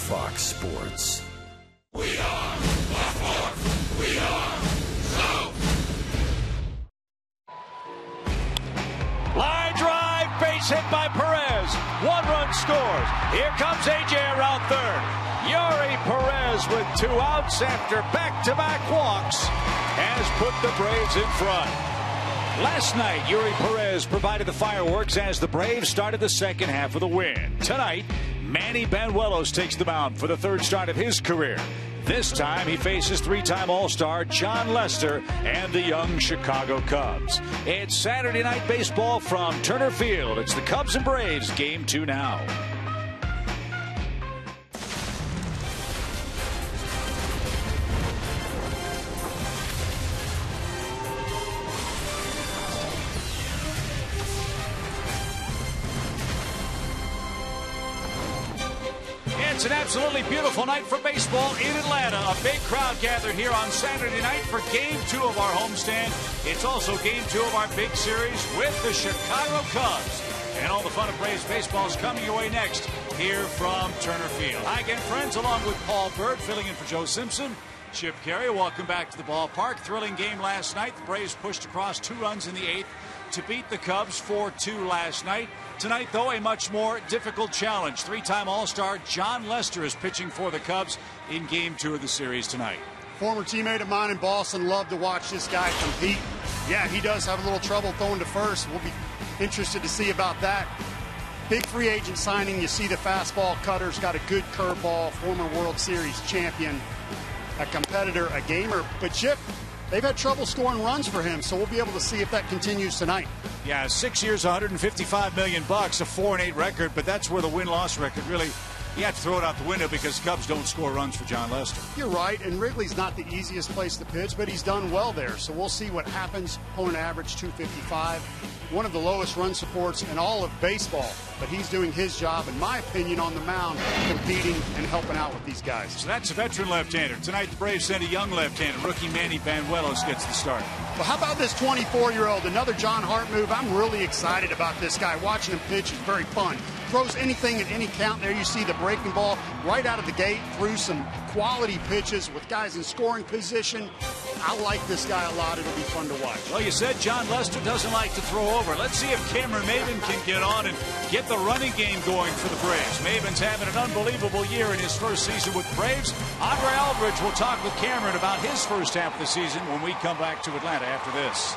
Fox Sports. We are Baltimore. We are so. Line drive, base hit by Perez. 1 run scores. Here comes A.J. around third. Yuri Perez with 2 outs after back-to-back walks has put the Braves in front. Last night, Yuri Perez provided the fireworks as the Braves started the second half of the win. Tonight, Manny Banuelos takes the mound for the 3rd start of his career. This time, he faces 3-time All-Star Jon Lester and the young Chicago Cubs. It's Saturday Night Baseball from Turner Field. It's the Cubs and Braves, Game 2 now. It's an absolutely beautiful night for baseball in Atlanta. A big crowd gathered here on Saturday night for Game 2 of our homestand. It's also Game 2 of our big series with the Chicago Cubs. And all the fun of Braves baseball is coming your way next here from Turner Field. Hi again, friends, along with Paul Bird, filling in for Joe Simpson. Chip Carey, welcome back to the ballpark. Thrilling game last night. The Braves pushed across 2 runs in the 8th to beat the Cubs 4-2 last night. Tonight, though, a much more difficult challenge. 3-time All-Star Jon Lester is pitching for the Cubs in Game 2 of the series tonight. Former teammate of mine in Boston, love to watch this guy compete. Yeah, he does have a little trouble throwing to first. We'll be interested to see about that. Big free agent signing. You see the fastball cutter's got a good curveball. Former World Series champion, a competitor, a gamer. But Chip, they've had trouble scoring runs for him, so we'll be able to see if that continues tonight. Yeah, 6 years, $155 million, a 4-8 record, but that's where the win-loss record really, you have to throw it out the window because Cubs don't score runs for Jon Lester. You're right, and Wrigley's not the easiest place to pitch, but he's done well there, so we'll see what happens. Opponent average 255, one of the lowest run supports in all of baseball, but he's doing his job, in my opinion, on the mound, competing and helping out with these guys. So that's a veteran left-hander. Tonight, the Braves send a young left-hander. Rookie Manny Banuelos gets the start. Well, how about this 24-year-old? Another John Hart move. I'm really excited about this guy. Watching him pitch is very fun. Throws anything at any count. There you see the breaking ball right out of the gate through some quality pitches with guys in scoring position. I like this guy a lot. It'll be fun to watch. Well, you said Jon Lester doesn't like to throw over. Let's see if Cameron Maybin can get on and get the running game going for the Braves. Maybin's having an unbelievable year in his first season with the Braves. Andre Aldridge will talk with Cameron about his first half of the season when we come back to Atlanta after this.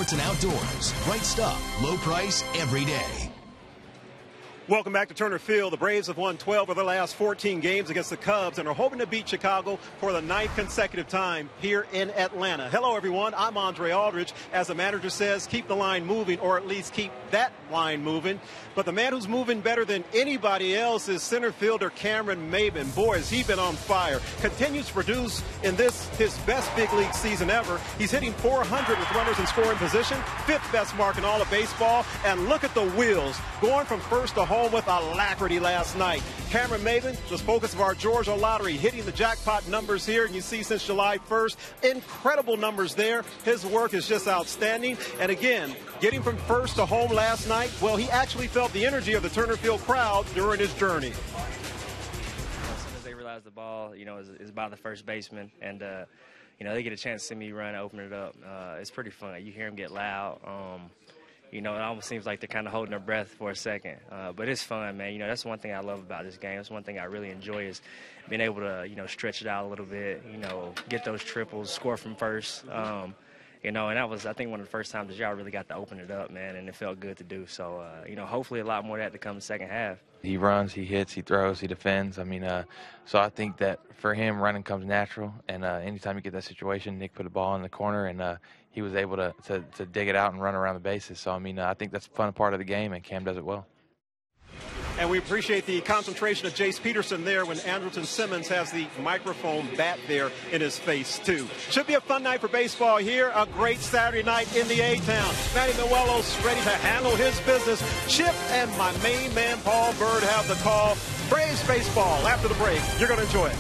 sports and outdoors. Right stuff, low price, every day. Welcome back to Turner Field. The Braves have won 12 of their last 14 games against the Cubs and are hoping to beat Chicago for the 9th consecutive time here in Atlanta. Hello, everyone. I'm Andre Aldridge. As the manager says, keep the line moving, or at least keep that line moving. But the man who's moving better than anybody else is center fielder Cameron Maybin. Boy, has he been on fire. Continues to produce in this, his best big league season ever. He's hitting .400 with runners in scoring position, 5th best mark in all of baseball. And look at the wheels, going from first to home with alacrity last night. Cameron Maybin, the focus of our Georgia lottery, hitting the jackpot numbers here. And you see since July 1st, incredible numbers there. His work is just outstanding. And again, getting from first to home last night, well, he actually felt the energy of the Turner Field crowd during his journey. As soon as they realize the ball, is by the first baseman, and they get a chance to see me run and open it up. It's pretty fun. You hear them get loud. It almost seems like they're kind of holding their breath for a second. But it's fun, man. That's one thing I love about this game. That's one thing I really enjoy is being able to, stretch it out a little bit, get those triples, score from first. And that was, I think, one of the first times that y'all really got to open it up, man, and it felt good to do. So, hopefully a lot more of that to come in the second half. He runs, he hits, he throws, he defends. So I think that for him, running comes natural. And anytime you get that situation, Nick put a ball in the corner, and he was able to dig it out and run around the bases. So, I think that's a fun part of the game, and Cam does it well. And we appreciate the concentration of Jace Peterson there when Andrelton Simmons has the microphone bat there in his face, too. Should be a fun night for baseball here. A great Saturday night in the A-Town. Manny Manuelos ready to handle his business. Chip and my main man, Paul Bird, have the call. Braves baseball after the break. You're going to enjoy it.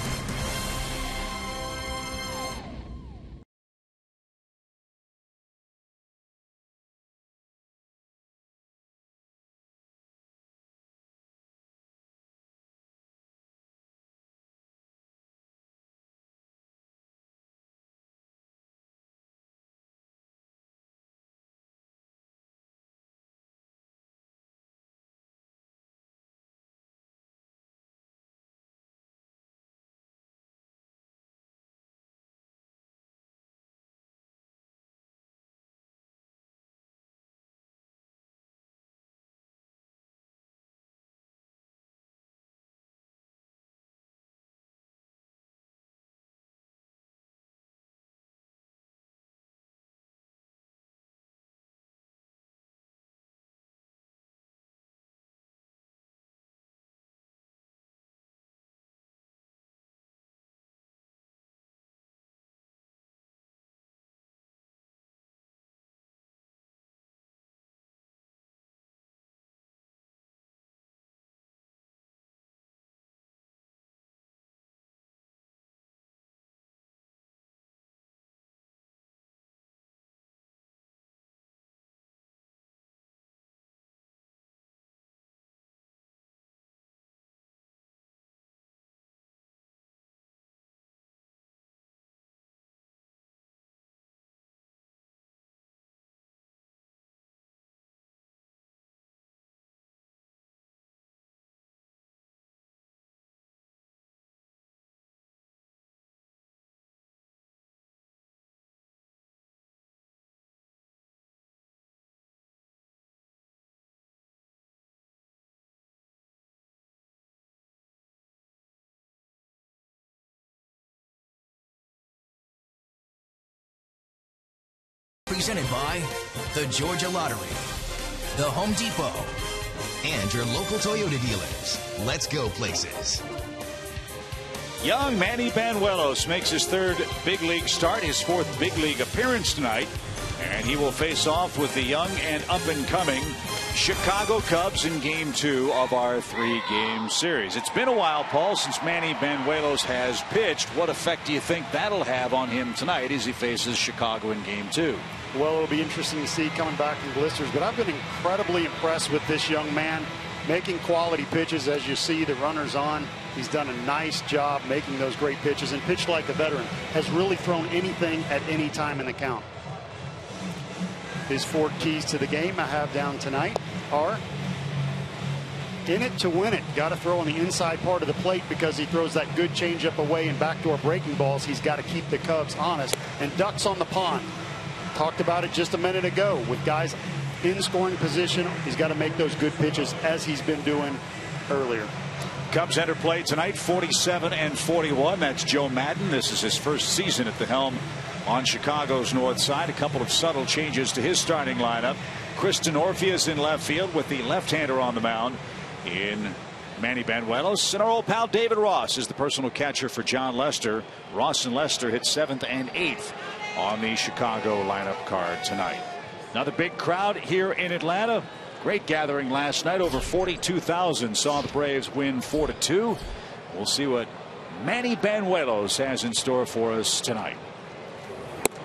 Presented by the Georgia Lottery, the Home Depot, and your local Toyota dealers. Let's go places. Young Manny Banuelos makes his 3rd big league start, his 4th big league appearance tonight. And he will face off with the young and up-and-coming Chicago Cubs in Game 2 of our 3-game series. It's been a while, Paul, since Manny Banuelos has pitched. What effect do you think that'll have on him tonight as he faces Chicago in Game 2? Well, it'll be interesting to see coming back from blisters, but I've been incredibly impressed with this young man making quality pitches. As you see the runners on, he's done a nice job making those great pitches and pitched like a veteran. Has really thrown anything at any time in the count. His 4 keys to the game I have down tonight are: in it to win it. Got to throw on the inside part of the plate because he throws that good changeup away and backdoor breaking balls. He's got to keep the Cubs honest. And ducks on the pond. talked about it just a minute ago. With guys in scoring position, he's got to make those good pitches as he's been doing earlier. Cubs enter play tonight, 47 and 41. That's Joe Maddon. This is his first season at the helm on Chicago's north side. A couple of subtle changes to his starting lineup. Kristen Orpheus in left field with the left-hander on the mound in Manny Banuelos. And our old pal David Ross is the personal catcher for John Lester. Ross and Lester hit 7th and 8th on the Chicago lineup card tonight. Another big crowd here in Atlanta. Great gathering last night. Over 42,000 saw the Braves win 4-2. We'll see what Manny Banuelos has in store for us tonight.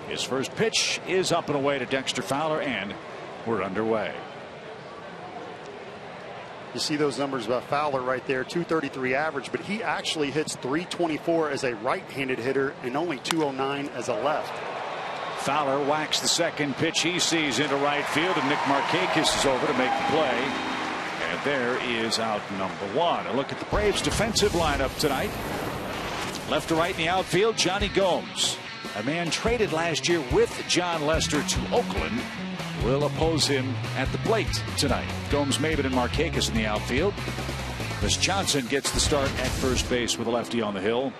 His first pitch is up and away to Dexter Fowler, and we're underway. You see those numbers about Fowler right there, 233 average, but he actually hits 324 as a right-handed hitter and only 209 as a left. Fowler whacks the second pitch he sees into right field, and Nick Markakis is over to make the play. And there is out number one. A look at the Braves' defensive lineup tonight. Left to right in the outfield, Johnny Gomes, a man traded last year with John Lester to Oakland, will oppose him at the plate tonight. Gomes, Maybin, and Markakis in the outfield. Chris Johnson gets the start at first base with a lefty on the hill.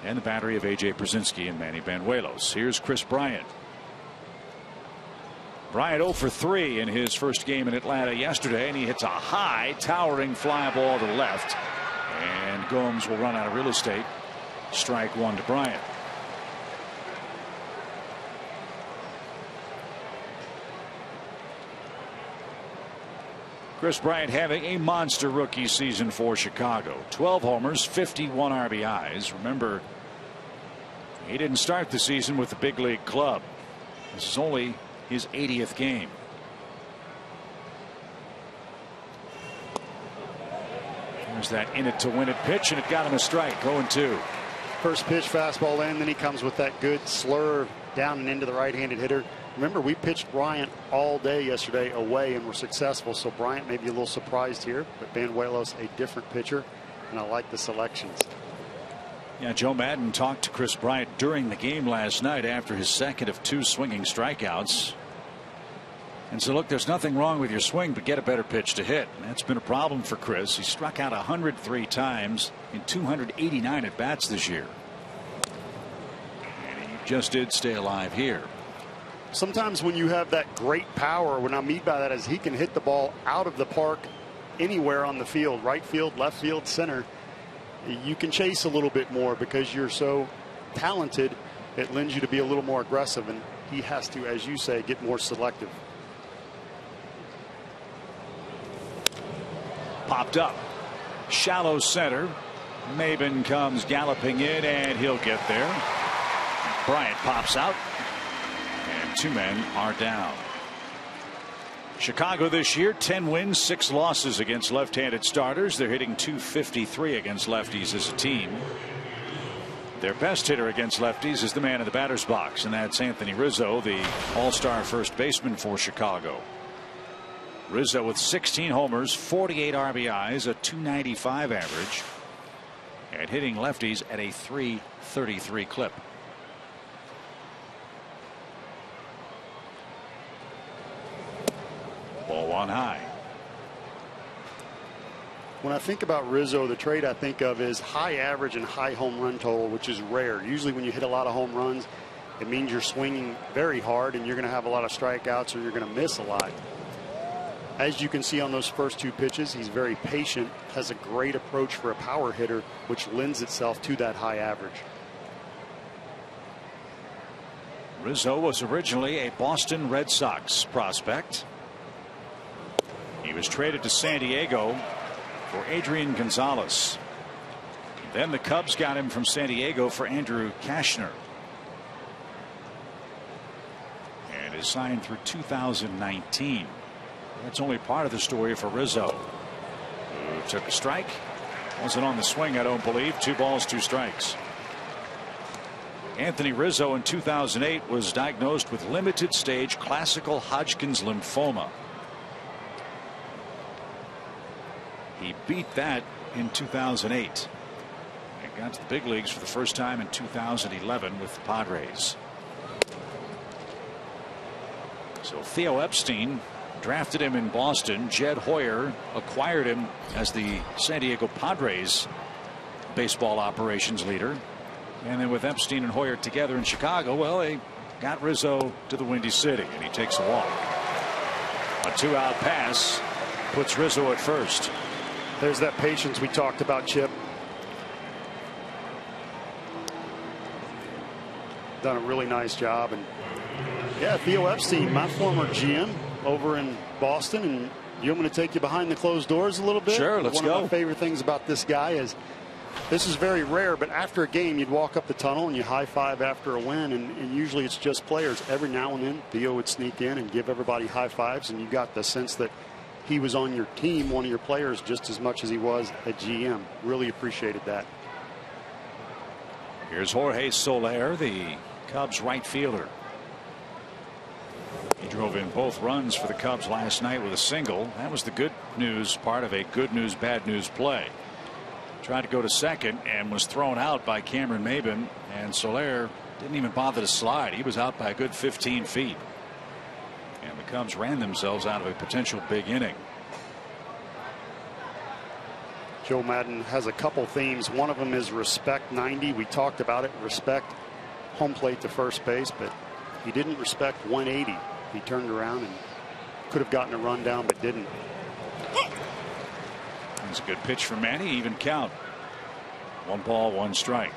And the battery of A.J. Brzezinski and Manny Banuelos. Here's Chris Bryant. Bryant 0 for 3 in his first game in Atlanta yesterday, and he hits a high, towering fly ball to left. And Gomes will run out of real estate. Strike one to Bryant. Chris Bryant having a monster rookie season for Chicago. 12 homers, 51 RBIs. Remember, he didn't start the season with the big league club. This is only his 80th game. There's that in it to win it pitch, and it got him a strike. 0-2. First pitch fastball in, then he comes with that good slurve down and into the right-handed hitter. Remember, we pitched Bryant all day yesterday away and were successful, so Bryant may be a little surprised here, but Banuelos a different pitcher, and I like the selections. Yeah, Joe Maddon talked to Chris Bryant during the game last night after his second of 2 swinging strikeouts, and so look, there's nothing wrong with your swing, but get a better pitch to hit. And that's been a problem for Chris. He struck out 103 times in 289 at bats this year, and he just did stay alive here. Sometimes when you have that great power, what I mean by that is he can hit the ball out of the park anywhere on the field, right field, left field, center. You can chase a little bit more because you're so talented. It lends you to be a little more aggressive, and he has to, as you say, get more selective. Popped up, shallow center. Maybin comes galloping in, and he'll get there. Bryant pops out, and 2 men are down. Chicago this year, 10 wins, 6 losses against left-handed starters. They're hitting .253 against lefties as a team. Their best hitter against lefties is the man in the batter's box, and that's Anthony Rizzo, the all-star first baseman for Chicago. Rizzo with 16 homers, 48 RBIs, a .295 average, and hitting lefties at a .333 clip. Ball one high. When I think about Rizzo, the trade I think of is high average and high home run total, which is rare. Usually when you hit a lot of home runs, it means you're swinging very hard and you're going to have a lot of strikeouts or you're going to miss a lot. As you can see on those first 2 pitches, he's very patient, has a great approach for a power hitter, which lends itself to that high average. Rizzo was originally a Boston Red Sox prospect. He was traded to San Diego for Adrian Gonzalez. Then the Cubs got him from San Diego for Andrew Cashner, and is signed through 2019. That's only part of the story for Rizzo, who took a strike. Wasn't on the swing, I don't believe. 2 balls, 2 strikes. Anthony Rizzo in 2008 was diagnosed with limited stage classical Hodgkin's lymphoma. He beat that in 2008 and got to the big leagues for the first time in 2011 with the Padres. So Theo Epstein drafted him in Boston. Jed Hoyer acquired him as the San Diego Padres baseball operations leader. And then with Epstein and Hoyer together in Chicago, well, they got Rizzo to the Windy City, and he takes a walk. A 2-out pass puts Rizzo at first. There's that patience we talked about, Chip. Done a really nice job. And yeah, Theo Epstein, my former GM over in Boston, and you want me to take you behind the closed doors a little bit? Sure, let's go. One of my favorite things about this guy is this is very rare, but after a game, you'd walk up the tunnel and you high five after a win, and usually it's just players. Every now and then, Theo would sneak in and give everybody high fives, and you got the sense that he was on your team, one of your players, just as much as he was a GM. Really appreciated that. Here's Jorge Soler, the Cubs right fielder. He drove in both runs for the Cubs last night with a single. That was the good news part of a good news, bad news play. Tried to go to second and was thrown out by Cameron Maybin, and Soler didn't even bother to slide. He was out by a good 15 feet. And the Cubs ran themselves out of a potential big inning. Joe Maddon has a couple themes. One of them is respect 90. We talked about it. Respect home plate to first base, but he didn't respect 180. He turned around and could have gotten a run down, but didn't. That's a good pitch for Manny. Even count. 1 ball, 1 strike.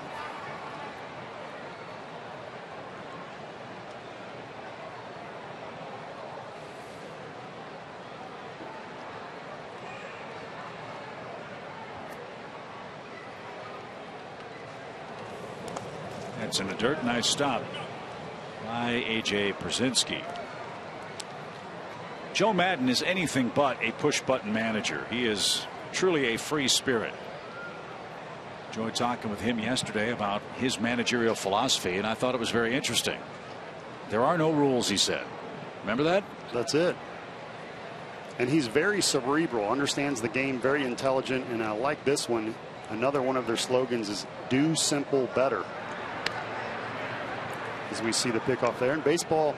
That's in the dirt. Nice stop by A.J. Przinsky. Joe Maddon is anything but a push button manager. He is truly a free spirit. Enjoyed talking with him yesterday about his managerial philosophy, and I thought it was very interesting. There are no rules, he said. Remember that? That's it. And he's very cerebral, understands the game, very intelligent, and I like this one. Another one of their slogans is do simple better. As we see the pickoff there. And baseball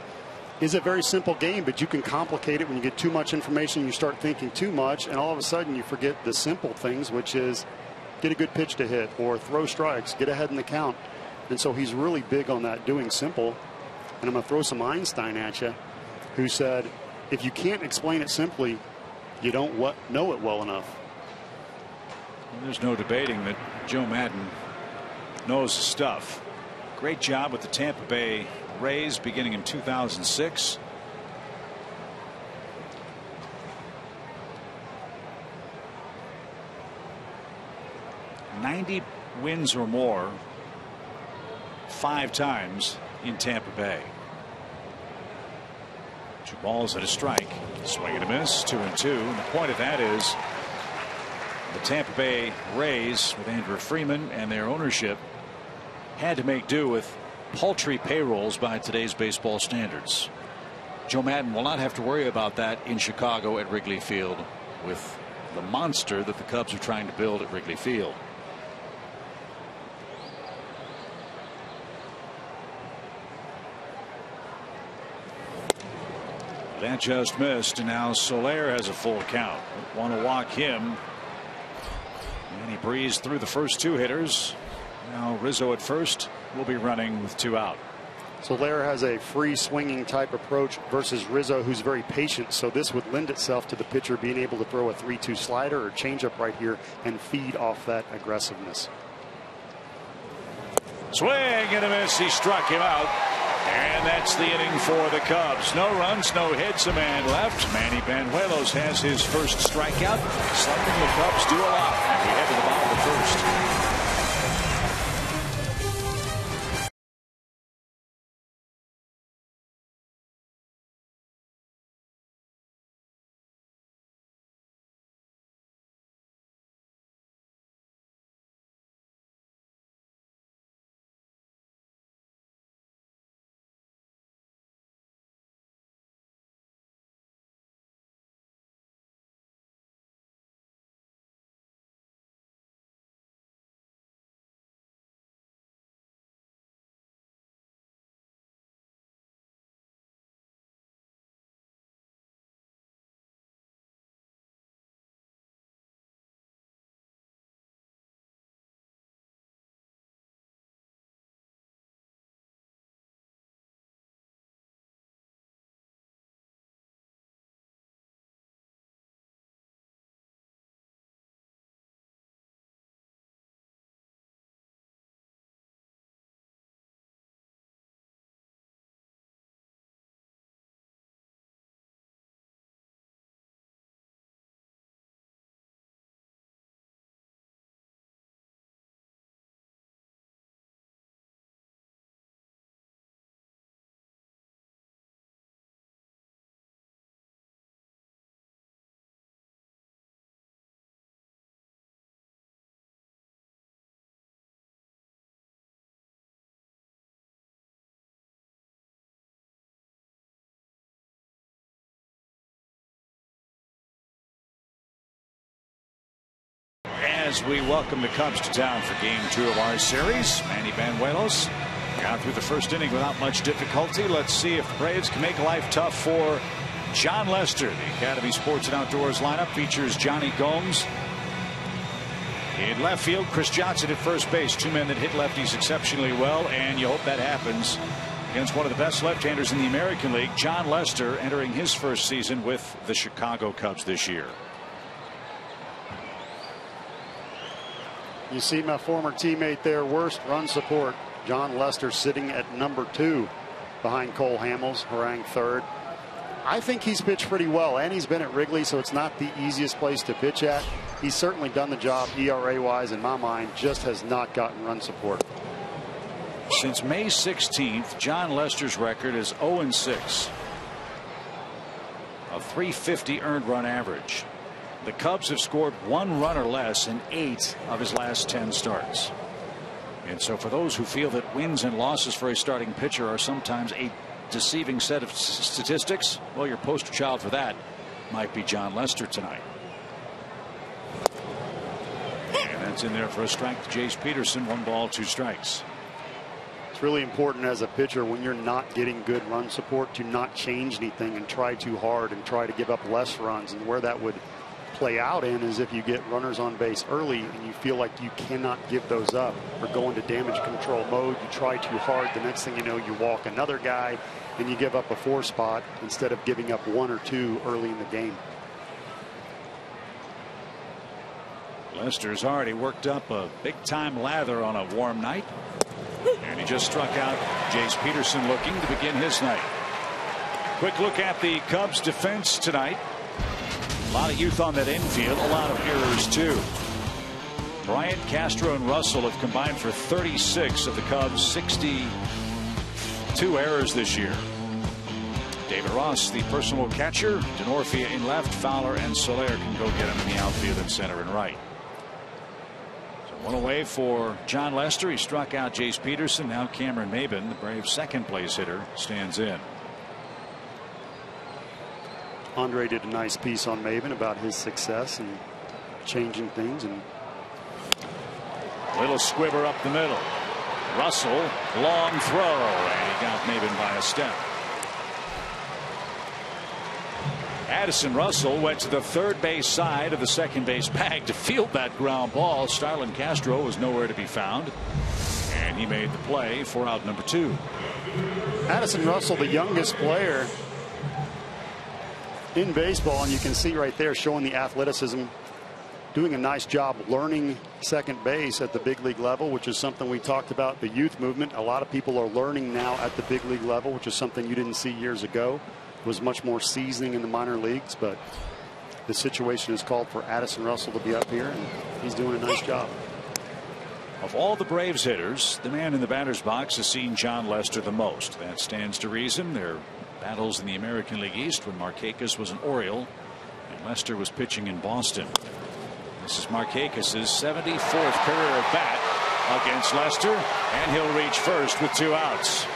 is a very simple game, but you can complicate it when you get too much information. You start thinking too much, and all of a sudden you forget the simple things, which is get a good pitch to hit or throw strikes, get ahead in the count. And so he's really big on that, doing simple. And I'm going to throw some Einstein at you, who said, if you can't explain it simply, you don't know it well enough. Well, there's no debating that Joe Maddon knows the stuff. Great job with the Tampa Bay Rays beginning in 2006. "90 wins or more 5 times in Tampa Bay." 2 balls and a strike. Swing and a miss. 2-2. And the point of that is the Tampa Bay Rays with Andrew Freeman and their ownership had to make do with paltry payrolls by today's baseball standards. Joe Maddon will not have to worry about that in Chicago at Wrigley Field with the monster that the Cubs are trying to build at Wrigley Field. That just missed, and now Soler has a full count. Want to walk him, and he breezed through the first 2 hitters. Now Rizzo at first will be running with 2 out. Soler has a free swinging type approach versus Rizzo, who's very patient. So this would lend itself to the pitcher being able to throw a 3-2 slider or changeup right here and feed off that aggressiveness. Swing and a miss. He struck him out. And that's the inning for the Cubs. No runs, no hits, a man left. Manny Banuelos has his first strikeout. Something the Cubs do a lot. And we head to the bottom of the first. as we welcome the Cubs to town for Game 2 of our series. Manny Banuelos got through the first inning without much difficulty. Let's see if the Braves can make life tough for John Lester. The Academy Sports and Outdoors lineup features Johnny Gomes in left field, Chris Johnson at first base. Two men that hit lefties exceptionally well, and you hope that happens against one of the best left-handers in the American League, John Lester, entering his first season with the Chicago Cubs this year. You see my former teammate there, worst run support. John Lester sitting at number 2 behind Cole Hamels, Harang third. I think he's pitched pretty well, and he's been at Wrigley, so it's not the easiest place to pitch at. He's certainly done the job ERA-wise, in my mind, just has not gotten run support. Since May 16th, John Lester's record is 0-6. A .350 earned run average. The Cubs have scored 1 run or less in 8 of his last 10 starts. And so for those who feel that wins and losses for a starting pitcher are sometimes a deceiving set of statistics, well, your poster child for that might be John Lester tonight. And that's in there for a strike to Jace Peterson. 1 ball, 2 strikes. It's really important as a pitcher when you're not getting good run support to not change anything and try too hard and try to give up less runs. And where that would play out in is if you get runners on base early and you feel like you cannot give those up or go into damage control mode, you try too hard, the next thing you know, you walk another guy and you give up a 4 spot instead of giving up 1 or 2 early in the game. Lester's already worked up a big time lather on a warm night, and he just struck out Jace Peterson, looking to begin his night. Quick look at the Cubs defense tonight. A lot of youth on that infield, a lot of errors too. Bryant, Castro, and Russell have combined for 36 of the Cubs' 62 errors this year. David Ross, the personal catcher. Denorfia in left. Fowler and Soler can go get him in the outfield and center and right. So 1 away for John Lester. He struck out Jace Peterson. Now Cameron Maybin, the Braves' second place hitter, stands in. Andre did a nice piece on Maybin about his success and changing things. And little squibber up the middle. Russell, long throw, and he got Maybin by a step. Addison Russell went to the third base side of the second base bag to field that ground ball. Starlin Castro was nowhere to be found, and he made the play for out number 2. Addison Russell, the youngest player in baseball, and you can see right there showing the athleticism, doing a nice job learning second base at the big league level, which is something we talked about, the youth movement. A lot of people are learning now at the big league level, which is something you didn't see years ago. It was much more seasoning in the minor leagues, but the situation has called for Addison Russell to be up here, and he's doing a nice job. Of all the Braves hitters, the man in the batter's box has seen John Lester the most. That stands to reason. Their battles in the American League East when Markakis was an Oriole and Lester was pitching in Boston. This is Markakis' 74th career at bat against Lester, and he'll reach first with 2 outs.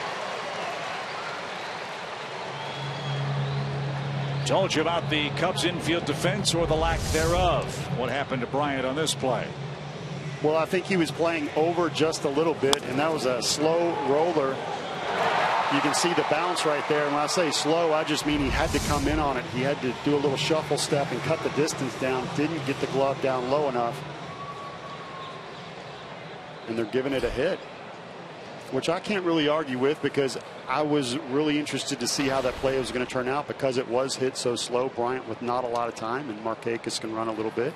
Told you about the Cubs infield defense, or the lack thereof. What happened to Bryant on this play? Well, I think he was playing over just a little bit, and that was a slow roller. You can see the bounce right there. And when I say slow, I just mean he had to come in on it. He had to do a little shuffle step and cut the distance down. Didn't get the glove down low enough. And they're giving it a hit, which I can't really argue with, because I was really interested to see how that play was going to turn out, because it was hit so slow. Bryant with not a lot of time, and Markakis can run a little bit.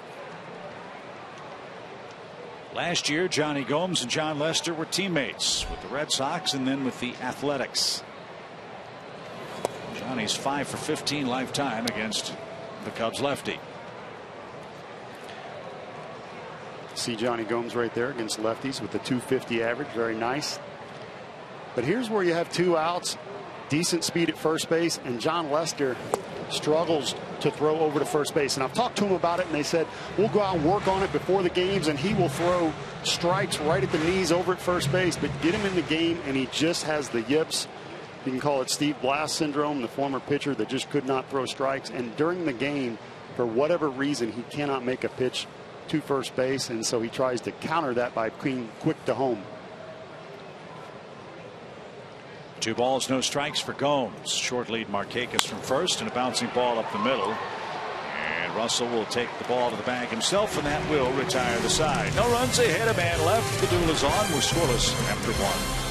Last year, Johnny Gomes and John Lester were teammates with the Red Sox and then with the Athletics. Johnny's 5 for 15 lifetime against the Cubs lefty. See Johnny Gomes right there against lefties with the .250 average. Very nice. But here's where you have 2 outs, decent speed at first base, and John Lester struggles to throw over to first base. And I've talked to him about it, and they said, we'll go out and work on it before the games, and he will throw strikes right at the knees over at first base, but get him in the game and he just has the yips. You can call it Steve Blass syndrome, the former pitcher that just could not throw strikes. And during the game, for whatever reason, he cannot make a pitch to first base, and so he tries to counter that by being quick to home. 2 balls, no strikes for Gomes. Short lead Markakis from first, and a bouncing ball up the middle. And Russell will take the ball to the bag himself, and that will retire the side. No runs ahead, a man left. The duel is on. We're scoreless after 1.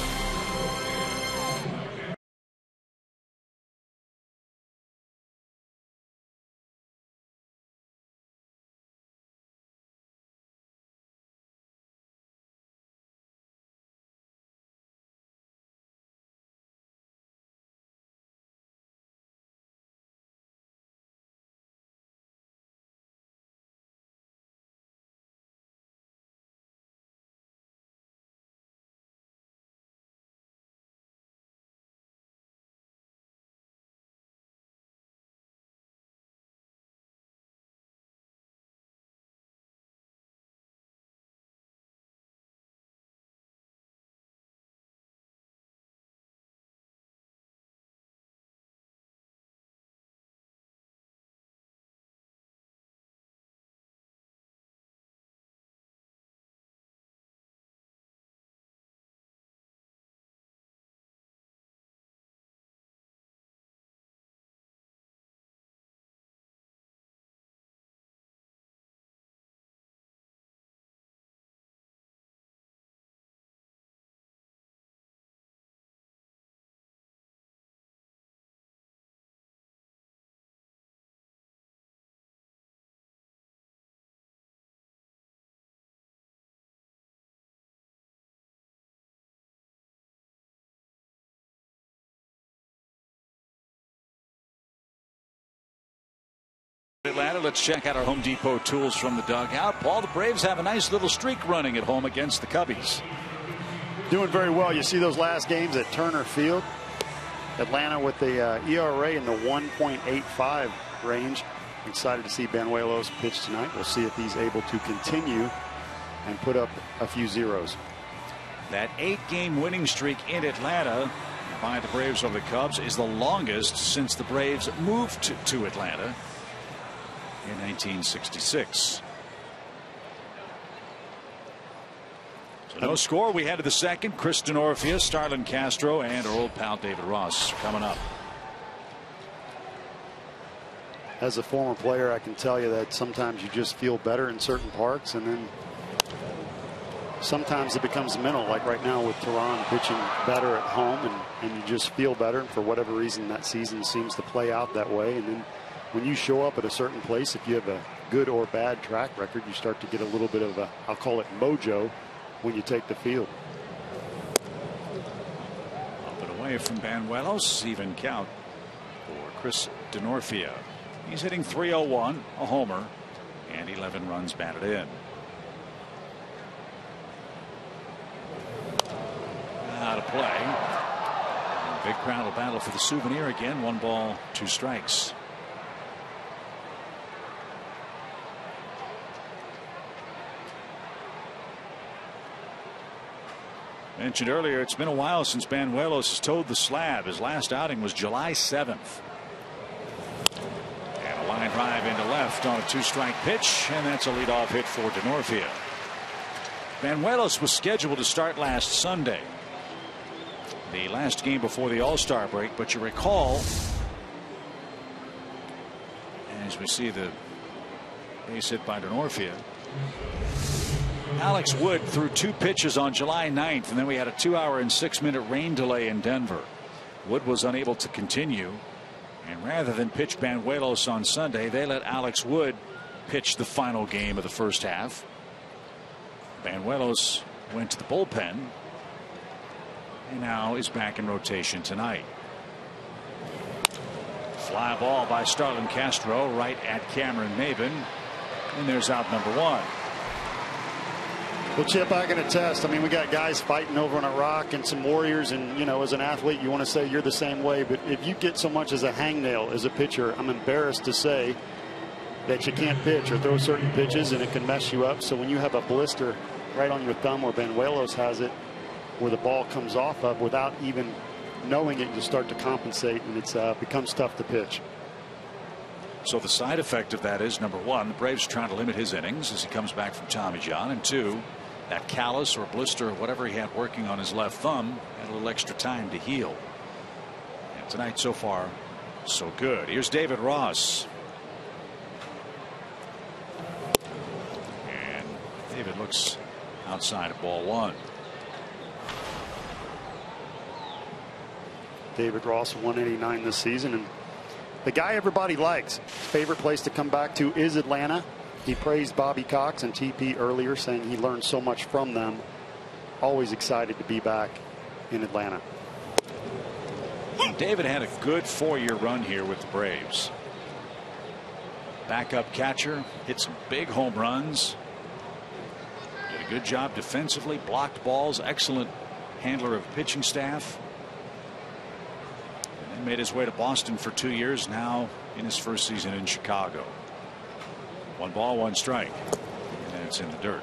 Atlanta, let's check out our Home Depot tools from the dugout. Paul, the Braves have a nice little streak running at home against the Cubbies. Doing very well. You see those last games at Turner Field. Atlanta with the ERA in the 1.85 range. Excited to see Banuelos pitch tonight. We'll see if he's able to continue and put up a few zeros. That 8-game winning streak in Atlanta by the Braves over the Cubs is the longest since the Braves moved to Atlanta in 1966. So no score. We head to the second. Chris Denorfia, Starlin Castro, and our old pal David Ross coming up. As a former player, I can tell you that sometimes you just feel better in certain parts, and then sometimes it becomes mental, like right now with Tehran pitching better at home, and you just feel better. And for whatever reason, that season seems to play out that way. And then when you show up at a certain place, if you have a good or bad track record, you start to get a little bit of a, I'll call it mojo, when you take the field. Up and away from Banuelos, even count for Chris Denorfia. He's hitting .301, a homer, and 11 runs batted in. Out of play. Big crowd will battle for the souvenir again. 1 ball, 2 strikes. Mentioned earlier, it's been a while since Banuelos has toed the slab. His last outing was July 7th. And a line drive into left on a 2-strike pitch, and that's a leadoff hit for Denorfia. Banuelos was scheduled to start last Sunday, the last game before the All-Star break, but you recall, as we see the base hit by Denorfia, Alex Wood threw 2 pitches on July 9th, and then we had a 2-hour and 6-minute rain delay in Denver. Wood was unable to continue, and rather than pitch Banuelos on Sunday, they let Alex Wood pitch the final game of the first half. Banuelos went to the bullpen and now is back in rotation tonight. Fly ball by Starlin Castro right at Cameron Maybin, and there's out number 1. Well, Chip, I can attest. I mean, we got guys fighting over on a rock and some warriors, and, you know, as an athlete, you want to say you're the same way. But if you get so much as a hangnail as a pitcher, I'm embarrassed to say that you can't pitch or throw certain pitches, and it can mess you up. So when you have a blister right on your thumb, where Banuelos has it, where the ball comes off of without even knowing it, you start to compensate, and it becomes tough to pitch. So the side effect of that is, number one, the Braves are trying to limit his innings as he comes back from Tommy John, and two, that callus or blister or whatever he had working on his left thumb had a little extra time to heal. And tonight so far so good. Here's David Ross. And David looks outside of ball one. David Ross 189 this season, and the guy everybody likes. Favorite place to come back to is Atlanta. He praised Bobby Cox and TP earlier, saying he learned so much from them. Always excited to be back in Atlanta. David had a good 4-year run here with the Braves. Backup catcher, hit some big home runs. Did a good job defensively, blocked balls, excellent handler of pitching staff. And then made his way to Boston for 2 years, now in his first season in Chicago. 1 ball, 1 strike, and it's in the dirt.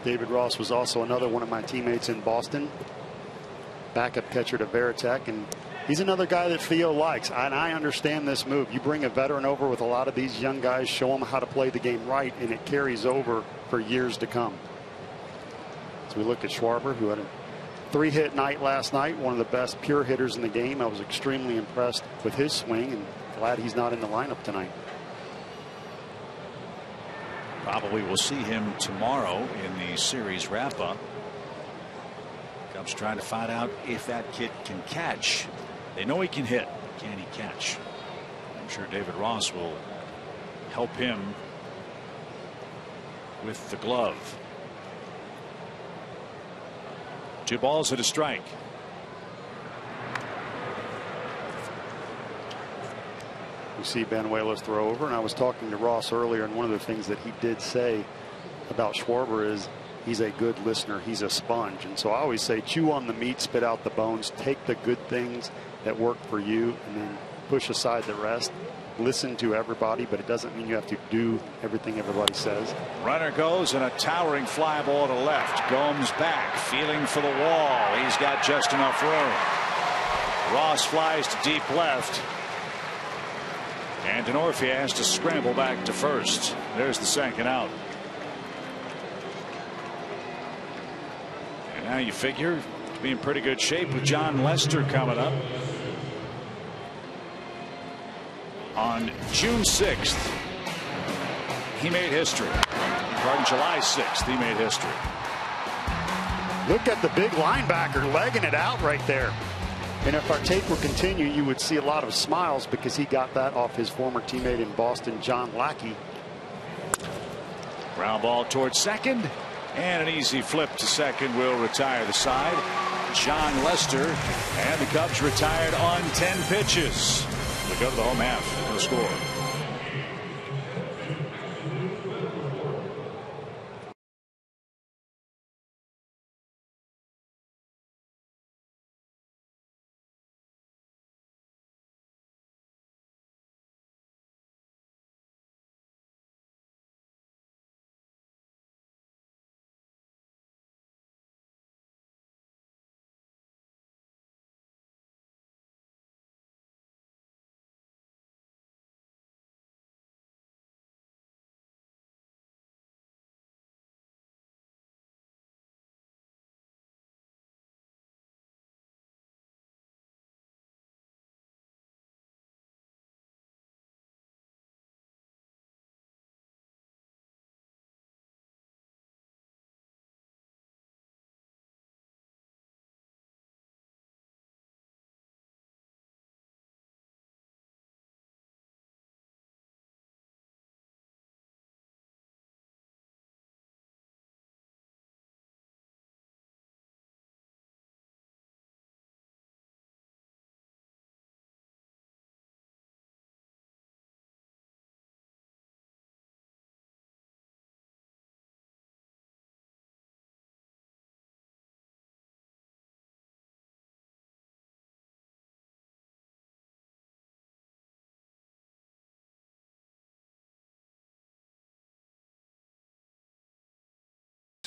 David Ross was also another one of my teammates in Boston. Backup catcher to Veritek, and he's another guy that Theo likes. And I understand this move. You bring a veteran over with a lot of these young guys, show them how to play the game right, and it carries over for years to come. So we look at Schwarber, who had a 3-hit night last night, one of the best pure hitters in the game. I was extremely impressed with his swing, and glad he's not in the lineup tonight. Probably will see him tomorrow in the series wrap-up. Cubs trying to find out if that kid can catch. They know he can hit. Can he catch? I'm sure David Ross will help him with the glove. 2 balls and a strike. You see Banuelos throw over, and I was talking to Ross earlier, and one of the things that he did say about Schwarber is he's a good listener. He's a sponge. And so I always say, chew on the meat, spit out the bones, take the good things that work for you, and then push aside the rest. Listen to everybody, but it doesn't mean you have to do everything everybody says. Runner goes, and a towering fly ball to left. Gomes back, feeling for the wall. He's got just enough room. Ross flies to deep left. And Denorfia has to scramble back to first. There's the second out. And now you figure to be in pretty good shape with John Lester coming up. On June 6th, he made history. On July 6th, he made history. Look at the big linebacker legging it out right there. And if our tape will continue, you would see a lot of smiles because he got that off his former teammate in Boston, John Lackey. Ground ball towards second, and an easy flip to second will retire the side. John Lester, and the Cubs retired on 10 pitches. We go to the home half. No score.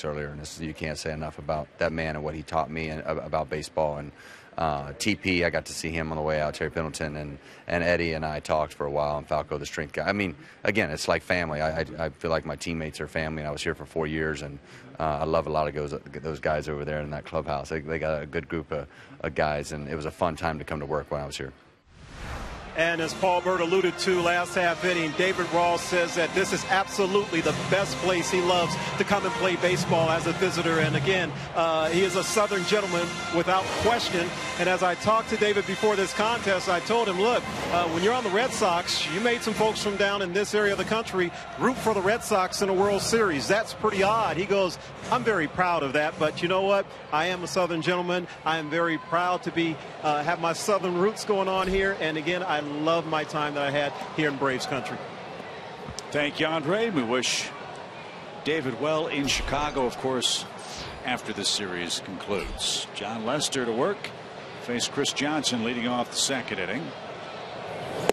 Earlier, and you can't say enough about that man and what he taught me and about baseball, and TP, I got to see him on the way out, Terry Pendleton, and Eddie and I talked for a while, and Falco, the strength guy. I mean, again, it's like family. I feel like my teammates are family, and I was here for 4 years, and I love a lot of those guys over there in that clubhouse. They got a good group of guys, and it was a fun time to come to work when I was here. And as Paul Burt alluded to last half inning, David Rawls says that this is absolutely the best place he loves to come and play baseball as a visitor. And again, he is a Southern gentleman without question. And as I talked to David before this contest, I told him, look, when you're on the Red Sox, you made some folks from down in this area of the country root for the Red Sox in a World Series. That's pretty odd. He goes, I'm very proud of that. But you know what? I am a Southern gentleman. I am very proud to be have my Southern roots going on here. And again, I love my time that I had here in Braves country. Thank you, Andre. We wish David well in Chicago, of course, after this series concludes. John Lester to work. Face Chris Johnson leading off the second inning.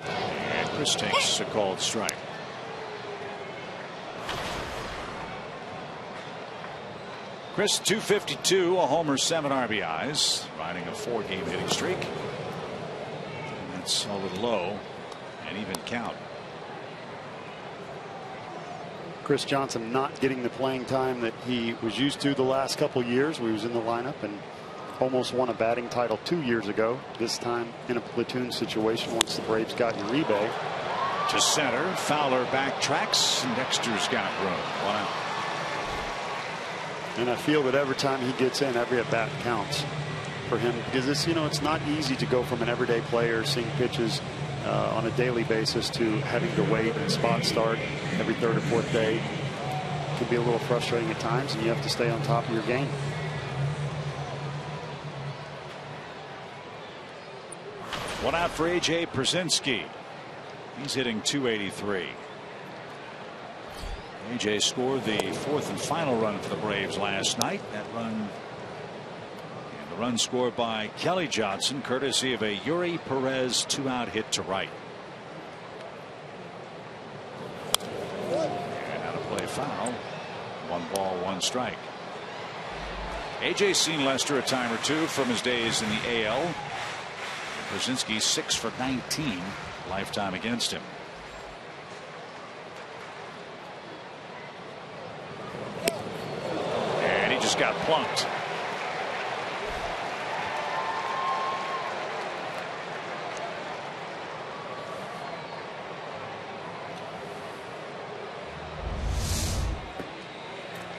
And Chris takes a called strike. Chris, 252, a homer, 7 RBIs, riding a 4-game hitting streak. And that's a little low, and even count. Chris Johnson not getting the playing time that he was used to the last couple years. We was in the lineup and almost won a batting title 2 years ago. This time in a platoon situation once the Braves got Uribe. To center, Fowler backtracks, and Dexter's got room. 1 out. And I feel that every time he gets in, every at bat counts for him, because it's, you know, it's not easy to go from an everyday player seeing pitches on a daily basis to having to wait and spot start every third or fourth day. It can be a little frustrating at times, and you have to stay on top of your game. One out for A.J. Przinsky. He's hitting .283. A.J. scored the 4th and final run for the Braves last night. That run, and the run scored by Kelly Johnson, courtesy of a Yuri Perez 2-out hit to right. And out of play foul. 1 ball, 1 strike. A.J.'s seen Lester a time or two from his days in the AL. Przinsky 6 for 19 lifetime against him. And he just got plunked.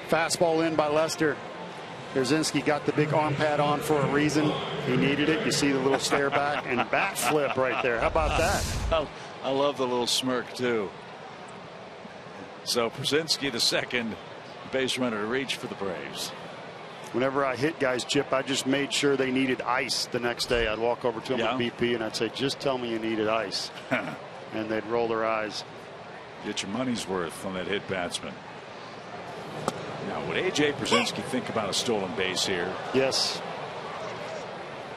Fastball in by Lester. Przinsky got the big arm pad on for a reason. He needed it. You see the little stare back and bat flip right there. How about that? I love the little smirk too. So Przinsky, the second base runner to reach for the Braves. Whenever I hit guys, Chip, I just made sure they needed ice the next day. I'd walk over to them with BP and I'd say, just tell me you needed ice. And they'd roll their eyes. Get your money's worth on that hit batsman. Now, would A.J. Przinsky think about a stolen base here? Yes.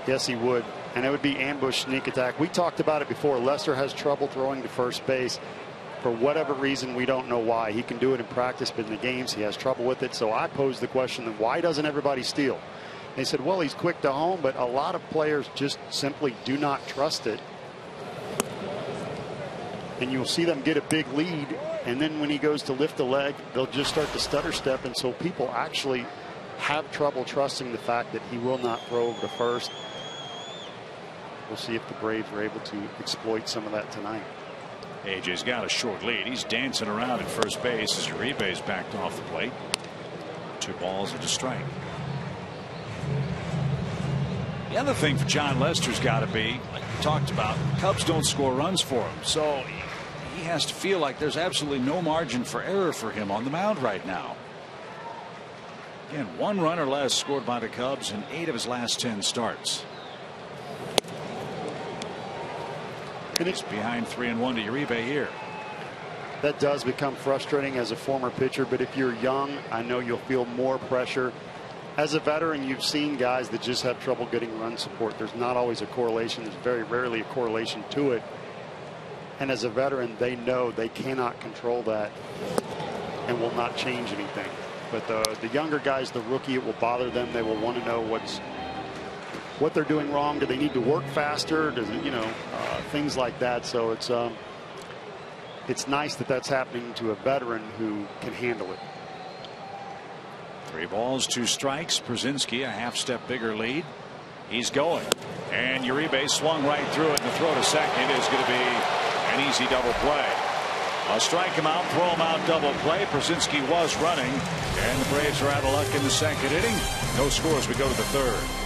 Yes, he would. And it would be ambush sneak attack. We talked about it before. Lester has trouble throwing to first base. For whatever reason, we don't know why. He can do it in practice, but in the games, he has trouble with it. So I posed the question, then why doesn't everybody steal? They said, well, he's quick to home, but a lot of players just simply do not trust it. And you'll see them get a big lead, and then when he goes to lift the leg, they'll just start to stutter step, and so people actually have trouble trusting the fact that he will not throw over to first. We'll see if the Braves are able to exploit some of that tonight. AJ's got a short lead. He's dancing around at first base as Uribe's backed off the plate. 2 balls and a strike. The other thing for John Lester's got to be, like we talked about, Cubs don't score runs for him, so he has to feel like there's absolutely no margin for error for him on the mound right now. Again, 1 run or less scored by the Cubs in 8 of his last 10 starts. And it's behind 3-1 to Uribe here. That does become frustrating as a former pitcher, but if you're young, I know you'll feel more pressure. As a veteran, you've seen guys that just have trouble getting run support. There's not always a correlation. There's very rarely a correlation to it. And as a veteran, they know they cannot control that and will not change anything. But the younger guys, the rookie, it will bother them. They will want to know what they're doing wrong. Do they need to work faster? Does it, things like that. So it's nice that that's happening to a veteran who can handle it. 3 balls, 2 strikes. Brzezinski a half step bigger lead. He's going, and Uribe swung right through it, and the throw to second is going to be an easy double play. A strike him out, throw him out, double play. Brzezinski was running, and the Braves are out of luck in the 2nd inning. No scores. We go to the 3rd.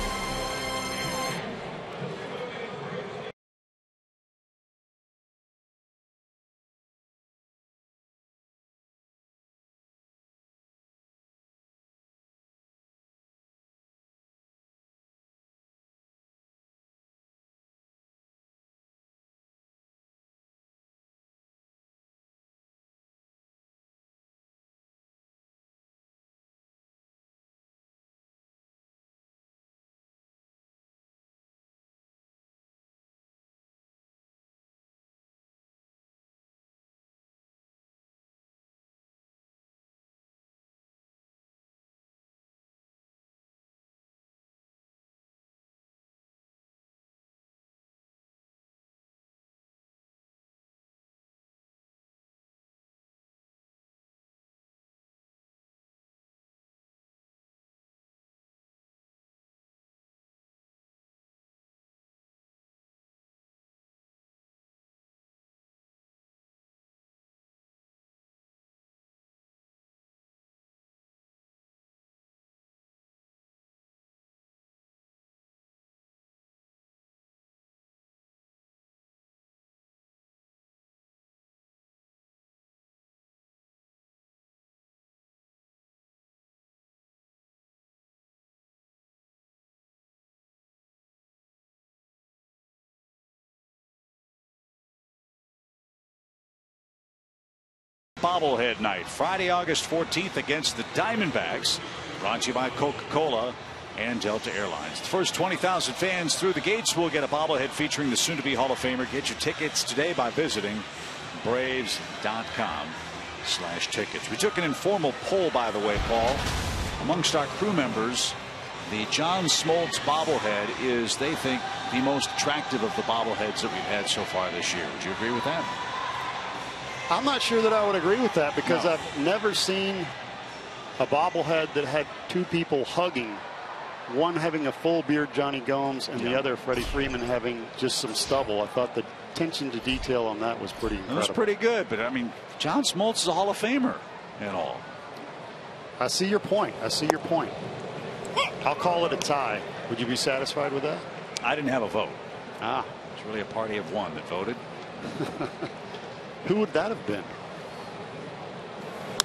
Bobblehead night, Friday, August 14th against the Diamondbacks. Brought to you by Coca-Cola and Delta Airlines. The first 20,000 fans through the gates will get a bobblehead featuring the soon-to-be Hall of Famer. Get your tickets today by visiting Braves.com/tickets. We took an informal poll, by the way, Paul, amongst our crew members. The John Smoltz bobblehead is, they think, the most attractive of the bobbleheads that we've had so far this year. Would you agree with that? I'm not sure that I would agree with that, because I've never seen a bobblehead that had 2 people hugging, one having a full beard, Johnny Gomes, and the other, Freddie Freeman, having just some stubble. I thought the attention to detail on that was pretty incredible. That was pretty good, but I mean, John Smoltz is a Hall of Famer and all. I see your point. I'll call it a tie. Would you be satisfied with that? I didn't have a vote. It's really a party of one that voted. Who would that have been?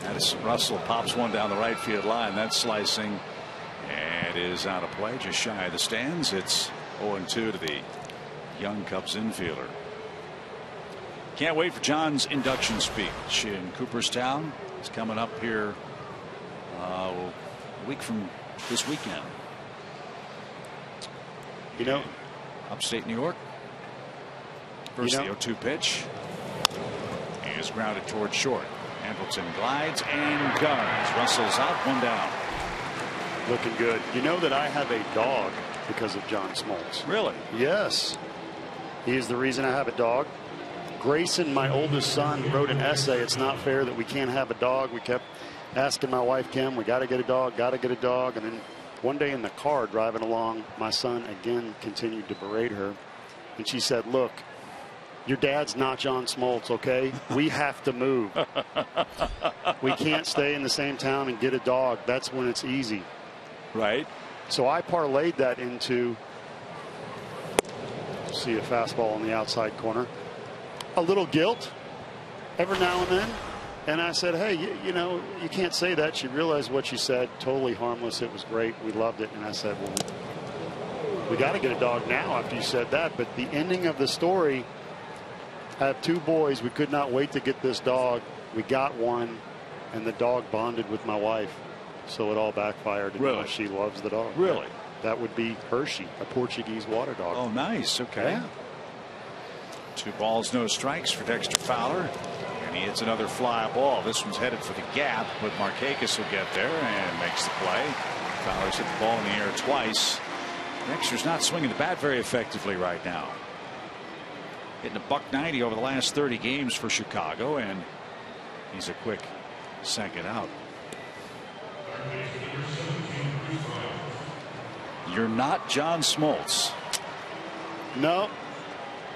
Addison Russell pops one down the right field line. That's slicing and is out of play, just shy of the stands. It's 0-2 to the young Cubs infielder. Can't wait for John's induction speech in Cooperstown. It's coming up here a week from this weekend. Upstate New York. First the 0-2 pitch is grounded towards short. Hamilton glides and guns. Russell's out, 1 down. Looking good. You know that I have a dog because of John Smoltz. Really? Yes. He is the reason I have a dog. Grayson, my oldest son, wrote an essay. It's not fair that we can't have a dog. We kept asking my wife, Kim, we got to get a dog, got to get a dog. And then one day in the car driving along, my son again continued to berate her. And she said, look, your dad's not John Smoltz, okay? We have to move. We can't stay in the same town and get a dog. That's when it's easy. Right. So I parlayed that into, see a fastball on the outside corner, a little guilt every now and then. And I said, hey, you can't say that. She realized what she said. Totally harmless. It was great. We loved it. And I said, well, we got to get a dog now after you said that. But the ending of the story, I have 2 boys. We could not wait to get this dog. We got one, and the dog bonded with my wife. So it all backfired. Really? She loves the dog. Really? That would be Hershey, a Portuguese water dog. Oh, nice. Okay. Yeah. 2 balls, no strikes for Dexter Fowler. And he hits another fly ball. This one's headed for the gap, but Markakis will get there and makes the play. Fowler's hit the ball in the air twice Dexter's not swinging the bat very effectively right now. Hitting a .190 over the last 30 games for Chicago, and he's a quick second out. You're not John Smoltz. No,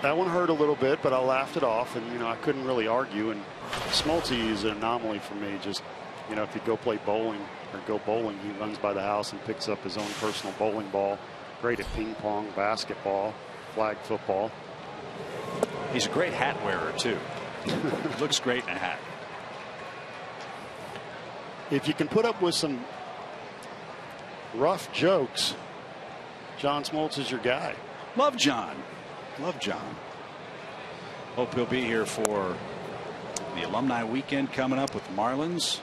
that one hurt a little bit, but I laughed it off, and I couldn't really argue. And Smoltz is an anomaly for me. Just if you go play bowling or go bowling, he runs by the house and picks up his own personal bowling ball. Great at ping pong, basketball, flag football. He's a great hat wearer too. Looks great in a hat. If you can put up with some rough jokes, John Smoltz is your guy. Love John. Love John. Hope he'll be here for the alumni weekend coming up with the Marlins.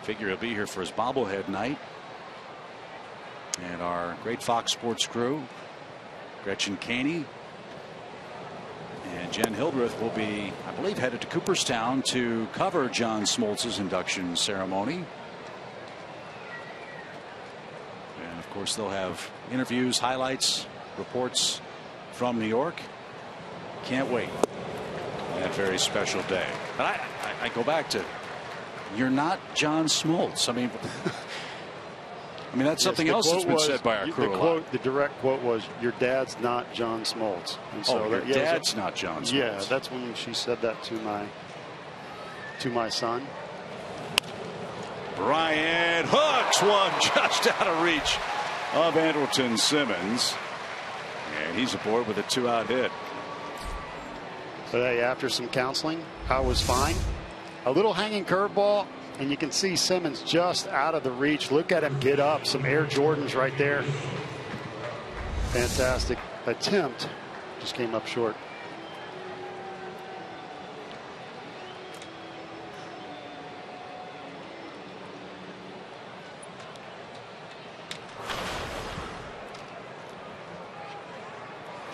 Figure he'll be here for his bobblehead night. And our great Fox Sports crew, Gretchen Caney and Jen Hildreth, will be, I believe, headed to Cooperstown to cover John Smoltz's induction ceremony. And of course, they'll have interviews, highlights, reports from New York. Can't wait on that very special day. But I go back to, you're not John Smoltz. I mean, that's something else that's been said by our crew. The direct quote was, "Your dad's not John Smoltz." And so your dad's not John Smoltz. Yeah, that's when she said that to my son. Bryant hooks one just out of reach of Andrelton Simmons, and he's aboard with a 2-out hit. But hey, after some counseling, I was fine. A little hanging curveball, and you can see Simmons just out of the reach. Look at him get up. Some Air Jordans right there. Fantastic attempt. Just came up short.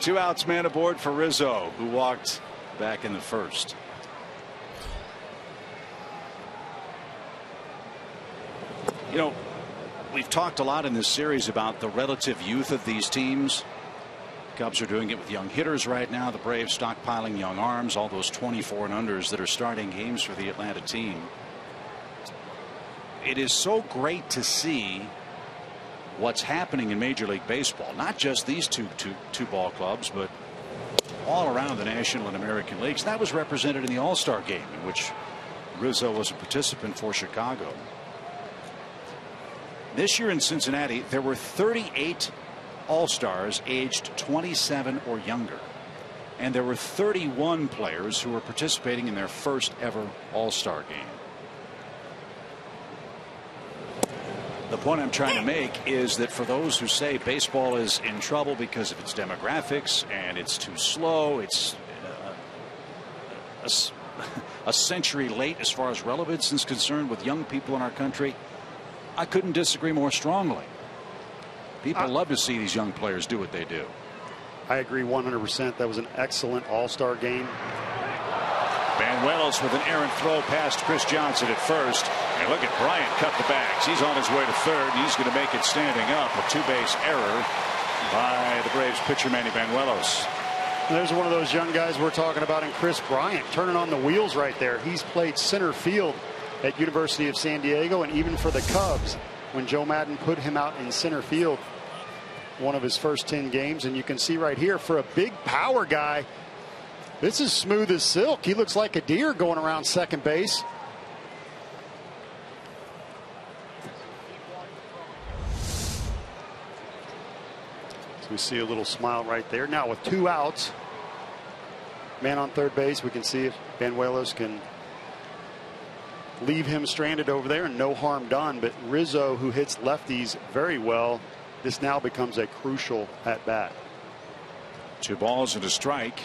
Two outs, man aboard for Rizzo, who walked back in the first. We've talked a lot in this series about the relative youth of these teams. Cubs are doing it with young hitters right now. The Braves stockpiling young arms, all those 24 and unders that are starting games for the Atlanta team. It is so great to see what's happening in Major League Baseball. Not just these two ball clubs, but all around the National and American leagues. That was represented in the All-Star game, in which Rizzo was a participant for Chicago. This year in Cincinnati, there were 38 All-Stars aged 27 or younger. And there were 31 players who were participating in their first ever All-Star game. The point I'm trying to make is that for those who say baseball is in trouble because of its demographics and it's too slow, it's a century late as far as relevance is concerned with young people in our country, I couldn't disagree more strongly. People love to see these young players do what they do. I agree 100%. That was an excellent All-Star game. Banuelos with an errant throw past Chris Johnson at first. And look at Bryant cut the bags. He's on his way to third, and he's going to make it standing up. A two-base error by the Braves pitcher Manny Banuelos. There's one of those young guys we're talking about in Chris Bryant, turning on the wheels right there. He's played center field at University of San Diego, and even for the Cubs when Joe Madden put him out in center field one of his first 10 games. And you can see right here, for a big power guy, this is smooth as silk. He looks like a deer going around second base. So we see a little smile right there. Now with 2 outs, man on third base, we can see if Banuelos can leave him stranded over there and no harm done. But Rizzo, who hits lefties very well, this now becomes a crucial at bat. 2 balls and a strike.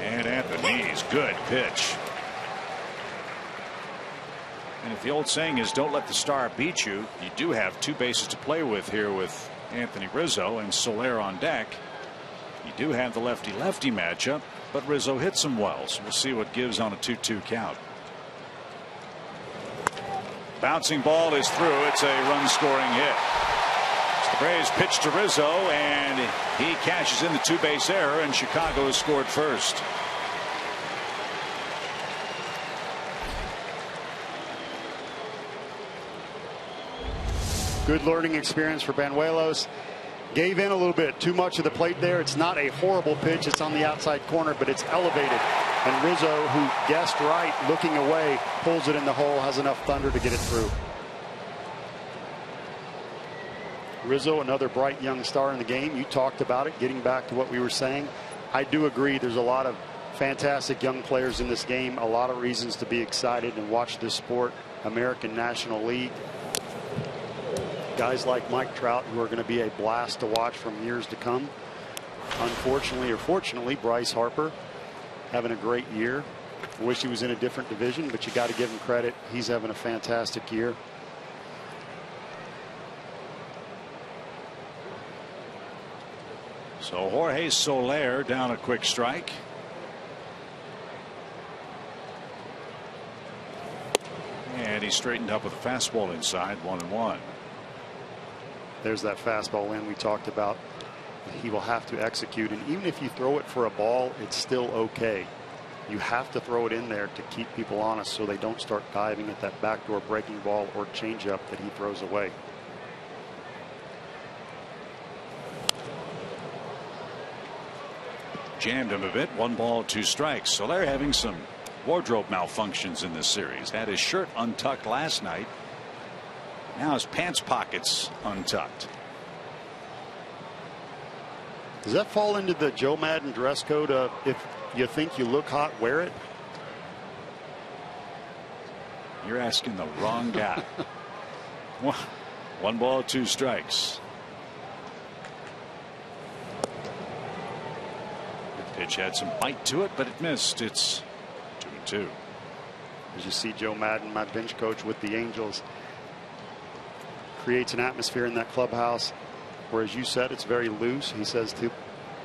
And at the knees, good pitch. And if the old saying is don't let the star beat you, you do have 2 bases to play with here with Anthony Rizzo and Soler on deck. You do have the lefty-lefty matchup, but Rizzo hits him well, so we'll see what gives on a 2-2 count. Bouncing ball is through. It's a run-scoring hit. So the Braves pitch to Rizzo, and he cashes in the two-base error, and Chicago has scored first. Good learning experience for Banuelos. Gave in a little bit too much of the plate there. It's not a horrible pitch. It's on the outside corner, but it's elevated. And Rizzo, who guessed right, looking away, pulls it in the hole, has enough thunder to get it through. Rizzo, another bright young star in the game. You talked about it, getting back to what we were saying. I do agree there's a lot of fantastic young players in this game. A lot of reasons to be excited and watch this sport. American National League. Guys like Mike Trout, who are going to be a blast to watch from years to come. Unfortunately or fortunately, Bryce Harper having a great year. I wish he was in a different division, but you got to give him credit. He's having a fantastic year. So Jorge Soler down a quick strike. And he straightened up with a fastball inside, 1-1. There's that fastball in we talked about. He will have to execute, and even if you throw it for a ball, it's still okay. You have to throw it in there to keep people honest so they don't start diving at that backdoor breaking ball or changeup that he throws away. Jammed him a bit. 1 ball, 2 strikes. Soler having some wardrobe malfunctions in this series. Had his shirt untucked last night. Now his pants pockets untucked. Does that fall into the Joe Madden dress code of if you think you look hot, wear it? You're asking the wrong guy. 1 ball, 2 strikes. The pitch had some bite to it, but it missed. It's 2-2. As you see, Joe Madden, my bench coach with the Angels, creates an atmosphere in that clubhouse where, as you said, it's very loose. He says to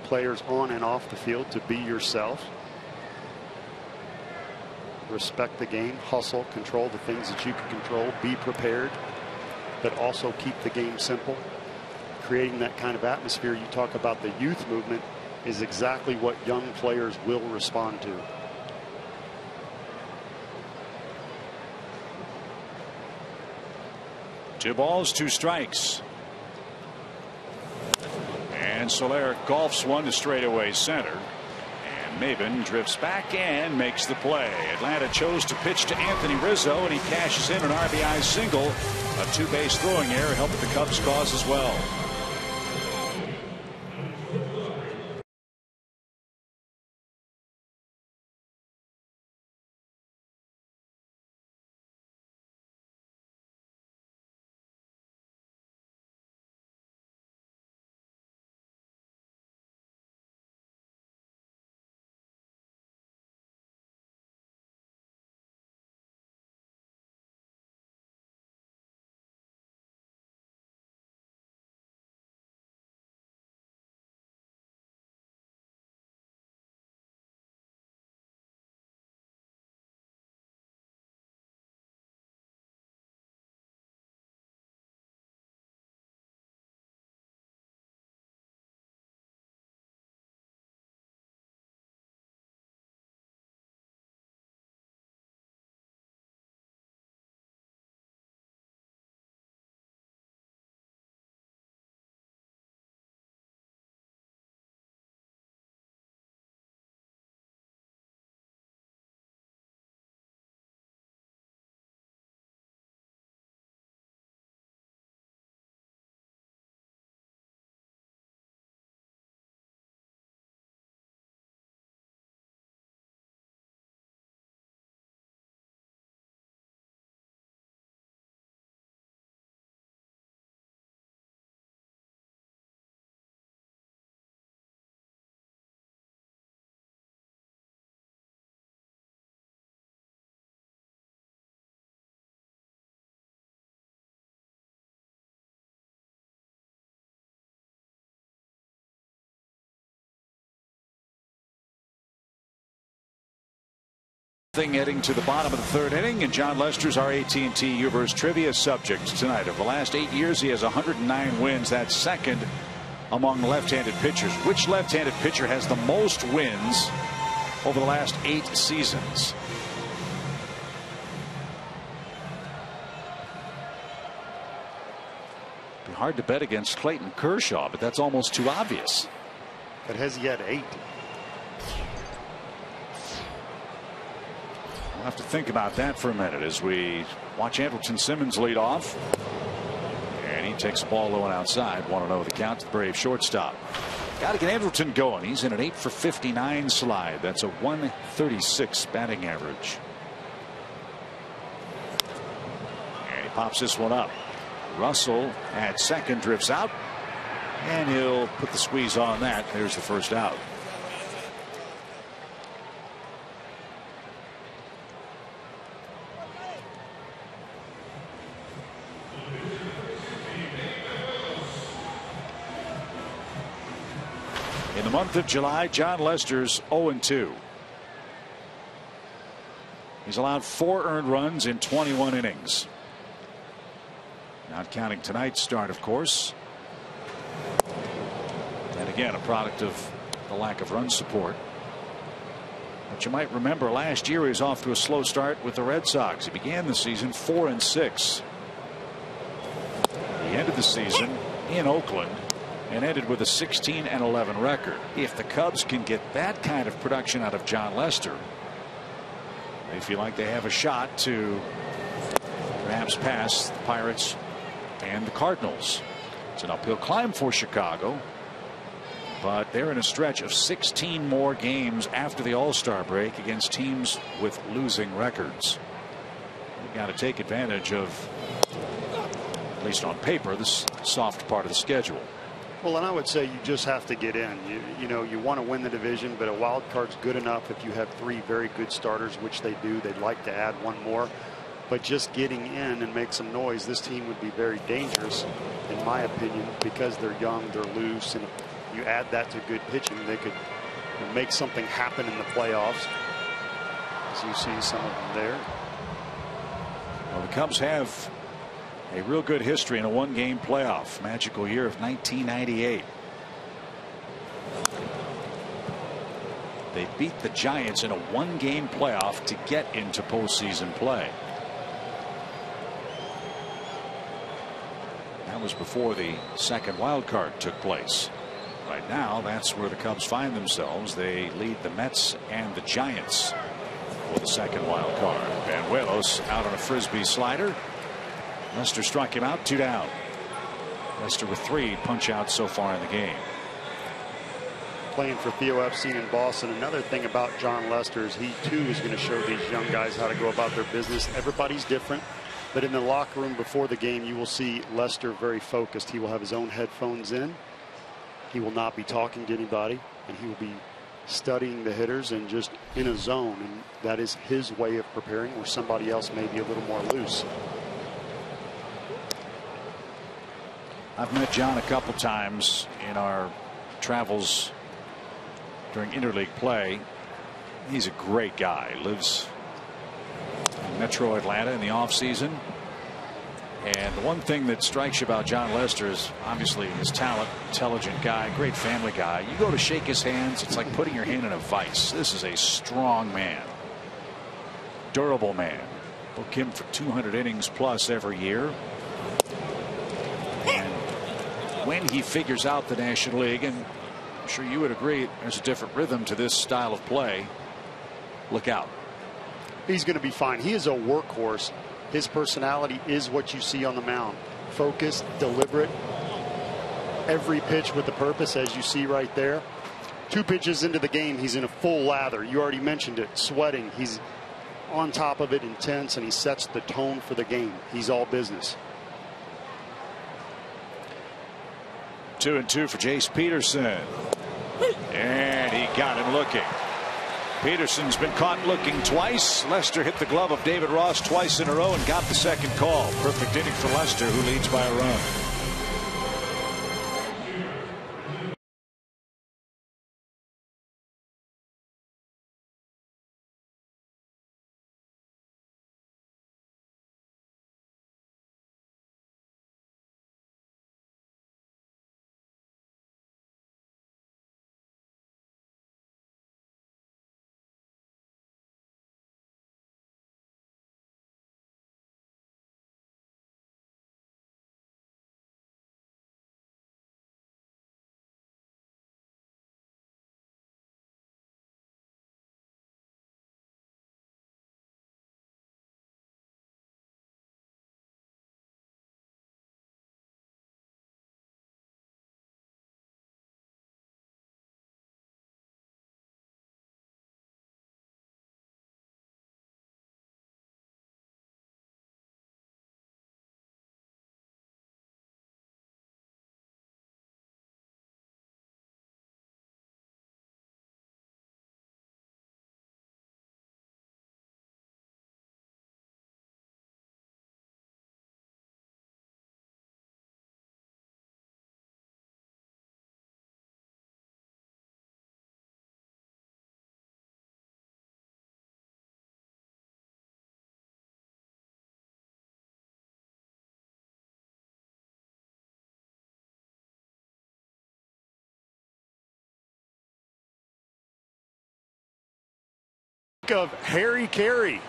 players on and off the field to be yourself. Respect the game, hustle, control the things that you can control, be prepared, but also keep the game simple. Creating that kind of atmosphere, you talk about the youth movement, is exactly what young players will respond to. Two balls, 2 strikes. And Soler golfs one to straightaway center. And Maybin drifts back and makes the play. Atlanta chose to pitch to Anthony Rizzo, and he cashes in an RBI single. A 2-base throwing error helped the Cubs cause as well. 0-0 heading to the bottom of the 3rd inning, and John Lester's our AT&T Universe trivia subject tonight. Of the last 8 years, he has 109 wins. That's second among left-handed pitchers. Which left-handed pitcher has the most wins over the last 8 seasons? Be hard to bet against Clayton Kershaw, but that's almost too obvious. But has he had 8? We'll have to think about that for a minute as we watch Andrelton Simmons lead off. And he takes the ball low and outside. 1-0 the count to the Brave shortstop. Got to get Andrelton going. He's in an 8 for 59 slide. That's a 136 batting average. And he pops this one up. Russell at second drifts out. And he'll put the squeeze on that. There's the first out. In the month of July, John Lester's 0-2. He's allowed 4 earned runs in 21 innings. Not counting tonight's start, of course. And again, a product of the lack of run support. But you might remember last year he was off to a slow start with the Red Sox. He began the season 4-6. He ended the season in Oakland and ended with a 16-11 record. If the Cubs can get that kind of production out of John Lester, they feel like they have a shot to perhaps pass the Pirates and the Cardinals. It's an uphill climb for Chicago, but they're in a stretch of 16 more games after the All-Star break against teams with losing records. You've got to take advantage of, at least on paper, this soft part of the schedule. Well, and I would say you just have to get in. You know, you want to win the division, but a wild card's good enough if you have 3 very good starters, which they do. They'd like to add 1 more. But just getting in and make some noise, this team would be very dangerous, in my opinion, because they're young, they're loose, and if you add that to good pitching, they could make something happen in the playoffs. As you see some of them there. Well, the Cubs have a real good history in a 1-game playoff. Magical year of 1998. They beat the Giants in a 1-game playoff to get into postseason play. That was before the second wild card took place. Right now, that's where the Cubs find themselves. They lead the Mets and the Giants for the second wild card. Banuelos out on a frisbee slider. Lester struck him out, 2 down. Lester with 3 punch outs so far in the game. Playing for Theo Epstein in Boston. Another thing about John Lester is he too is going to show these young guys how to go about their business. Everybody's different, but in the locker room before the game, you will see Lester very focused. He will have his own headphones in. He will not be talking to anybody, and he will be studying the hitters and just in a zone. And that is his way of preparing, where somebody else may be a little more loose. I've met John a couple times in our travels during interleague play. He's a great guy. Lives in Metro Atlanta in the off season. And the one thing that strikes you about John Lester is obviously his talent. Intelligent guy, great family guy. You go to shake his hands, it's like putting your hand in a vice. This is a strong man, durable man. Book him for 200 innings plus every year. And when he figures out the National League, and I'm sure you would agree there's a different rhythm to this style of play, look out. He's going to be fine. He is a workhorse. His personality is what you see on the mound. Focused, deliberate, every pitch with a purpose, as you see right there. 2 pitches into the game, he's in a full lather. You already mentioned it, sweating. He's on top of it, intense, and he sets the tone for the game. He's all business. 2-2 for Jace Peterson. And he got him looking. Peterson's been caught looking twice. Lester hit the glove of David Ross twice in a row and got the second call. Perfect inning for Lester, who leads by a run. think of Harry Carey?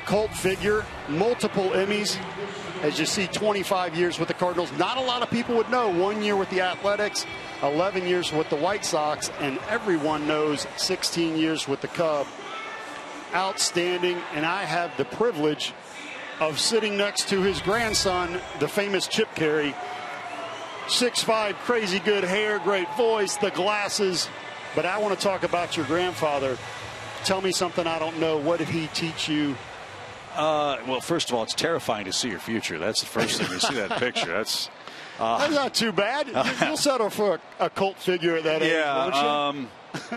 Cult figure, multiple Emmys. As you see, 25 years with the Cardinals. Not a lot of people would know. 1 year with the Athletics, 11 years with the White Sox, and everyone knows 16 years with the Cubs. Outstanding, and I have the privilege of sitting next to his grandson, the famous Chip Carey. 6'5", crazy good hair, great voice, the glasses. But I want to talk about your grandfather. Tell me something I don't know. What did he teach you? Well, first of all, it's terrifying to see your future. That's the first thing you see that picture. That's not too bad. You'll settle for a cult figure at that age. Yeah.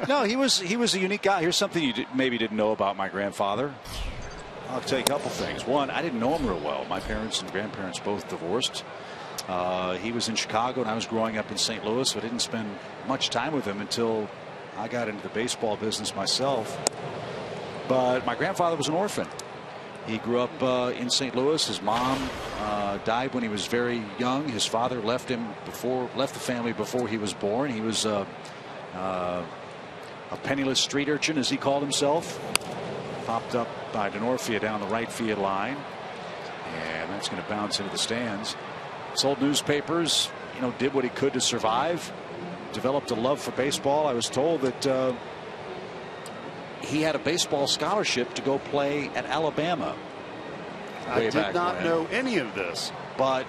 No, he was a unique guy. Here's something you maybe didn't know about my grandfather. I'll tell you a couple things. One, I didn't know him real well. My parents and grandparents both divorced. He was in Chicago and I was growing up in St. Louis, so I didn't spend much time with him until I got into the baseball business myself. But my grandfather was an orphan. He grew up in St. Louis. His mom died when he was very young. His father left the family before he was born. He was a penniless street urchin, as he called himself. Popped up by Denorfia down the right field line, and that's going to bounce into the stands. Sold newspapers, did what he could to survive. Developed a love for baseball. I was told that he had a baseball scholarship to go play at Alabama. I did not know any of this. But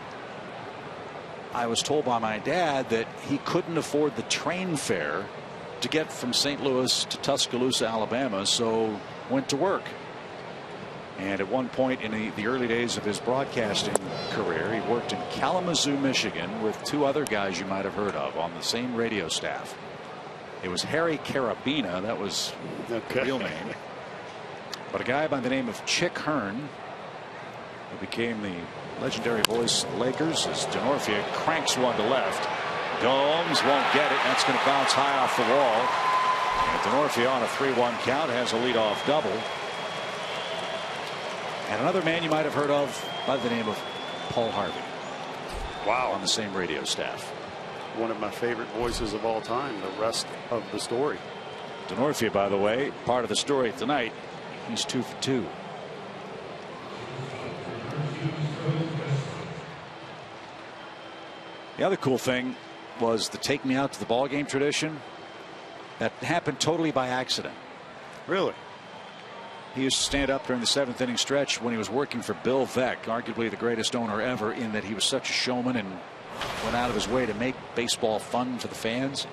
I was told by my dad that he couldn't afford the train fare to get from St. Louis to Tuscaloosa, Alabama, so went to work. And at one point in the early days of his broadcasting career, he worked in Kalamazoo, Michigan with two other guys you might have heard of on the same radio staff. It was Harry Carabina. That was the real name. But a guy by the name of Chick Hearn, who became the legendary voice of the Lakers, as Denorfia cranks one to left. Gomes won't get it. That's going to bounce high off the wall. And Denorfia on a 3-1 count has a leadoff double. And another man you might have heard of by the name of Paul Harvey. Wow. On the same radio staff. One of my favorite voices of all time. The rest of the story. Denorfia, by the way, part of the story tonight. He's 2 for 2. The other cool thing was the take me out to the ball game tradition. That happened totally by accident. Really? He used to stand up during the 7th inning stretch when he was working for Bill Veeck, arguably the greatest owner ever, in that he was such a showman and went out of his way to make baseball fun for the fans.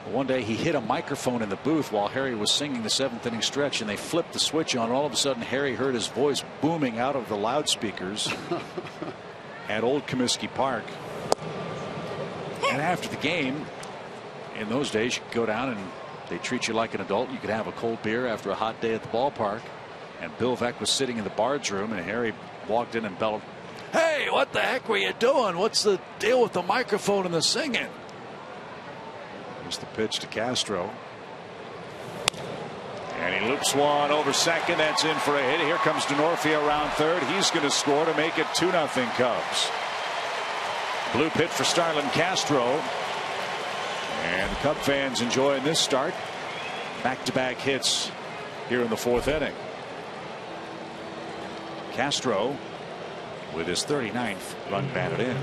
But one day he hit a microphone in the booth while Harry was singing the 7th inning stretch, and they flipped the switch on, and all of a sudden Harry heard his voice booming out of the loudspeakers at Old Comiskey Park. And after the game, in those days, you could go down and they treat you like an adult. You could have a cold beer after a hot day at the ballpark. And Bill Veeck was sitting in the Bards room, and Harry walked in and bellowed, "Hey, what the heck were you doing? What's the deal with the microphone and the singing?" Here's the pitch to Castro. And he loops one over second. That's in for a hit. Here comes Denorfia around third. He's going to score to make it 2-0 Cubs. Blue pit for Starlin Castro. And the Cub fans enjoying this start. Back-to-back hits here in the 4th inning. Castro with his 39th run batted in.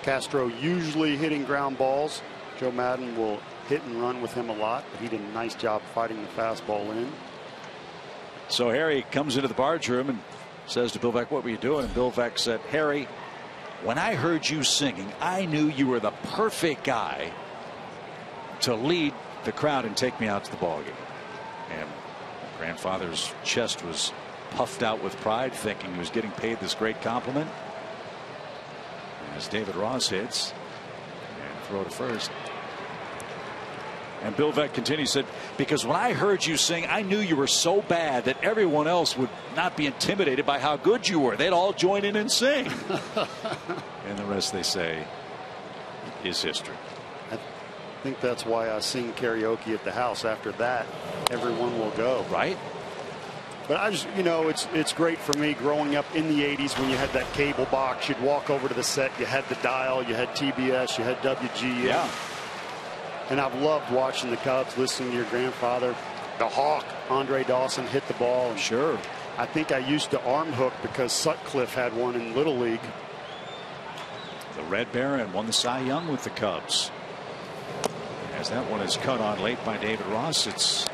Castro usually hitting ground balls. Joe Madden will hit and run with him a lot, but he did a nice job fighting the fastball in. So Harry comes into the Bards room and says to Bill Veeck, "What were you doing?" And Bill Veeck said, "Harry, when I heard you singing, I knew you were the perfect guy to lead the crowd and take me out to the ballgame." And grandfather's chest was puffed out with pride, thinking he was getting paid this great compliment. As David Ross hits and throw to first. And Bill Veeck continues, said, "Because when I heard you sing, I knew you were so bad that everyone else would not be intimidated by how good you were. They'd all join in and sing." And the rest, they say, is history. I think that's why I sing karaoke at the house. After that, everyone will go. Right? But I just, it's great for me growing up in the 80s when you had that cable box. You'd walk over to the set. You had the dial. You had TBS. You had WGN. Yeah. And I've loved watching the Cubs, listening to your grandfather. The Hawk, Andre Dawson, hit the ball. And Sure. I think I used the arm hook because Sutcliffe had one in Little League. The Red Baron won the Cy Young with the Cubs. As that one is cut on late by David Ross, it's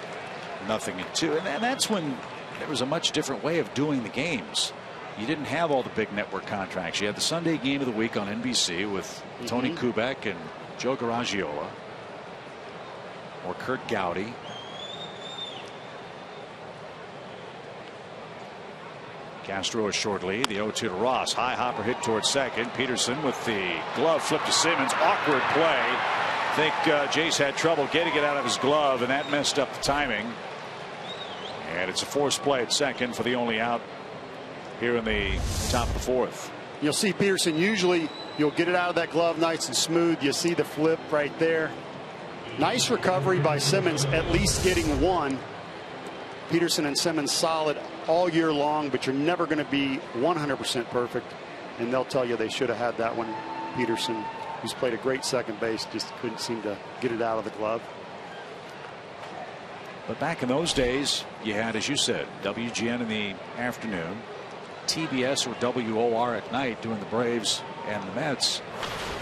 0-2. And that's when there was a much different way of doing the games. You didn't have all the big network contracts. You had the Sunday game of the week on NBC with Tony Kubek and Joe Garagiola or Kurt Gowdy. Castro a short lead. The 0-2 to Ross. High hopper hit towards second. Peterson with the glove flip to Simmons. Awkward play. I think Jace had trouble getting it out of his glove, and that messed up the timing. And it's a forced play at second for the only out here in the top of the fourth. You'll see Peterson, usually you'll get it out of that glove nice and smooth. You see the flip right there. Nice recovery by Simmons, at least getting one. Peterson and Simmons solid all year long, but you're never going to be 100% perfect. And they'll tell you they should have had that one. Peterson, who's played a great second base, just couldn't seem to get it out of the glove. But back in those days, you had, as you said, WGN in the afternoon, TBS or WOR at night doing the Braves and the Mets.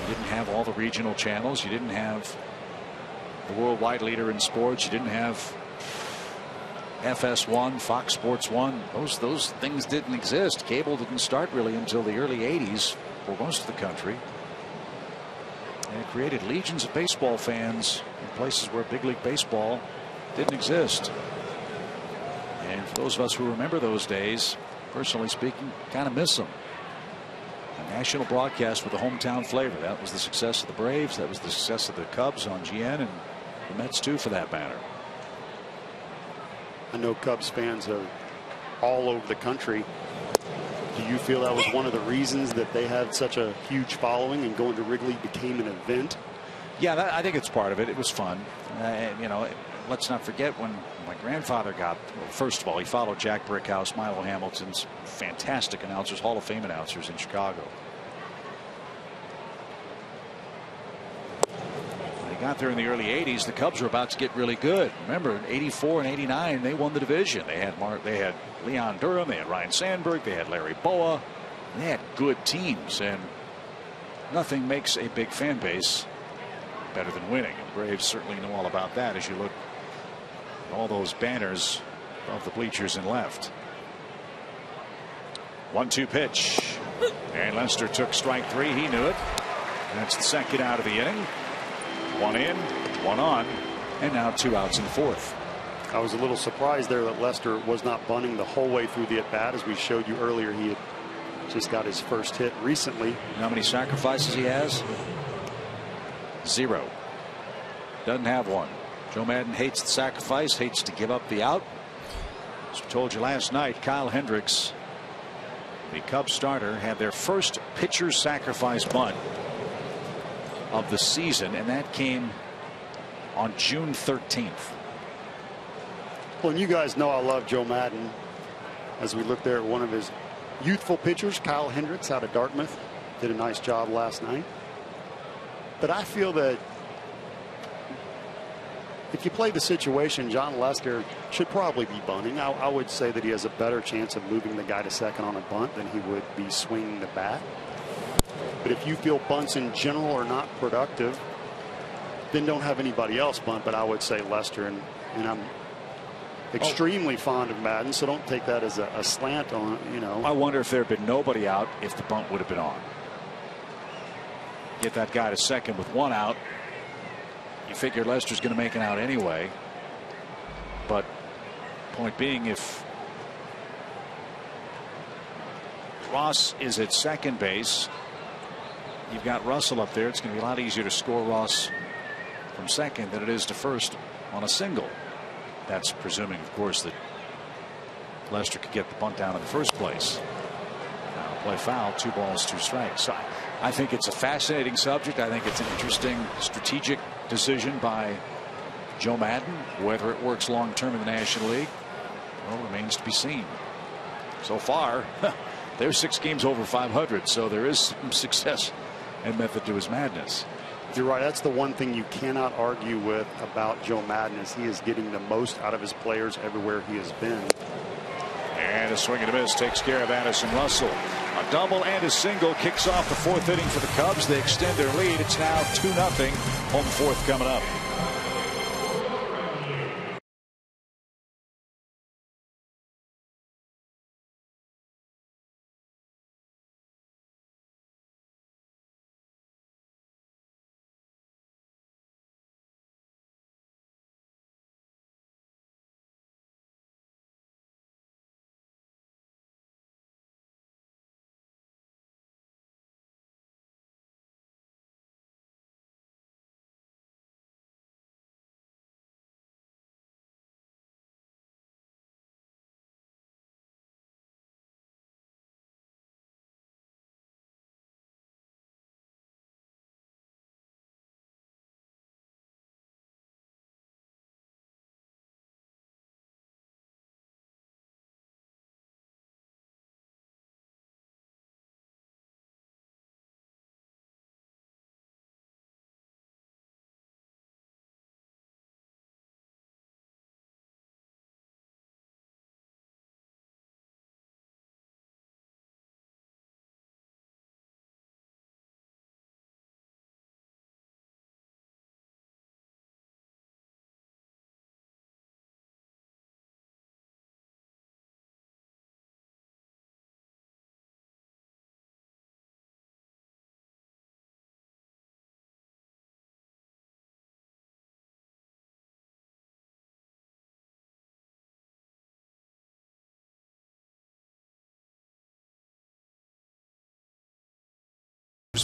You didn't have all the regional channels. You didn't have the worldwide leader in sports. You didn't have FS1, Fox Sports 1. Those things didn't exist. Cable didn't start really until the early 80s for most of the country. And it created legions of baseball fans in places where big league baseball didn't exist. And for those of us who remember those days, personally speaking, kind of miss them. A national broadcast with a hometown flavor. That was the success of the Braves. That was the success of the Cubs on GN, and the Mets too, for that matter. I know Cubs fans are all over the country. Do you feel that was one of the reasons that they had such a huge following and going to Wrigley became an event? Yeah, I think it's part of it. It was fun. You know, let's not forget when my grandfather got, well, first of all, he followed Jack Brickhouse, Milo Hamilton's fantastic announcers, Hall of Fame announcers in Chicago. When he got there in the early 80s, the Cubs were about to get really good. Remember, in 84 and 89, they won the division. They had Leon Durham, they had Ryan Sandberg, they had Larry Boa. They had good teams, and nothing makes a big fan base better than winning. And the Braves certainly know all about that as you look at all those banners above the bleachers and left. 1-2 pitch. And Lester took strike three. He knew it. That's the second out of the inning. One in, one on, and now 2 outs in the fourth. I was a little surprised there that Lester was not bunting the whole way through the at-bat. As we showed you earlier, he had just got his first hit recently. You know how many sacrifices he has? 0. Doesn't have one. Joe Maddon hates the sacrifice, hates to give up the out. As we told you last night, Kyle Hendricks, the Cubs starter, had their first pitcher's sacrifice bunt of the season, and that came on June 13th. Well, and you guys know I love Joe Maddon. As we look there at one of his youthful pitchers, Kyle Hendricks out of Dartmouth, did a nice job last night. But I feel that if you play the situation, John Lester should probably be bunting. I would say that he has a better chance of moving the guy to second on a bunt than he would be swinging the bat. But if you feel bunts in general are not productive, then don't have anybody else bunt. But I would say Lester, and I'm extremely fond of Maddon, so don't take that as a slant on, you know. I wonder if there had been nobody out, if the bunt would have been on. Get that guy to second with 1 out. You figure Lester's going to make an out anyway. But point being, if Ross is at second base, you've got Russell up there. It's going to be a lot easier to score Ross from second than it is to first on a single. That's presuming, of course, that Lester could get the bunt down in the first place. Now play foul, 2 balls, 2 strikes. So I think it's a fascinating subject. I think it's an interesting strategic decision by Joe Maddon. Whether it works long term in the National League, well, remains to be seen. So far, they're 6 games over 500, so there is some success and method to his madness. You're right. That's the one thing you cannot argue with about Joe Maddon, is he is getting the most out of his players everywhere he has been. And a swing and a miss takes care of Addison Russell. A double and a single kicks off the 4th inning for the Cubs. They extend their lead. It's now 2-0. Home 4th coming up.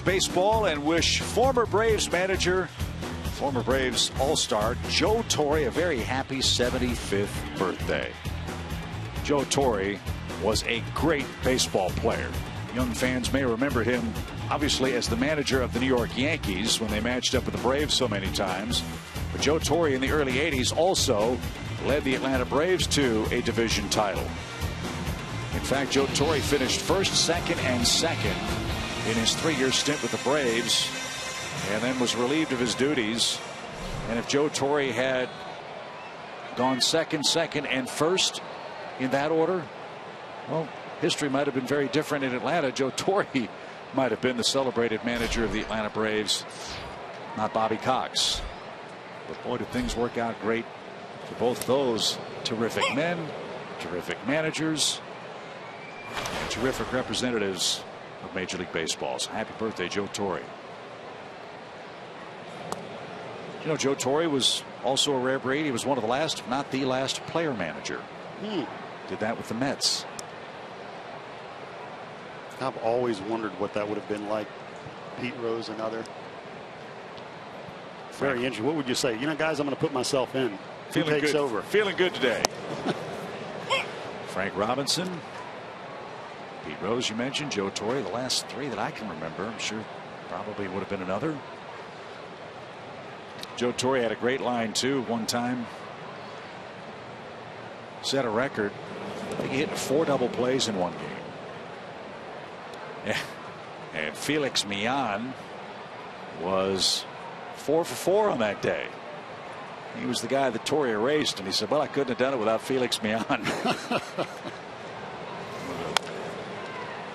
Baseball, and wish former Braves manager, former Braves All-Star Joe Torre a very happy 75th birthday. Joe Torre was a great baseball player. Young fans may remember him obviously as the manager of the New York Yankees when they matched up with the Braves so many times. But Joe Torre in the early 80s also led the Atlanta Braves to a division title. In fact, Joe Torre finished first, second, and second in his 3-year stint with the Braves, and then was relieved of his duties. And if Joe Torre had gone second, and first in that order, well, history might have been very different in Atlanta. Joe Torre might have been the celebrated manager of the Atlanta Braves, not Bobby Cox. But boy, did things work out great for both those terrific men, terrific managers, and terrific representatives of Major League Baseball. So happy birthday, Joe Torre. You know, Joe Torre was also a rare breed. He was one of the last, if not the last, player manager. Did that with the Mets. I've always wondered what that would have been like. Pete Rose, another. Very interesting. What would you say? You know, guys, I'm going to put myself in. Who takes over? Feeling good today. Frank Robinson, Pete Rose, you mentioned, Joe Torre, the last 3 that I can remember. I'm sure probably would have been another. Joe Torre had a great line too one time. Set a record. I think he hit 4 double plays in one game. Yeah. And Felix Millan was 4 for 4 on that day. He was the guy that Torre erased, and he said, well, I couldn't have done it without Felix Millan.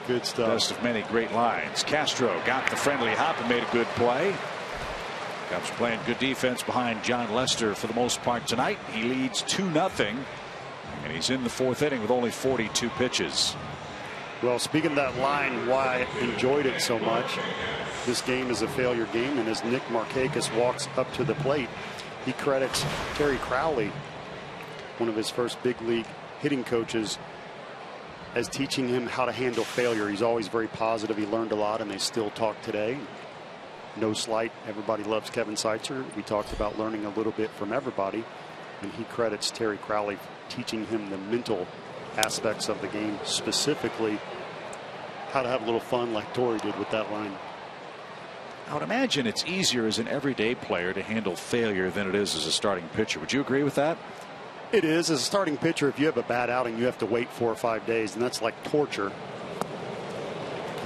Good stuff. Best of many great lines. Castro got the friendly hop and made a good play. Cubs playing good defense behind John Lester for the most part tonight. He leads 2-0, and he's in the 4th inning with only 42 pitches. Well, speaking of that line, why I enjoyed it so much, this game is a failure game, and as Nick Markakis walks up to the plate, he credits Terry Crowley, one of his first big league hitting coaches, as teaching him how to handle failure. He's always very positive. He learned a lot, and they still talk today. No slight. Everybody loves Kevin Seitzer. We talked about learning a little bit from everybody, and he credits Terry Crowley for teaching him the mental aspects of the game, specifically how to have a little fun like Torre did with that line. I would imagine it's easier as an everyday player to handle failure than it is as a starting pitcher. Would you agree with that? It is. As a starting pitcher, if you have a bad outing, you have to wait 4 or 5 days, and that's like torture.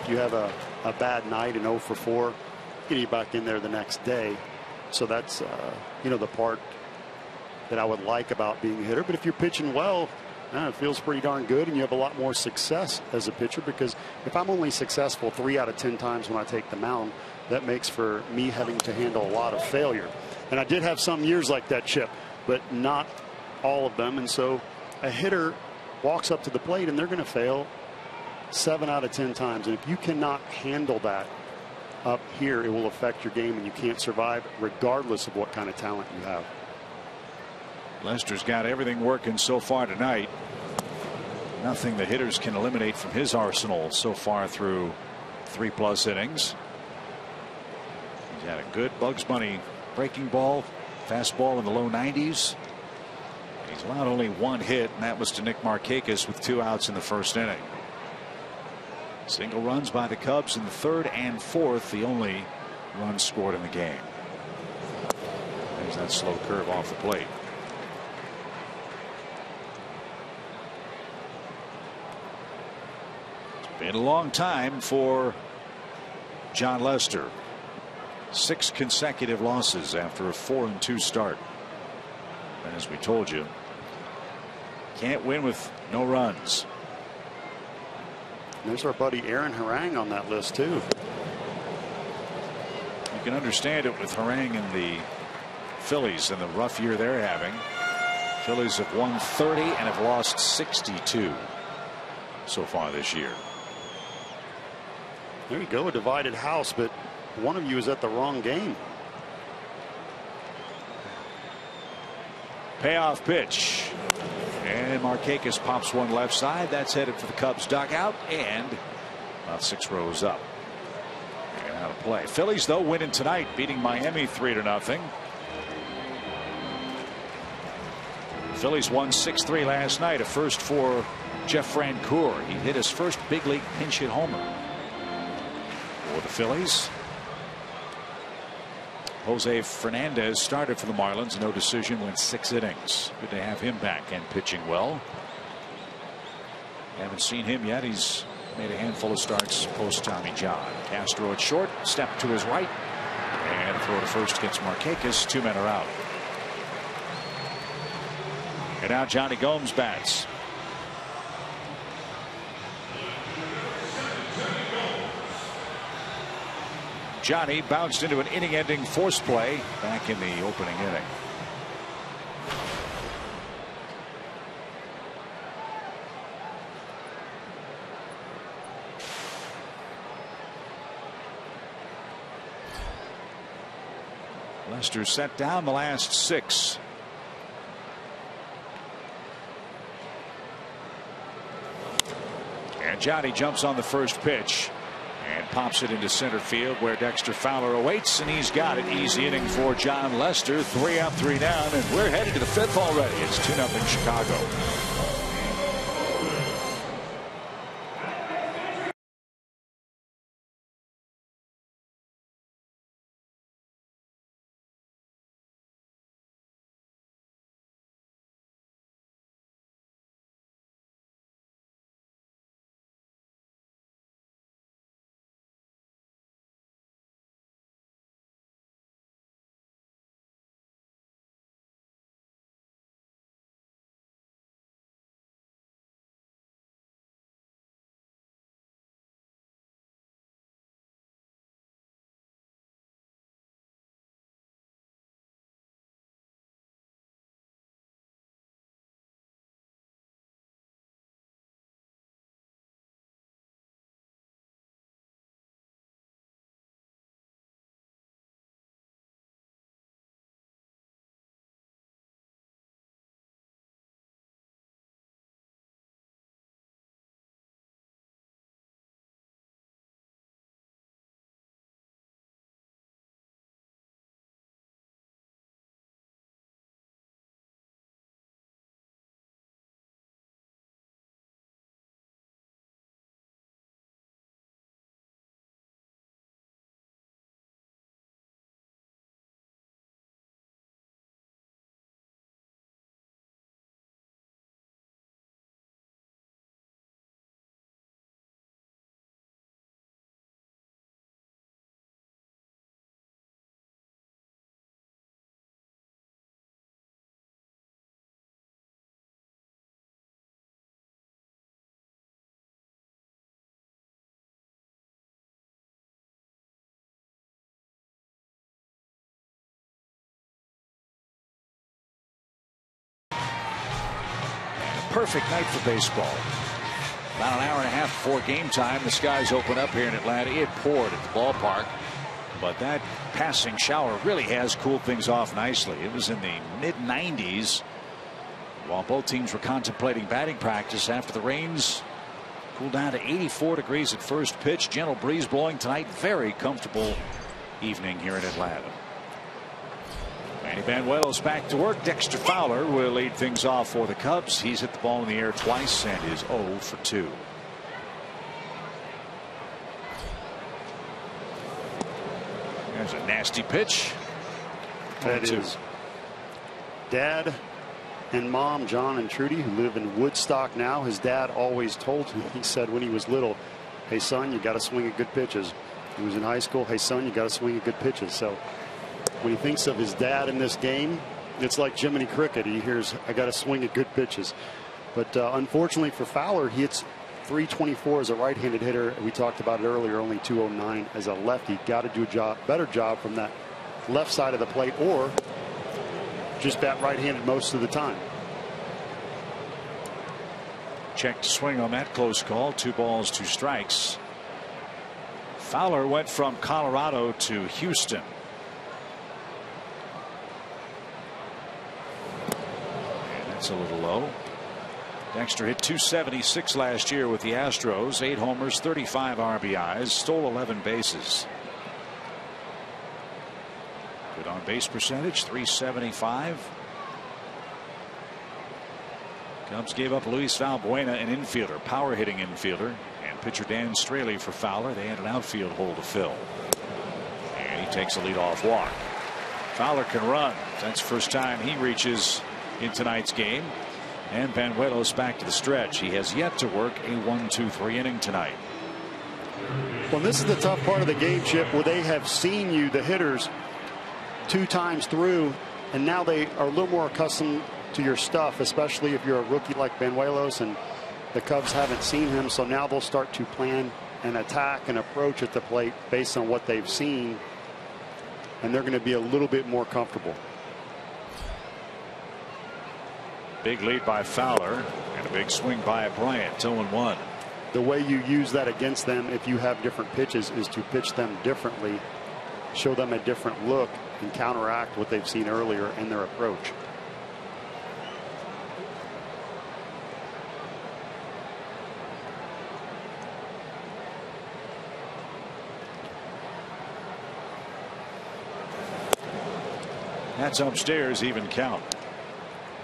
If you have a bad night and 0 for 4, get you back in there the next day. So that's the part that I would like about being a hitter. But if you're pitching well, it feels pretty darn good, and you have a lot more success as a pitcher, because if I'm only successful 3 out of 10 times when I take the mound, that makes for me having to handle a lot of failure. And I did have some years like that, Chip, but not all of them. And so a hitter walks up to the plate and they're going to fail 7 out of 10 times. And if you cannot handle that up here, it will affect your game, and you can't survive regardless of what kind of talent you have. Lester's got everything working so far tonight. Nothing the hitters can eliminate from his arsenal so far through 3+ innings. He's had a good Bugs Bunny breaking ball, fastball in the low 90s. He's allowed only 1 hit, and that was to Nick Markakis with 2 outs in the first inning. Single runs by the Cubs in the 3rd and 4th, the only runs scored in the game. There's that slow curve off the plate. Been a long time for Jon Lester. 6 consecutive losses after a 4-2 start. And as we told you, can't win with no runs. And there's our buddy Aaron Harang on that list too. You can understand it with Harang and the Phillies and the rough year they're having. Phillies have won 30 and have lost 62 so far this year. There you go, a divided house, but one of you is at the wrong game. Payoff pitch, and Markakis pops one left side. That's headed for the Cubs dugout, and about 6 rows up and out of play. Phillies though winning tonight, beating Miami 3-0. Phillies won 6-3 last night, a first for Jeff Francoeur. He hit his first big league pinch hit homer for the Phillies. Jose Fernandez started for the Marlins, no decision, went 6 innings. Good to have him back and pitching well. Haven't seen him yet. He's made a handful of starts post Tommy John. Castro at short, step to his right, and throw to first gets Markakis. 2 men are out. And now Johnny Gomes bats. Johnny bounced into an inning-ending force play back in the opening inning. Lester set down the last 6. And Johnny jumps on the first pitch and pops it into center field, where Dexter Fowler awaits, and he's got it. Easy inning for Jon Lester. 3 up, 3 down, and we're headed to the 5th already. It's 2-0 Chicago. perfect night for baseball. About an hour and a half before game time, the skies open up here in Atlanta. It poured at the ballpark, but that passing shower really has cooled things off nicely. It was in the mid-90s while both teams were contemplating batting practice after the rains cooled down to 84 degrees at first pitch. Gentle breeze blowing tonight. Very comfortable evening here in Atlanta. Manny Banuelos back to work. Dexter Fowler will lead things off for the Cubs. He's hit the ball in the air twice and is 0 for 2. There's a nasty pitch. That is Dad and Mom, John and Trudy, who live in Woodstock now. His dad always told him, he said when he was little, hey son, you got to swing at good pitches. He was in high school. Hey son, you got to swing at good pitches. So when he thinks of his dad in this game, it's like Jiminy Cricket. He hears, I got to swing at good pitches. But unfortunately for Fowler, he hits .324 as a right-handed hitter. We talked about it earlier, only .209 as a lefty. Got to do a better job from that left side of the plate, or just bat right-handed most of the time. Check to swing on that close call. 2 balls, 2 strikes. Fowler went from Colorado to Houston. And that's a little low. Dexter hit .276 last year with the Astros. 8 homers, 35 RBIs, stole 11 bases. Good on base percentage, .375. Cubs gave up Luis Valbuena, an infielder, power hitting infielder, and pitcher Dan Straley for Fowler. They had an outfield hole to fill. And he takes a leadoff walk. Fowler can run. That's the first time he reaches in tonight's game. And Banuelos back to the stretch. He has yet to work a 1-2-3 inning tonight. Well, this is the tough part of the game, Chip, where they have seen you, the hitters, 2 times through, and now they are a little more accustomed to your stuff, especially if you're a rookie like Banuelos, and the Cubs haven't seen him. So now they'll start to plan an attack and approach at the plate based on what they've seen, and they're going to be a little bit more comfortable. Big lead by Fowler and a big swing by Bryant. 2-1. The way you use that against them, if you have different pitches, is to pitch them differently, show them a different look, and counteract what they've seen earlier in their approach. That's upstairs, even count.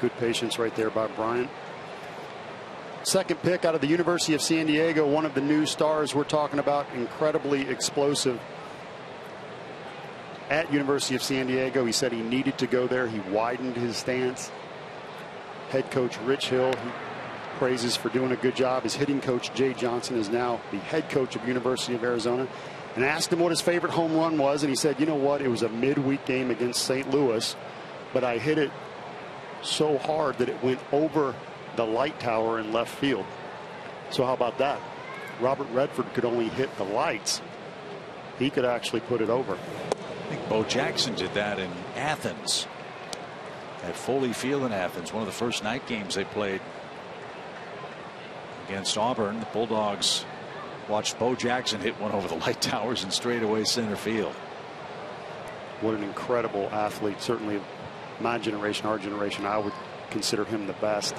Good patience right there by Bryant. Second pick out of the University of San Diego, one of the new stars we're talking about, incredibly explosive at University of San Diego. He said he needed to go there. He widened his stance. Head coach Rich Hill, he praises for doing a good job. His hitting coach Jay Johnson is now the head coach of University of Arizona, and asked him what his favorite home run was, and he said, you know what, it was a midweek game against St. Louis, but I hit it so hard that it went over the light tower in left field. So how about that? Robert Redford could only hit the lights. He could actually put it over. I think Bo Jackson did that in Athens, at Foley Field in Athens, one of the first night games they played against Auburn. The Bulldogs watched Bo Jackson hit one over the light towers in straightaway center field. What an incredible athlete. Certainly my generation, our generation, I would consider him the best.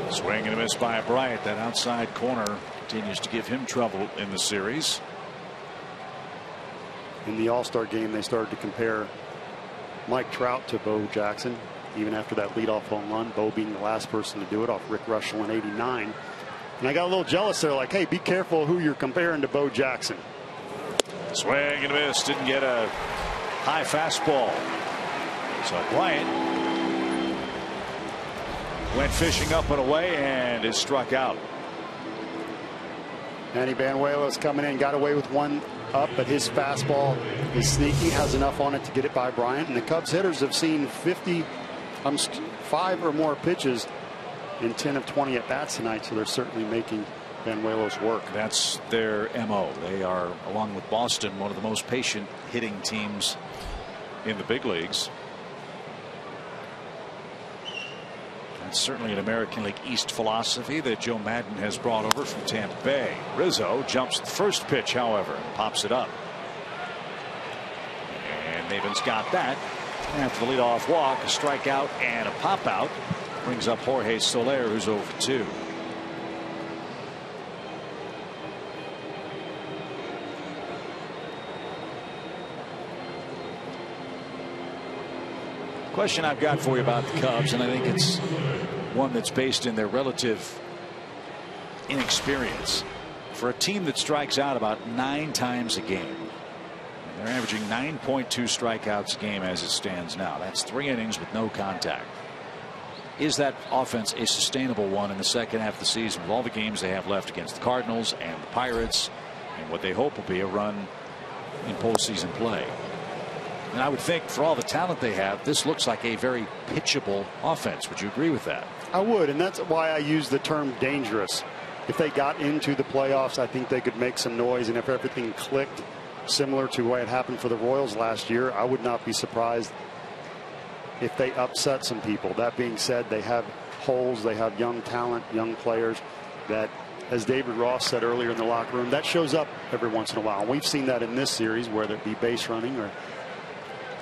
Swing and a miss by Bryant. That outside corner continues to give him trouble in the series. In the All-Star game, they started to compare Mike Trout to Bo Jackson, even after that leadoff home run, Bo being the last person to do it off Rick Russell in '89. And I got a little jealous there, like, hey, be careful who you're comparing to Bo Jackson. Swing and a miss. Didn't get a high fastball. So Bryant went fishing up and away and is struck out. Manny Banuelos coming in, got away with one up, but his fastball is sneaky, has enough on it to get it by Bryant. And the Cubs hitters have seen 5 or more pitches in 10 of 20 at bats tonight, so they're certainly making Banuelos work. That's their MO. They are, along with Boston, one of the most patient hitting teams in the big leagues. That's certainly an American League East philosophy that Joe Madden has brought over from Tampa Bay. Rizzo jumps the first pitch, however, and pops it up. And Maybin's got that. After the leadoff walk, a strikeout and a pop out brings up Jorge Soler, who's 0 for 2. Question I've got for you about the Cubs, and I think it's one that's based in their relative inexperience. For a team that strikes out about 9 times a game, they're averaging 9.2 strikeouts a game as it stands now. That's 3 innings with no contact. Is that offense a sustainable one in the second half of the season with all the games they have left against the Cardinals and the Pirates and what they hope will be a run in postseason play? And I would think for all the talent they have, this looks like a very pitchable offense. Would you agree with that? I would, and that's why I use the term dangerous. If they got into the playoffs, I think they could make some noise, and if everything clicked similar to what had happened for the Royals last year, I would not be surprised if they upset some people. That being said, they have holes, they have young talent, young players that, as David Ross said earlier in the locker room, that shows up every once in a while. We've seen that in this series, whether it be base running or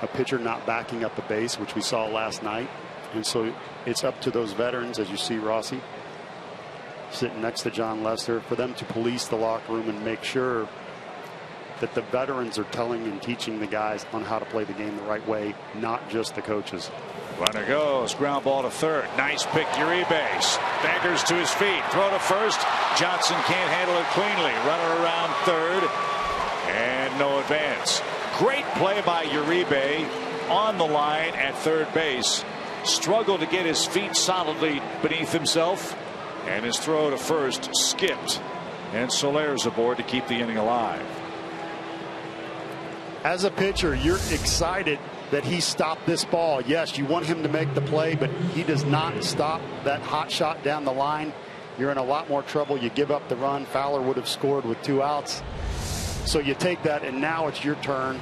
a pitcher not backing up the base, which we saw last night. And so it's up to those veterans, as you see Rossi sitting next to John Lester, for them to police the locker room and make sure that the veterans are telling and teaching the guys on how to play the game the right way, not just the coaches. Runner goes, ground ball to third. Nice pick, Uribe. Staggers to his feet. Throw to first. Johnson can't handle it cleanly. Runner around third. And no advance. Great play by Uribe on the line at third base. Struggled to get his feet solidly beneath himself. And his throw to first skipped. And Soler's aboard to keep the inning alive. As a pitcher, you're excited that he stopped this ball. Yes, you want him to make the play, but he does not stop that hot shot down the line. You're in a lot more trouble. You give up the run. Fowler would have scored with 2 outs. So you take that, and now it's your turn.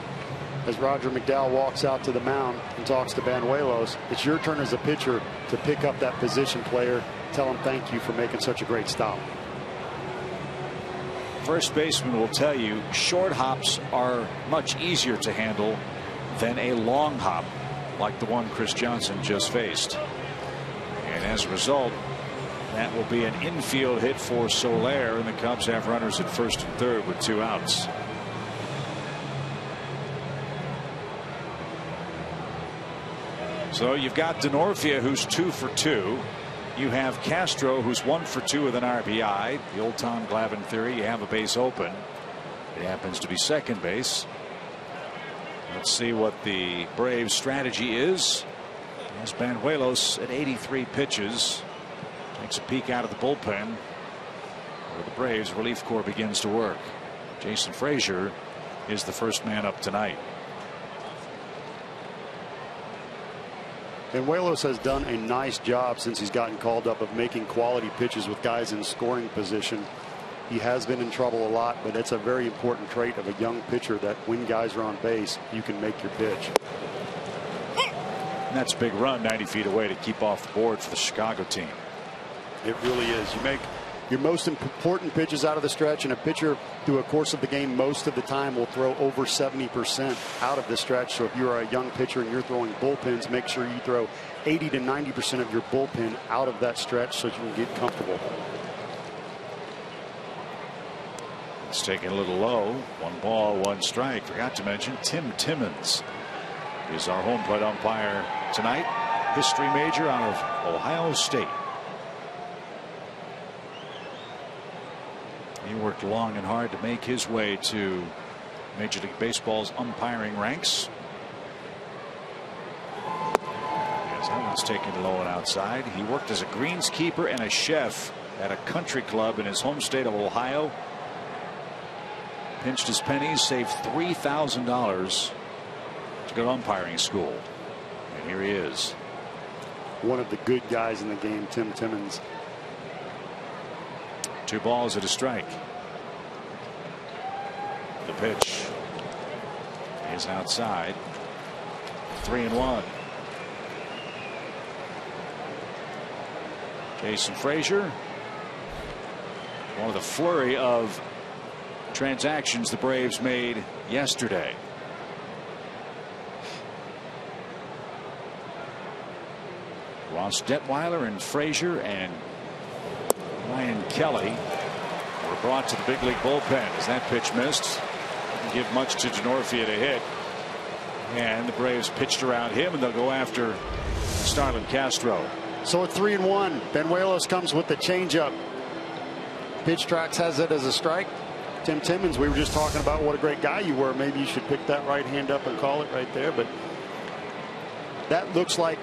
As Roger McDowell walks out to the mound and talks to Banuelos, it's your turn as a pitcher to pick up that position player, tell him thank you for making such a great stop. First baseman will tell you short hops are much easier to handle than a long hop like the one Chris Johnson just faced. And as a result, that will be an infield hit for Soler, and the Cubs have runners at first and third with 2 outs. So you've got Denorfia, who's 2 for 2. You have Castro, who's 1 for 2 with an RBI. The old Tom Glavine theory, you have a base open. It happens to be second base. Let's see what the Braves' strategy is. As Banuelos at 83 pitches takes a peek out of the bullpen, where the Braves relief corps begins to work. Jason Frazier is the first man up tonight. Banuelos has done a nice job since he's gotten called up of making quality pitches with guys in scoring position. He has been in trouble a lot, but it's a very important trait of a young pitcher that when guys are on base, you can make your pitch. And that's a big run 90 feet away to keep off the board for the Chicago team. It really is. You make your most important pitches out of the stretch, and a pitcher through a course of the game most of the time will throw over 70% out of the stretch. So if you're a young pitcher and you're throwing bullpens, make sure you throw 80 to 90% of your bullpen out of that stretch so you can get comfortable. It's taken a little low. 1 ball, 1 strike. Forgot to mention Tim Timmons is our home plate umpire tonight. History major out of Ohio State. He worked long and hard to make his way to Major League Baseball's umpiring ranks. As that one's taken low and outside. He worked as a greenskeeper and a chef at a country club in his home state of Ohio. Pinched his pennies, saved $3,000 to go to umpiring school. And here he is. One of the good guys in the game, Tim Timmons. 2 balls and a strike. The pitch is outside. 3-1. Jason Frazier, one of the flurry of transactions the Braves made yesterday. Ross Detweiler and Frazier and Ryan Kelly were brought to the big league bullpen as that pitch missed. Didn't give much to Denorfia to hit. And the Braves pitched around him, and they'll go after Starlin Castro. So at 3-1, Benuelos comes with the changeup. Pitch Tracks has it as a strike. Tim Timmons, we were just talking about what a great guy you were. Maybe you should pick that right hand up and call it right there. But that looks like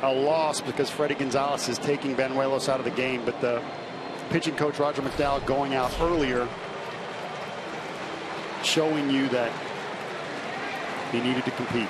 a loss because Freddie Gonzalez is taking Benuelos out of the game. But the pitching coach Roger McDowell going out earlier, showing you that he needed to compete.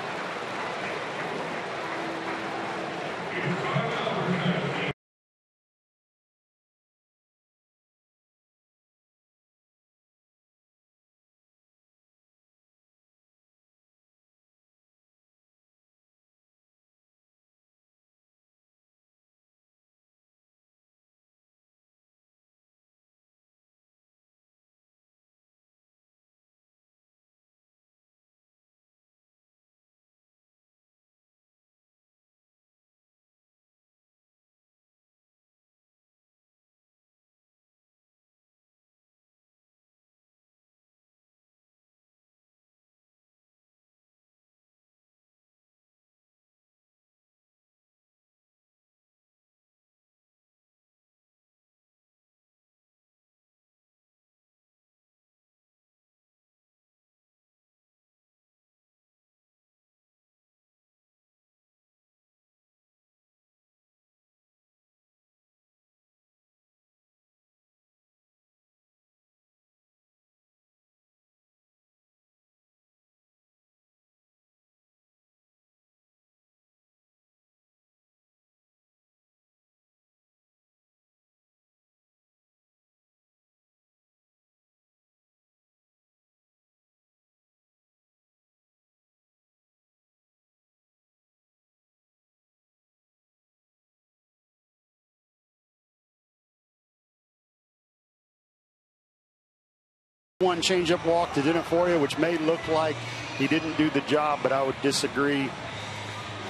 One changeup walk that did it for you, which may look like he didn't do the job, but I would disagree.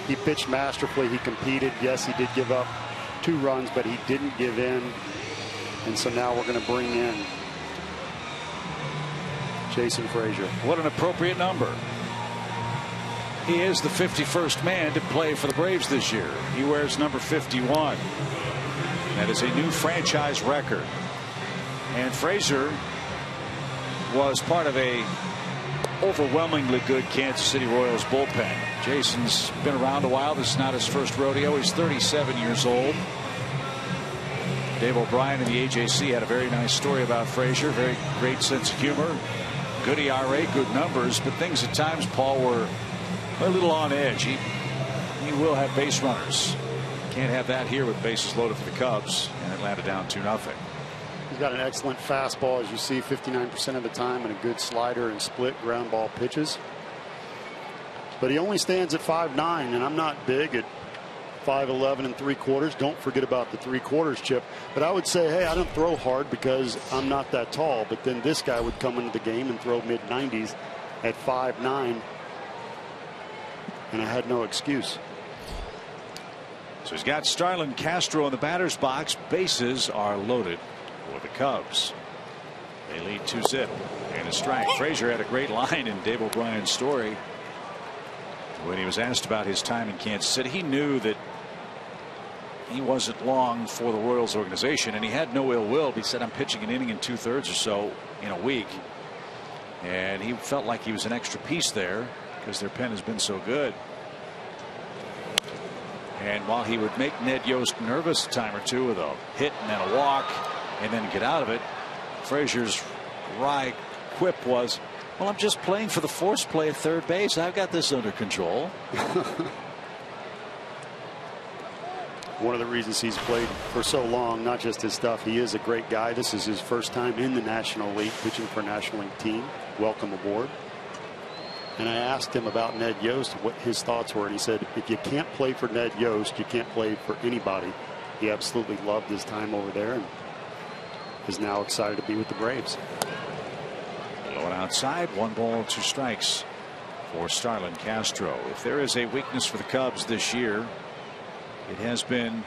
He pitched masterfully. He competed. Yes, he did give up 2 runs, but he didn't give in. And so now we're going to bring in Jason Frazier. What an appropriate number. He is the 51st man to play for the Braves this year. He wears number 51. That is a new franchise record. And Frazier was part of a overwhelmingly good Kansas City Royals bullpen. Jason's been around a while. This is not his first rodeo. He's 37 years old. Dave O'Brien in the AJC had a very nice story about Frazier. Very great sense of humor. Good ERA, good numbers, but things at times, Paul, were a little on edge. He will have base runners. Can't have that here with bases loaded for the Cubs and Atlanta down 2-0. He's got an excellent fastball, as you see, 59% of the time, and a good slider and split ground ball pitches. But he only stands at 5'9", and I'm not big at 5'11 3/4. Don't forget about the 3/4 chip. But I would say, hey, I don't throw hard because I'm not that tall. But then this guy would come into the game and throw mid-90s at 5'9", and I had no excuse. So he's got Starlin Castro in the batter's box. Bases are loaded for the Cubs. They lead 2-0 and a strike. Frazier had a great line in Dave O'Brien's story when he was asked about his time in Kansas City. He knew that he wasn't long for the Royals organization, and he had no ill will. He said, I'm pitching an inning in 2/3 or so in a week, and he felt like he was an extra piece there because their pen has been so good. And while he would make Ned Yost nervous a time or two with a hit and then a walk and then get out of it, Frazier's wry quip was, well, I'm just playing for the force play at third base. I've got this under control. One of the reasons he's played for so long, not just his stuff, he is a great guy. This is his first time in the National League, pitching for a National League team. Welcome aboard. And I asked him about Ned Yost, what his thoughts were, and he said, if you can't play for Ned Yost, you can't play for anybody he absolutely loved his time over there and is now excited to be with the Braves. Low and outside, 1 ball, 2 strikes for Starlin Castro. If there is a weakness for the Cubs this year, it has been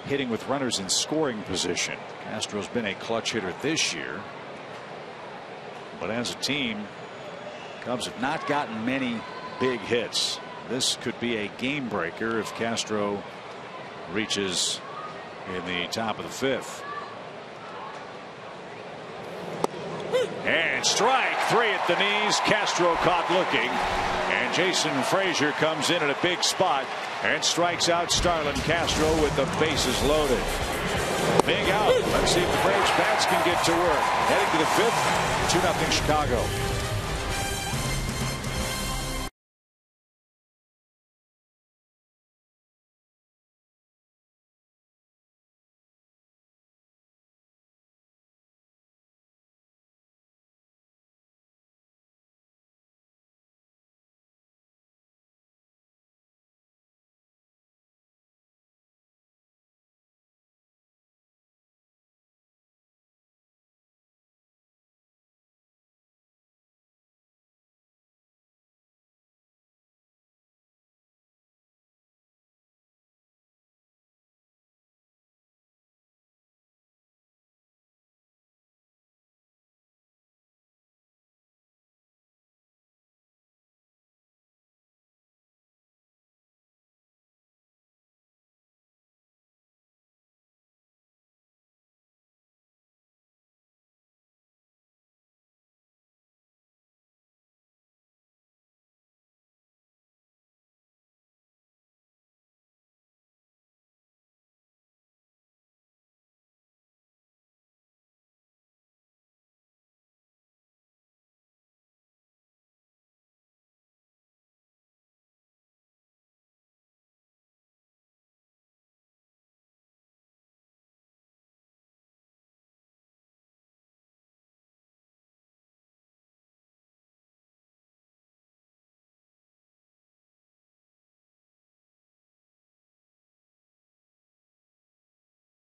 hitting with runners in scoring position. Castro's been a clutch hitter this year, but as a team, Cubs have not gotten many big hits. This could be a game breaker if Castro reaches in the top of the 5th. And strike 3 at the knees. Castro caught looking, and Jason Frazier comes in at a big spot and strikes out Starlin Castro with the bases loaded. Big out. Let's see if the Braves bats can get to work. Heading to the 5th, 2-0 Chicago.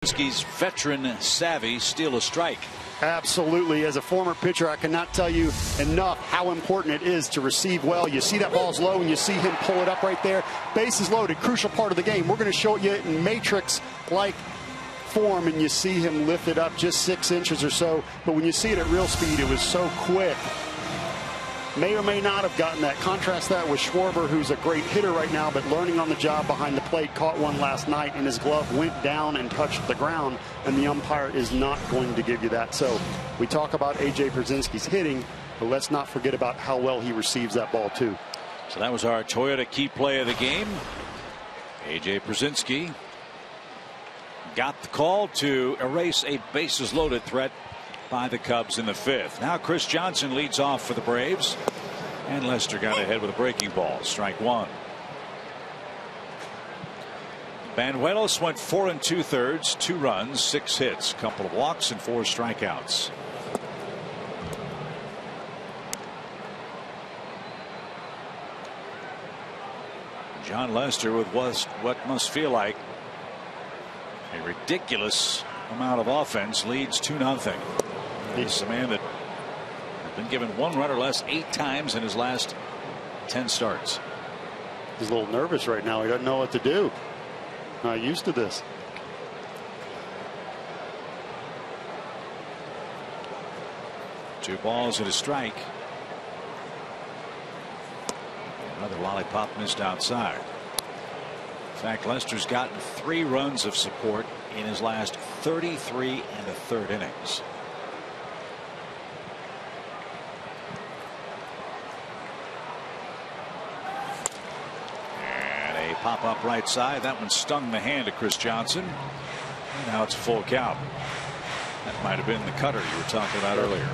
Brzezinski's veteran savvy steal a strike. Absolutely. As a former pitcher, I cannot tell you enough how important it is to receive well. You see that ball's low and you see him pull it up right there. Bases loaded, crucial part of the game. We're going to show it you in matrix-like form, and you see him lift it up just 6 inches or so. But when you see it at real speed, it was so quick. May or may not have gotten that. Contrast that with Schwarber, who's a great hitter right now, but learning on the job behind the plate. Caught one last night, and his glove went down and touched the ground, and the umpire is not going to give you that. So we talk about A.J. Brzezinski's hitting, but let's not forget about how well he receives that ball, too. So that was our Toyota key play of the game. A.J. Brzezinski got the call to erase a bases loaded threat by the Cubs in the 5th. Now Chris Johnson leads off for the Braves, and Lester got ahead with a breaking ball. Strike 1. Banuelos went 4 2/3, 2 runs, 6 hits, couple of walks, and 4 strikeouts. John Lester with what must feel like a ridiculous amount of offense leads 2-0. He's a man that has been given 1 run or less 8 times in his last 10 starts. He's a little nervous right now. He doesn't know what to do. Not used to this. Two balls and a strike. Another lollipop missed outside. In fact, Lester's gotten 3 runs of support in his last 33 1/3 innings. Pop up right side. That one stung the hand of Chris Johnson. And now it's a full count. That might have been the cutter you were talking about earlier.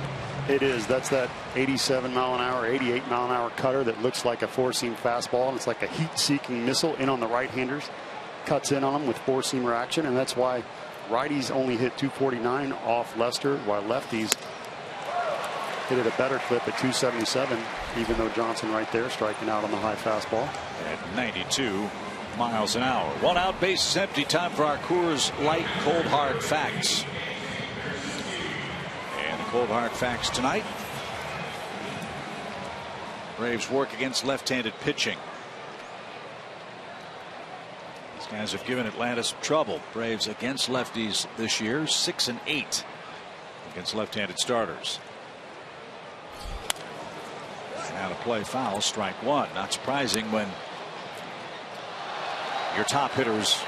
It is. That's that 87 mile an hour, 88 mile an hour cutter that looks like a 4-seam fastball. And it's like a heat-seeking missile in on the right-handers. Cuts in on them with 4-seamer action, and that's why righties only hit 249 off Lester, while lefties hit at a better clip at 277, even though Johnson right there striking out on the high fastball. At 92 miles an hour. 1 out, bases empty. Time for our Coors Light Cold Hard Facts. And the Cold Hard Facts tonight. Braves work against left-handed pitching. These guys have given Atlanta some trouble. Braves against lefties this year, 6-8 against left-handed starters. Out of play, foul, strike one. Not surprising when your top hitters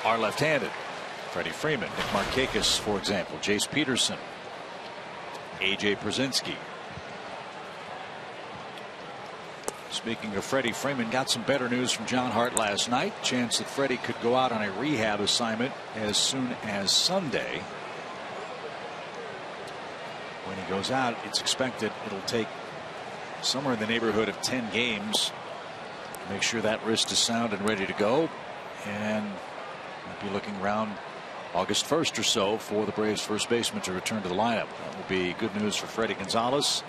are left-handed. Freddie Freeman, Nick Markakis, for example, Jace Peterson, A.J. Pierzynski. Speaking of Freddie Freeman, got some better news from John Hart last night. Chance that Freddie could go out on a rehab assignment as soon as Sunday. When he goes out, it's expected it'll take somewhere in the neighborhood of 10 games. Make sure that wrist is sound and ready to go. And might be looking around August 1st or so for the Braves first baseman to return to the lineup. That will be good news for Freddie Gonzalez.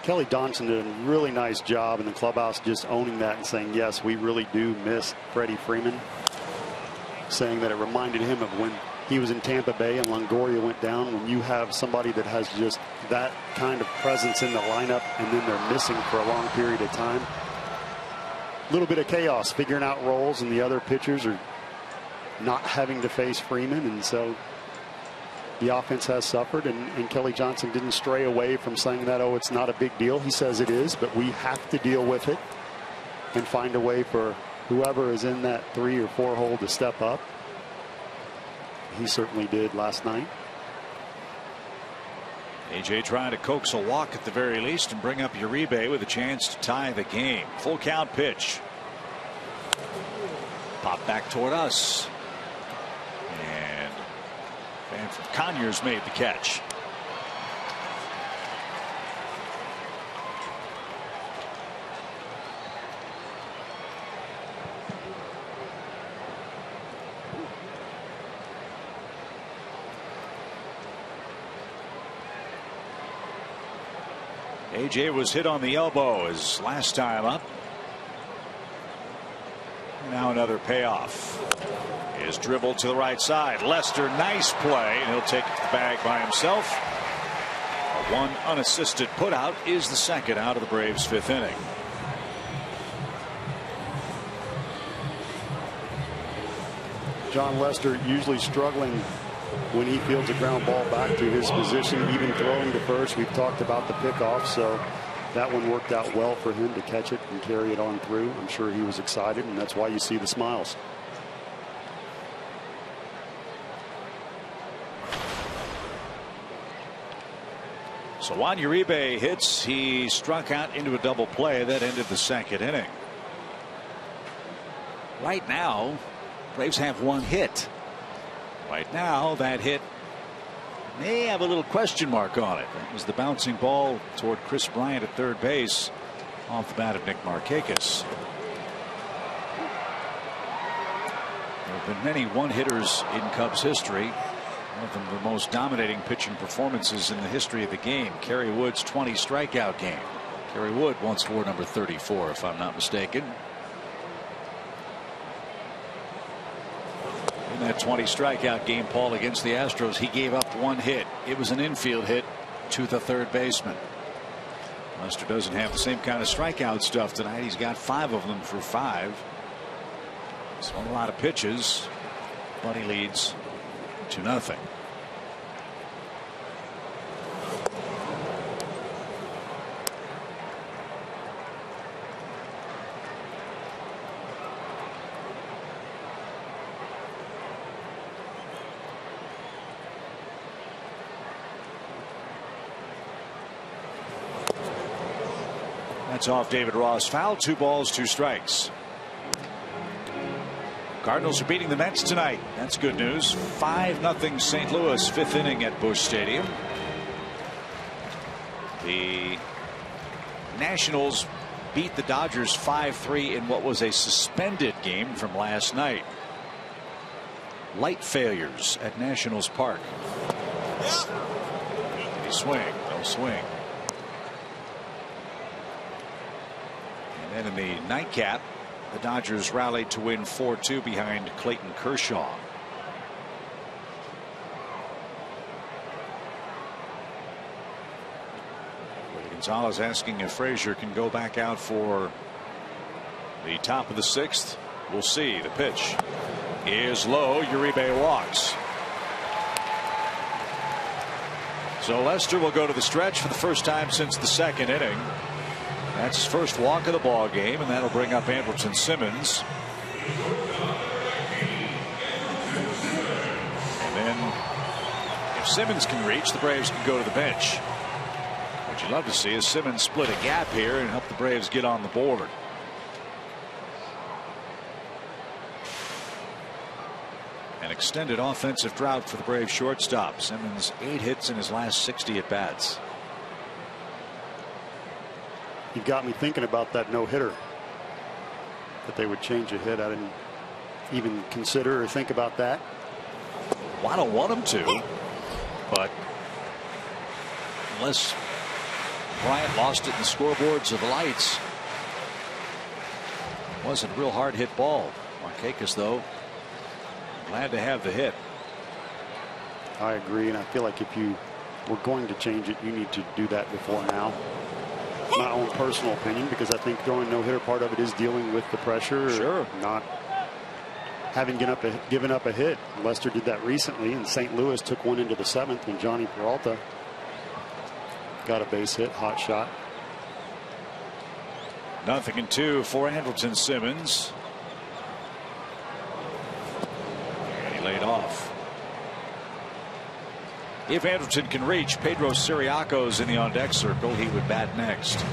Kelly Donson did a really nice job in the clubhouse just owning that and saying, yes, we really do miss Freddie Freeman. Saying that it reminded him of when he was in Tampa Bay and Longoria went down. When you have somebody that has just that kind of presence in the lineup and then they're missing for a long period of time. A little bit of chaos figuring out roles, and the other pitchers are not having to face Freeman, and so the offense has suffered, and Kelly Johnson didn't stray away from saying that, oh, it's not a big deal. He says it is, but we have to deal with it and find a way for whoever is in that 3 or 4 hole to step up. He certainly did last night. AJ trying to coax a walk at the very least and bring up Uribe with a chance to tie the game. Full count pitch. Pop back toward us. And fan from Conyers made the catch. AJ was hit on the elbow his last time up. Now another payoff. Is dribbled to the right side. Lester, nice play, and he'll take it to the bag by himself. A 1 unassisted putout is the second out of the Braves' 5th inning. John Lester usually struggling when he fields a ground ball back to his position, even throwing to first. We've talked about the pickoff, so that one worked out well for him to catch it and carry it on through. I'm sure he was excited, and that's why you see the smiles. So Juan Uribe hits. He struck out into a double play that ended the 2nd inning. Right now, Braves have 1 hit. Right now, that hit may have a little question mark on it. That was the bouncing ball toward Chris Bryant at third base off the bat of Nick Markakis. There have been many one-hitters in Cubs history. One of them the most dominating pitching performances in the history of the game. Kerry Wood's 20 strikeout game. Kerry Wood once wore number 34, if I'm not mistaken. In that 20 strikeout game, Paul, against the Astros, he gave up 1 hit. It was an infield hit to the third baseman. Lester doesn't have the same kind of strikeout stuff tonight. He's got 5 of them for 5. So a lot of pitches, but he leads 2-0. That's off David Ross. Foul. 2 balls, 2 strikes. Cardinals are beating the Mets tonight. That's good news. 5-0 St. Louis, 5th inning at Busch Stadium. The Nationals beat the Dodgers 5-3 in what was a suspended game from last night. Light failures at Nationals Park. Did he swing? No swing. And in the nightcap, the Dodgers rallied to win 4-2 behind Clayton Kershaw. Gonzalez asking if Frazier can go back out for the top of the 6th. We'll see. The pitch is low. Uribe walks. So Lester will go to the stretch for the first time since the 2nd inning. That's his first walk of the ball game, and that'll bring up Andrelton Simmons. And then if Simmons can reach, the Braves can go to the bench. What you'd love to see is Simmons split a gap here and help the Braves get on the board. An extended offensive drought for the Braves shortstop. Simmons 8 hits in his last 60 at bats. You got me thinking about that no-hitter, that they would change a hit. I didn't even consider or think about that. Well, I don't want them to, but unless Bryant lost it in the scoreboards of the lights, wasn't a real hard hit ball. Markakis, though, glad to have the hit. I agree, and I feel like if you were going to change it, you need to do that before now. My own personal opinion, because I think throwing no-hitter, part of it is dealing with the pressure. Sure. Not having given up a hit. Lester did that recently, and St. Louis took one into the 7th when Johnny Peralta got a base hit, hot shot. 0-2 for Andrelton Simmons. And he laid off. If Andrelton can reach, Pedro Siriaco's in the on-deck circle. He would bat next.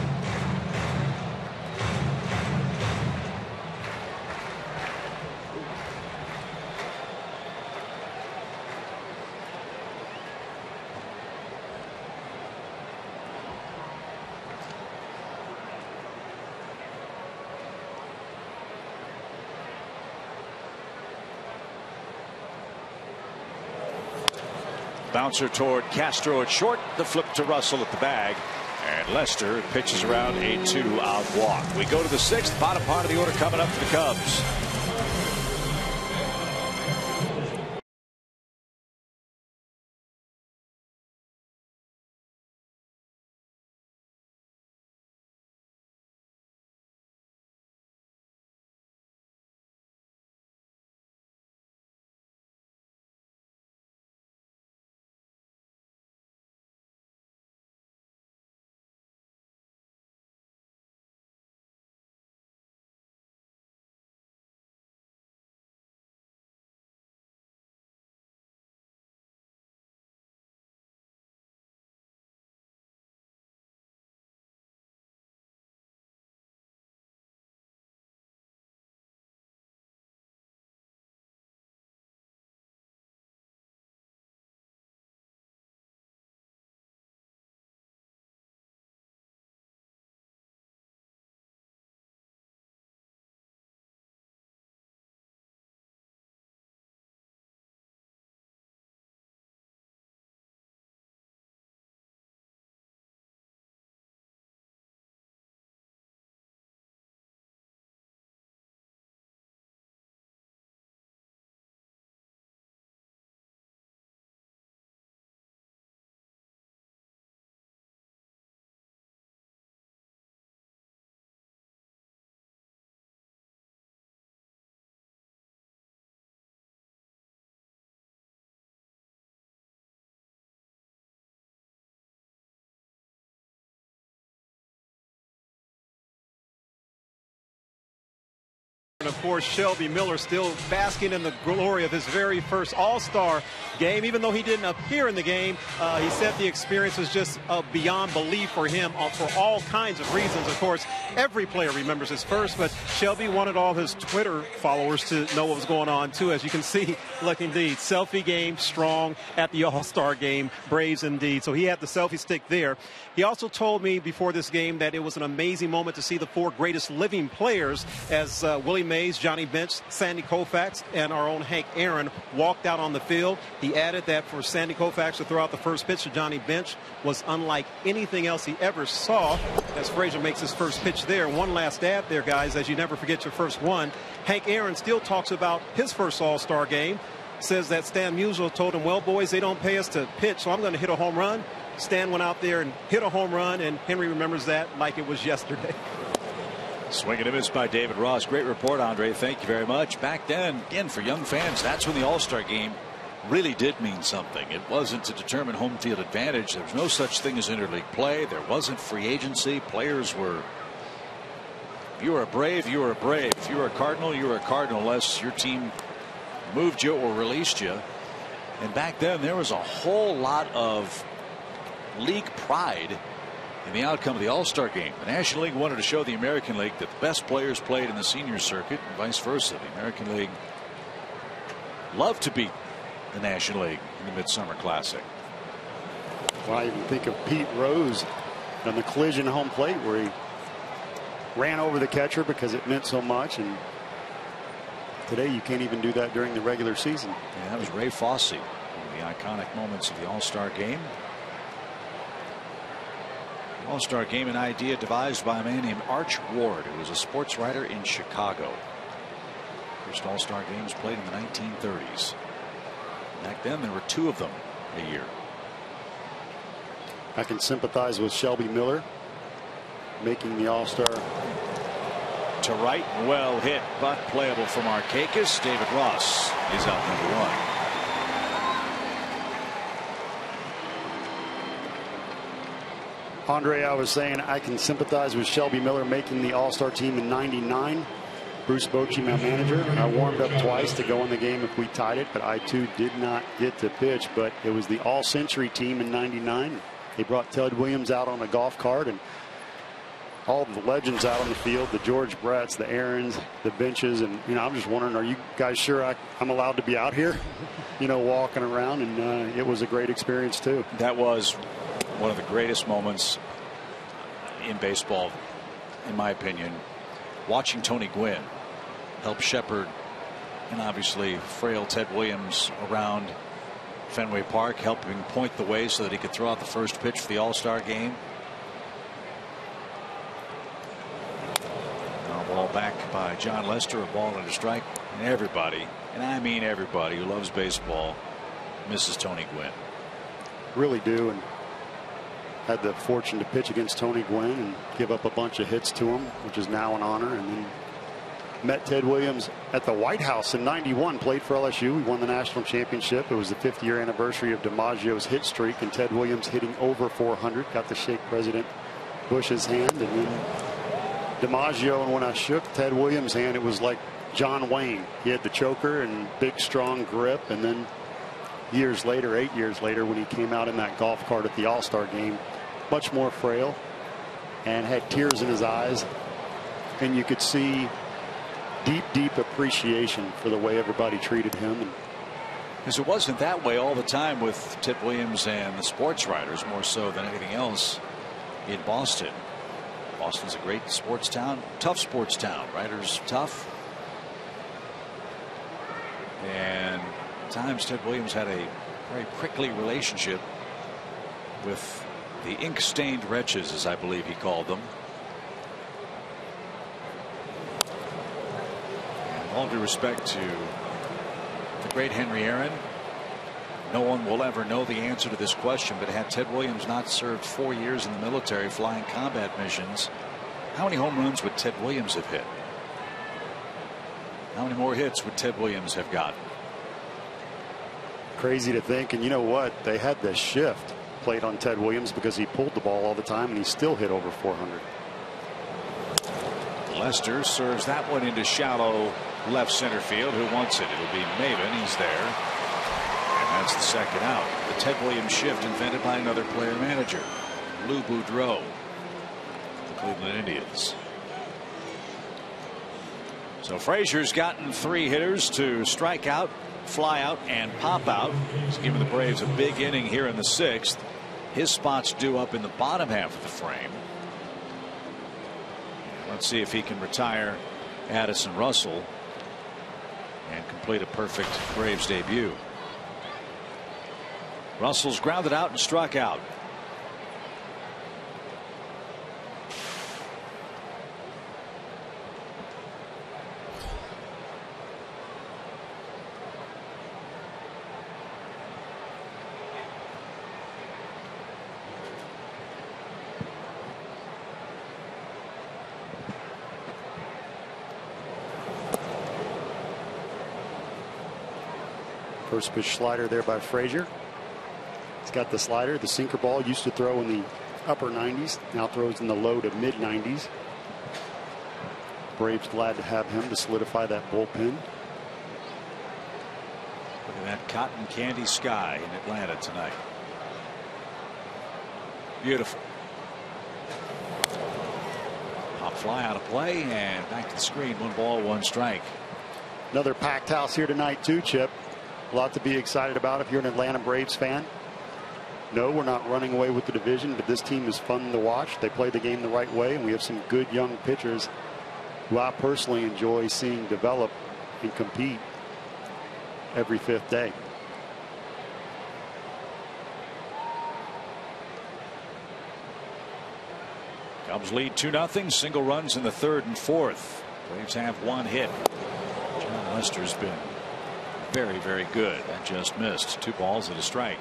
Bouncer toward Castro at short. The flip to Russell at the bag. And Lester pitches around a 2-out walk. We go to the 6th. Bottom part of the order coming up for the Cubs. And of course, Shelby Miller still basking in the glory of his very first All-Star game. Even though he didn't appear in the game, he said the experience was just beyond belief for him for all kinds of reasons. Of course, every player remembers his first, but Shelby wanted all his Twitter followers to know what was going on, too. As you can see, look, indeed, selfie game strong at the All-Star game. Braves, indeed. So he had the selfie stick there. He also told me before this game that it was an amazing moment to see the 4 greatest living players, as Willie Mays, Johnny Bench, Sandy Koufax, and our own Hank Aaron walked out on the field. He added that for Sandy Koufax to throw out the first pitch to Johnny Bench was unlike anything else he ever saw, as Frazier makes his first pitch there. One last add there, guys, as you never forget your first one. Hank Aaron still talks about his first All-Star game, says that Stan Musial told him, well, boys, they don't pay us to pitch, so I'm going to hit a home run. Stan went out there and hit a home run, and Henry remembers that like it was yesterday. Swing and a miss by David Ross. Great report, Andre. Thank you very much. Back then, again, for young fans, that's when the All-Star game really did mean something. It wasn't to determine home field advantage. There was no such thing as interleague play. There wasn't free agency. Players were, if you were a Brave, you were a Brave. If you were a Cardinal, you were a Cardinal, unless your team moved you or released you. And back then, there was a whole lot of league pride in the outcome of the All-Star game. The National League wanted to show the American League that the best players played in the senior circuit and vice versa. The American League loved to beat the National League in the Midsummer Classic. Well, I even think of Pete Rose on the collision home plate where he ran over the catcher because it meant so much, and today you can't even do that during the regular season. Yeah, that was Ray Fosse, one of the iconic moments of the All-Star game. All-Star game, an idea devised by a man named Arch Ward, who was a sports writer in Chicago. First All-Star games played in the 1930s. Back then, there were 2 of them a year. I can sympathize with Shelby Miller making the All-Star. To right, well hit, but playable for Markakis. David Ross is out number 1. Andre, I was saying I can sympathize with Shelby Miller making the All-Star team in '99. Bruce Bochy, my manager, I warmed up twice to go in the game if we tied it, but I too did not get to pitch. But it was the All-Century team in '99. They brought Ted Williams out on a golf cart and all of the legends out on the field, the George Bretts, the Aarons, the benches, and I'm just wondering, are you guys sure I'm allowed to be out here, walking around? And it was a great experience too. That was one of the greatest moments in baseball, in my opinion. Watching Tony Gwynn help shepherd and obviously frail Ted Williams around Fenway Park, helping point the way so that he could throw out the first pitch for the All-Star game. Ball back by John Lester, a ball and a strike. And everybody, and I mean everybody who loves baseball, misses Tony Gwynn. Really do. And had the fortune to pitch against Tony Gwynn and give up a bunch of hits to him, which is now an honor. And then met Ted Williams at the White House in '91, played for LSU. We won the national championship. It was the 50th anniversary of DiMaggio's hit streak, and Ted Williams hitting over 400. Got to shake President Bush's hand, and then DiMaggio, and when I shook Ted Williams' hand, it was like John Wayne. He had the choker and big, strong grip. And then years later, 8 years later, when he came out in that golf cart at the All-Star game, much more frail and had tears in his eyes. And you could see deep, deep appreciation for the way everybody treated him. Because it wasn't that way all the time with Ted Williams and the sports writers, more so than anything else in Boston. Boston's a great sports town, tough sports town. Writers tough. And at times Ted Williams had a very prickly relationship with the ink-stained wretches, as I believe he called them. And all due respect to the great Henry Aaron, no one will ever know the answer to this question, but had Ted Williams not served 4 years in the military flying combat missions, how many home runs would Ted Williams have hit? How many more hits would Ted Williams have gotten? Crazy to think. And you know what? They had the shift played on Ted Williams because he pulled the ball all the time, and he still hit over 400. Lester serves that one into shallow left center field. Who wants it? It'll be Maybin. He's there. That's the second out. The Ted Williams shift invented by another player manager, Lou Boudreau, the Cleveland Indians. So Frazier's gotten 3 hitters to strike out, fly out, and pop out. He's given the Braves a big inning here in the 6th. His spot's due up in the bottom half of the frame. Let's see if he can retire Addison Russell and complete a perfect Braves debut. Russell's grounded out and struck out. First pitch slider there by Frazier. He's got the slider, the sinker ball. Used to throw in the upper 90s. Now throws in the low to mid 90s. Braves glad to have him to solidify that bullpen. Look at that cotton candy sky in Atlanta tonight. Beautiful. Pop fly out of play and back to the screen. 1 ball, 1 strike. Another packed house here tonight too, Chip. A lot to be excited about if you're an Atlanta Braves fan. No, we're not running away with the division, but this team is fun to watch. They play the game the right way, and we have some good young pitchers who I personally enjoy seeing develop and compete every 5th day. Cubs lead 2-0. Single runs in the 3rd and 4th. Braves have 1 hit. John Lester's been very, very good. That just missed. 2 balls and a strike.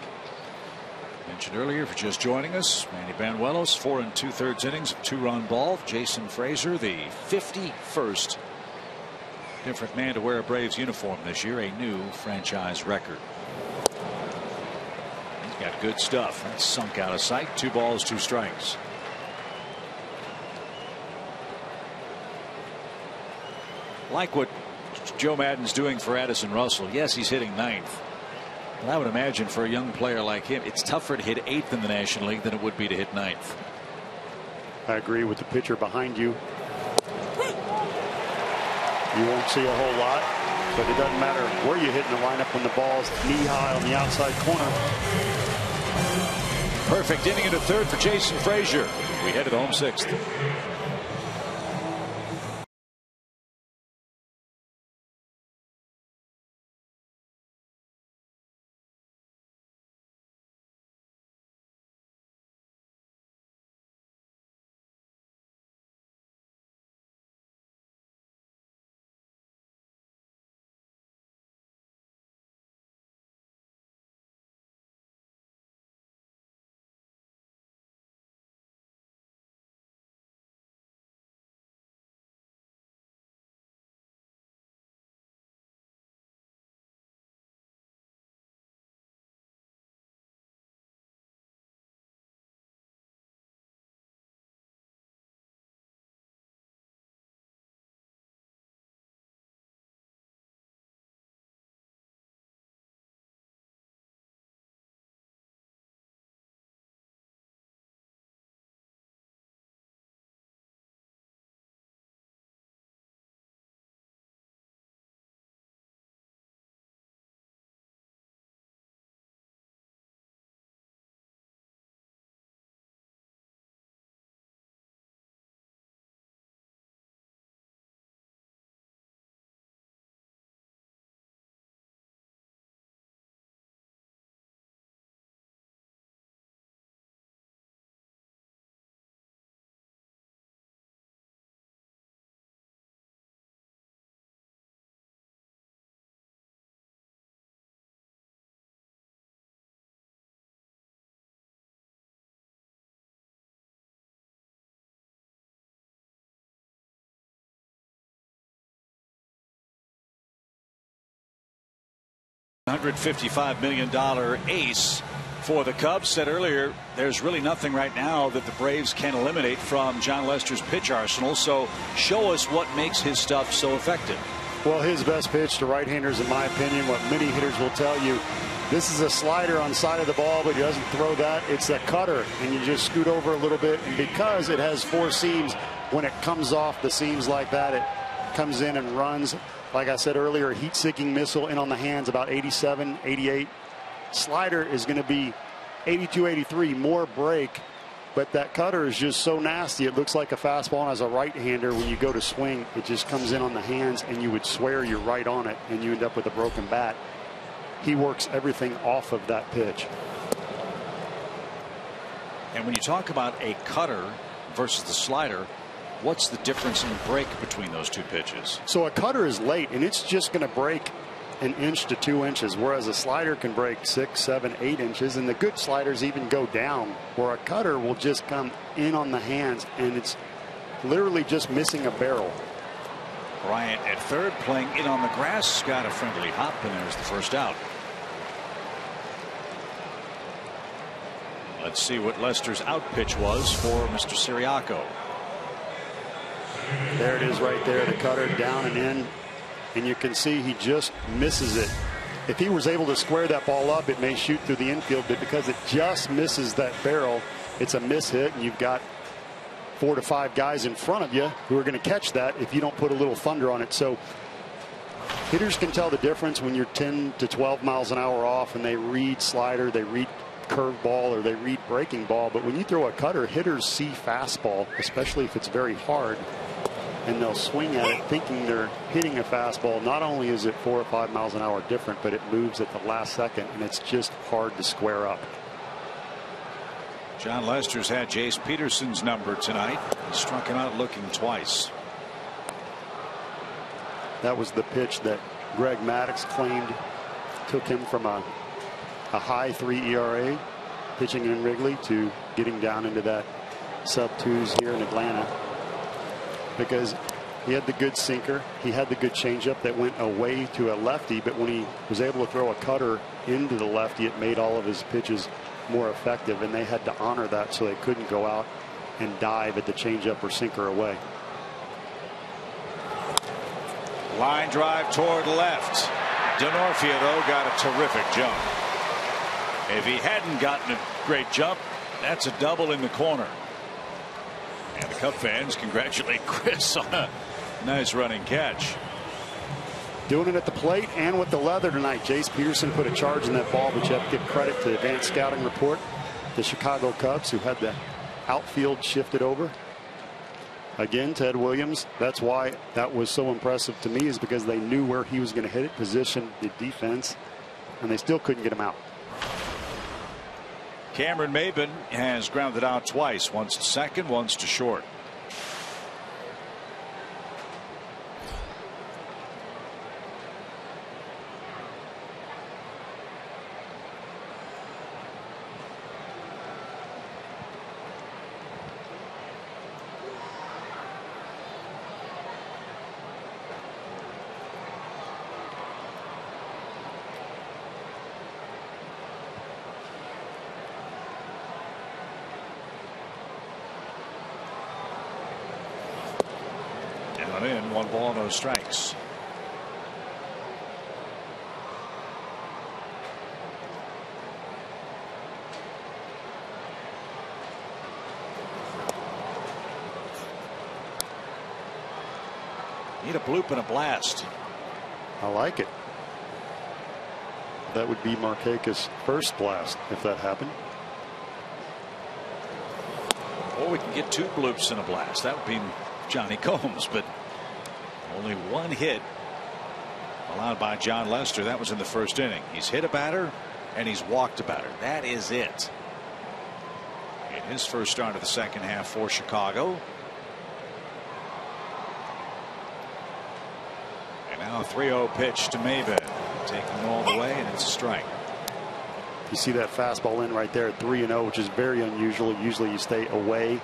Mentioned earlier, for just joining us, Manny Banuelos, 4 2/3 innings of 2-run ball. Jason Frazier, the 51st different man to wear a Braves uniform this year, a new franchise record. He's got good stuff. That's sunk out of sight. 2 balls, 2 strikes. Like what Joe Maddon's doing for Addison Russell. Yes, he's hitting 9th. But I would imagine for a young player like him, it's tougher to hit 8th in the National League than it would be to hit 9th. I agree with the pitcher behind you. You won't see a whole lot, but it doesn't matter where you hit in the lineup when the ball's knee high on the outside corner. Perfect inning in the 3rd for Jason Frazier. We head to the home 6th. $155 million ace for the Cubs. Said earlier, there's really nothing right now that the Braves can eliminate from John Lester's pitch arsenal. So show us what makes his stuff so effective. Well, his best pitch to right-handers, in my opinion, what many hitters will tell you, this is a slider on the side of the ball, but he doesn't throw that. It's a cutter, and you just scoot over a little bit. And because it has 4 seams, when it comes off the seams like that, it comes in and runs. Like I said earlier, a heat-seeking missile in on the hands, about 87, 88. Slider is going to be 82, 83, more break But that cutter is just so nasty. It looks like a fastball. And as a right-hander, when you go to swing, it just comes in on the hands, and you would swear you're right on it, and you end up with a broken bat. He works everything off of that pitch. And when you talk about a cutter versus the slider, what's the difference in break between those two pitches? So a cutter is late, and it's just going to break an inch to 2 inches, whereas a slider can break 6, 7, 8 inches, and the good sliders even go down, where a cutter will just come in on the hands, and it's literally just missing a barrel. Bryant at third, playing in on the grass, got a friendly hop, and there's the first out. Let's see what Lester's out pitch was for Mr. Siriaco. There it is right there, the cutter down and in, and you can see he just misses it. If he was able to square that ball up, it may shoot through the infield, but because it just misses that barrel, it's a miss hit, and you've got 4 to 5 guys in front of you who are going to catch that if you don't put a little thunder on it. So hitters can tell the difference when you're 10 to 12 miles an hour off and they read slider, they read curveball, or they read breaking ball. But when you throw a cutter, hitters see fastball, especially if it's very hard, and they'll swing at it thinking they're hitting a fastball. Not only is it 4 or 5 miles an hour different, but it moves at the last second, and it's just hard to square up. John Lester's had Jace Peterson's number tonight. He struck him out looking twice. That was the pitch that Greg Maddux claimed took him from a high 3 ERA pitching in Wrigley to getting down into that sub-2s here in Atlanta, because he had the good sinker, he had the good changeup that went away to a lefty, but when he was able to throw a cutter into the lefty, it made all of his pitches more effective, and they had to honor that, so they couldn't go out and dive at the changeup or sinker away. Line drive toward left. Denorfia, though, got a terrific jump. If he hadn't gotten a great jump, that's a double in the corner. And the Cub fans congratulate Chris on a nice running catch. Doing it at the plate and with the leather tonight. Jace Peterson put a charge in that ball, but you have to give credit to the advanced scouting report. The Chicago Cubs, who had the outfield shifted over. Again, Ted Williams, that's why that was so impressive to me, is because they knew where he was going to hit it, positioned the defense, and they still couldn't get him out. Cameron Maybin has grounded out twice, once to second, once to short. In 1 ball, no strikes. Need a bloop and a blast. I like it. That would be Markakis' first blast if that happened. Or we can get 2 bloops and a blast. That would be Johnny Combs, but only 1 hit allowed by John Lester. That was in the first inning. He's hit a batter and he's walked a batter. That is it. In his first start of the second half for Chicago. And now a 3-0 pitch to Maybin. Taking all the way, and it's a strike. You see that fastball in right there at 3-0, which is very unusual. Usually you stay away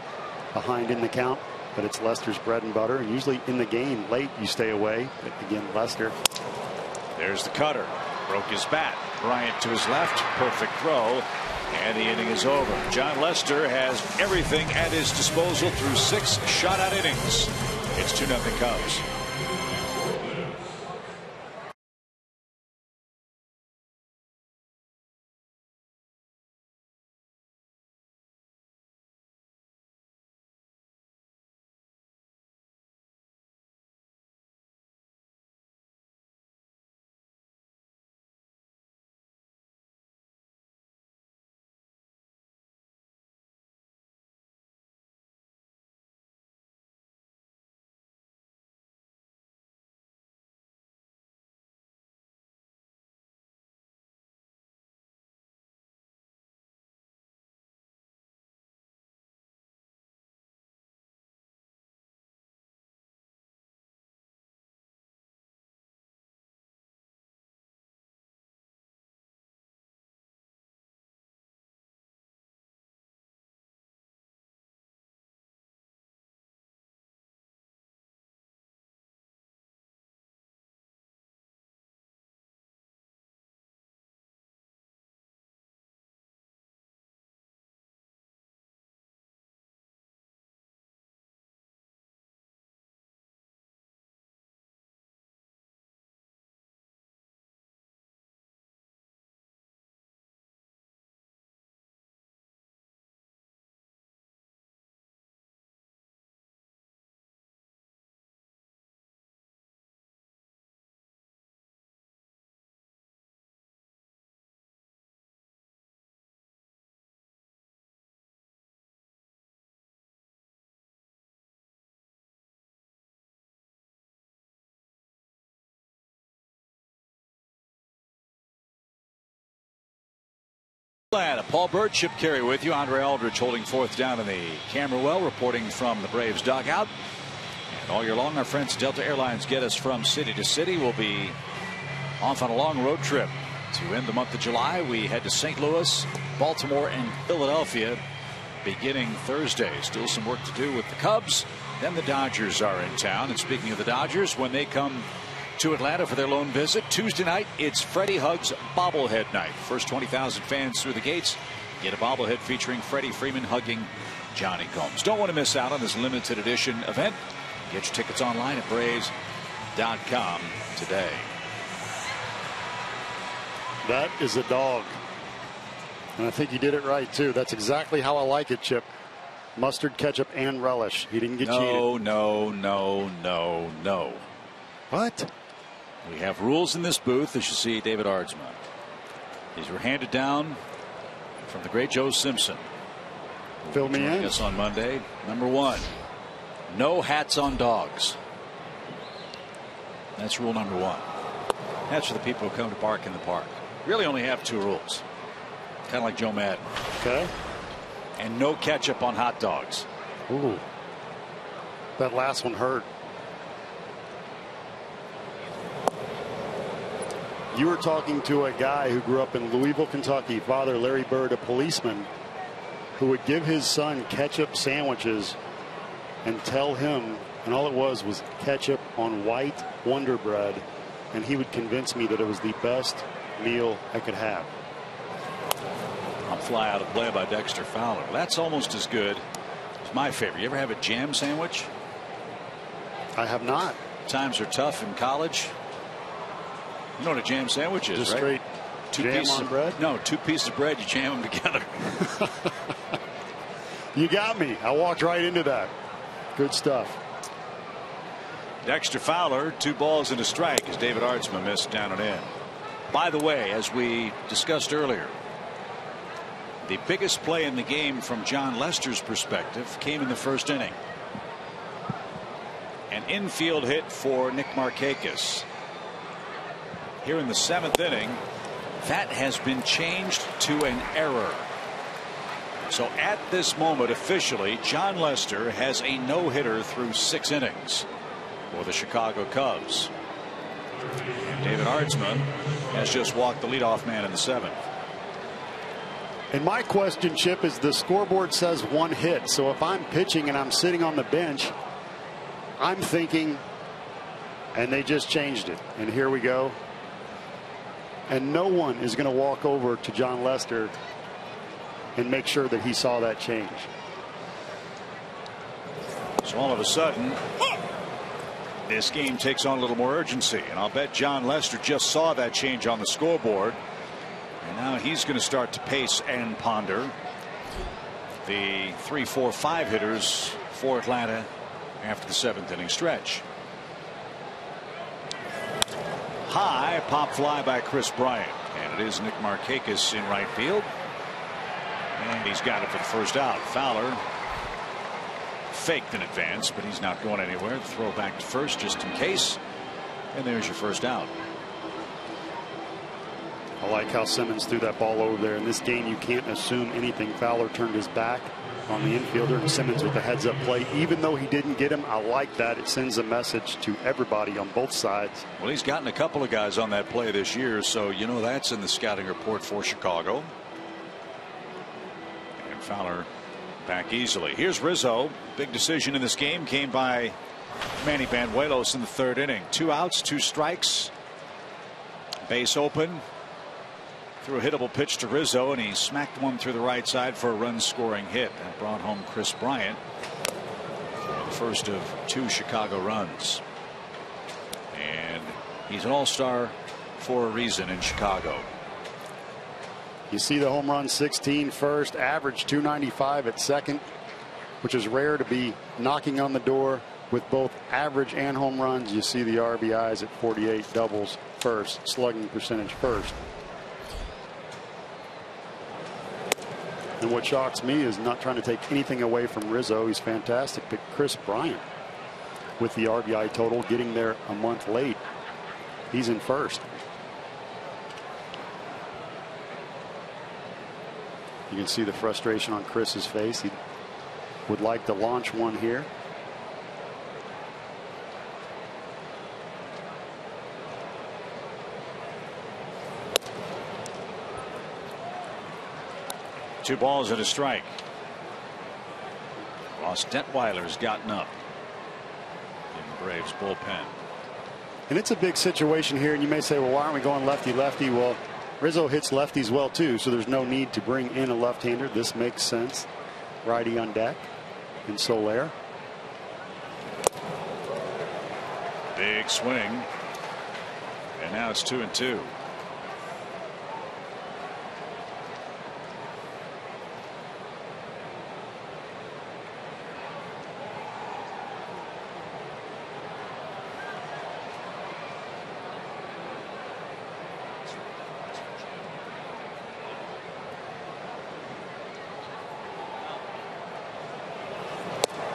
behind in the count, but it's Lester's bread and butter, and usually in the game late you stay away. But again, Lester. There's the cutter. Broke his bat. Bryant to his left. Perfect throw. And the inning is over. John Lester has everything at his disposal through 6 shutout innings. It's 2-0 Cubs. Paul Bird, Chip Carey with you. Andre Aldrich holding fourth down in the camera well, reporting from the Braves dugout. And all year long, our friends at Delta Airlines get us from city to city. We'll be off on a long road trip to end the month of July. We head to St. Louis, Baltimore, and Philadelphia beginning Thursday. Still some work to do with the Cubs. Then the Dodgers are in town. And speaking of the Dodgers, when they come to Atlanta for their lone visit Tuesday night, it's Freddie Hugg's bobblehead night. First 20,000 fans through the gates get a bobblehead featuring Freddie Freeman hugging Johnny Combs. Don't want to miss out on this limited edition event. Get your tickets online at Braves.com today. That is a dog. And I think he did it right, too. That's exactly how I like it, Chip. Mustard, ketchup, and relish. He didn't get cheated. No. What? We have rules in this booth, as you see David Aardsma. These were handed down from the great Joe Simpson. Fill me in. Us on Monday. Number 1, no hats on dogs. That's rule number 1. That's for the people who come to bark in the park. Really only have 2 rules. Kind of like Joe Madden. Okay. And no ketchup on hot dogs. Ooh. That last one hurt. You were talking to a guy who grew up in Louisville, Kentucky, Father Larry Bird, a policeman, who would give his son ketchup sandwiches and tell him, and all it was ketchup on white Wonder Bread, and he would convince me that it was the best meal I could have. A fly out of play by Dexter Fowler. That's almost as good as my favorite. You ever have a jam sandwich? I have not. Times are tough in college. You know what a jam sandwich is, just right? Straight two jam pieces on bread? No, 2 pieces of bread, you jam them together. You got me. I walked right into that. Good stuff. Dexter Fowler, 2 balls and a strike as David Aardsma missed down and in. By the way, as we discussed earlier, the biggest play in the game from John Lester's perspective came in the first inning. An infield hit for Nick Markakis. Here in the 7th inning, that has been changed to an error. So at this moment, officially, John Lester has a no-hitter through 6 innings for the Chicago Cubs. And David Aardsma has just walked the leadoff man in the 7th. And my question, Chip, is the scoreboard says 1 hit. So if I'm pitching and I'm sitting on the bench, I'm thinking, and they just changed it. And here we go. And no one is going to walk over to John Lester and make sure that he saw that change. So all of a sudden, this game takes on a little more urgency. And I'll bet John Lester just saw that change on the scoreboard. And now he's going to start to pace and ponder the 3, 4, 5 hitters for Atlanta after the 7th inning stretch. High pop fly by Chris Bryant, and it is Nick Markakis in right field, and he's got it for the first out. Fowler faked in advance, but he's not going anywhere. Throw back to first just in case, and there's your first out. I like how Simmons threw that ball over there. In this game, you can't assume anything. Fowler turned his back on the infielder, and Simmons with the heads-up play. Even though he didn't get him, I like that. It sends a message to everybody on both sides. Well, he's gotten a couple of guys on that play this year, so you know that's in the scouting report for Chicago. And Fowler back easily. Here's Rizzo. Big decision in this game came by Manny Banuelos in the 3rd inning. 2 outs, 2 strikes. Base open. Threw a hittable pitch to Rizzo, and he smacked one through the right side for a run-scoring hit. That brought home Chris Bryant for the first of 2 Chicago runs. And he's an all-star for a reason in Chicago. You see the home run 16 first, average 295 at second, which is rare to be knocking on the door with both average and home runs. You see the RBIs at 48, doubles first, slugging percentage first. And what shocks me is not trying to take anything away from Rizzo. He's fantastic. But Chris Bryant with the RBI total, getting there a month late. He's in first. You can see the frustration on Chris's face. He would like to launch one here. Two balls and a strike. Ross Detweiler's gotten up in the Braves bullpen. And it's a big situation here, and you may say, well, why aren't we going lefty-lefty? Well, Rizzo hits lefties well, too, so there's no need to bring in a left-hander. This makes sense. Righty on deck in Soler. Big swing. And now it's 2-2.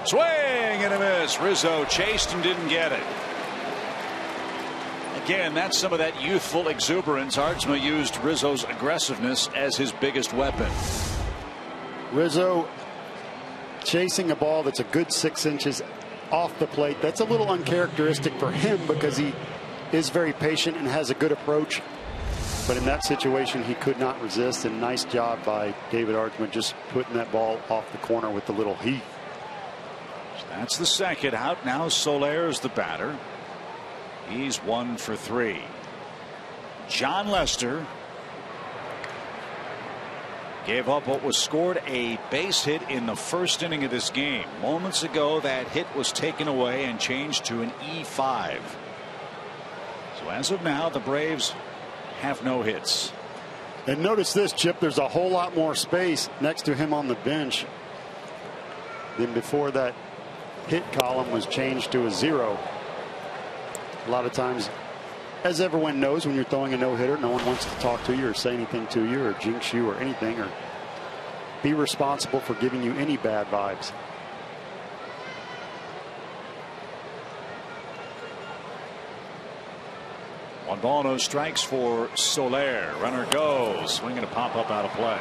Swing and a miss. Rizzo chased and didn't get it. Again, that's some of that youthful exuberance. Aardsma used Rizzo's aggressiveness as his biggest weapon. Rizzo chasing a ball that's a good 6 inches off the plate. That's a little uncharacteristic for him because he is very patient and has a good approach. But in that situation, he could not resist. And nice job by David Aardsma just putting that ball off the corner with the little heat. That's the second out. Now Soler's the batter. He's 1 for 3. John Lester gave up what was scored a base hit in the first inning of this game. Moments ago, that hit was taken away and changed to an E5. So as of now, the Braves have no hits. And notice this, Chip, there's a whole lot more space next to him on the bench than before that hit column was changed to a 0. A lot of times, as everyone knows, when you're throwing a no-hitter, no one wants to talk to you or say anything to you or jinx you or anything or be responsible for giving you any bad vibes. One ball, no strikes for Soler. Runner goes. Swing and a pop up out of play.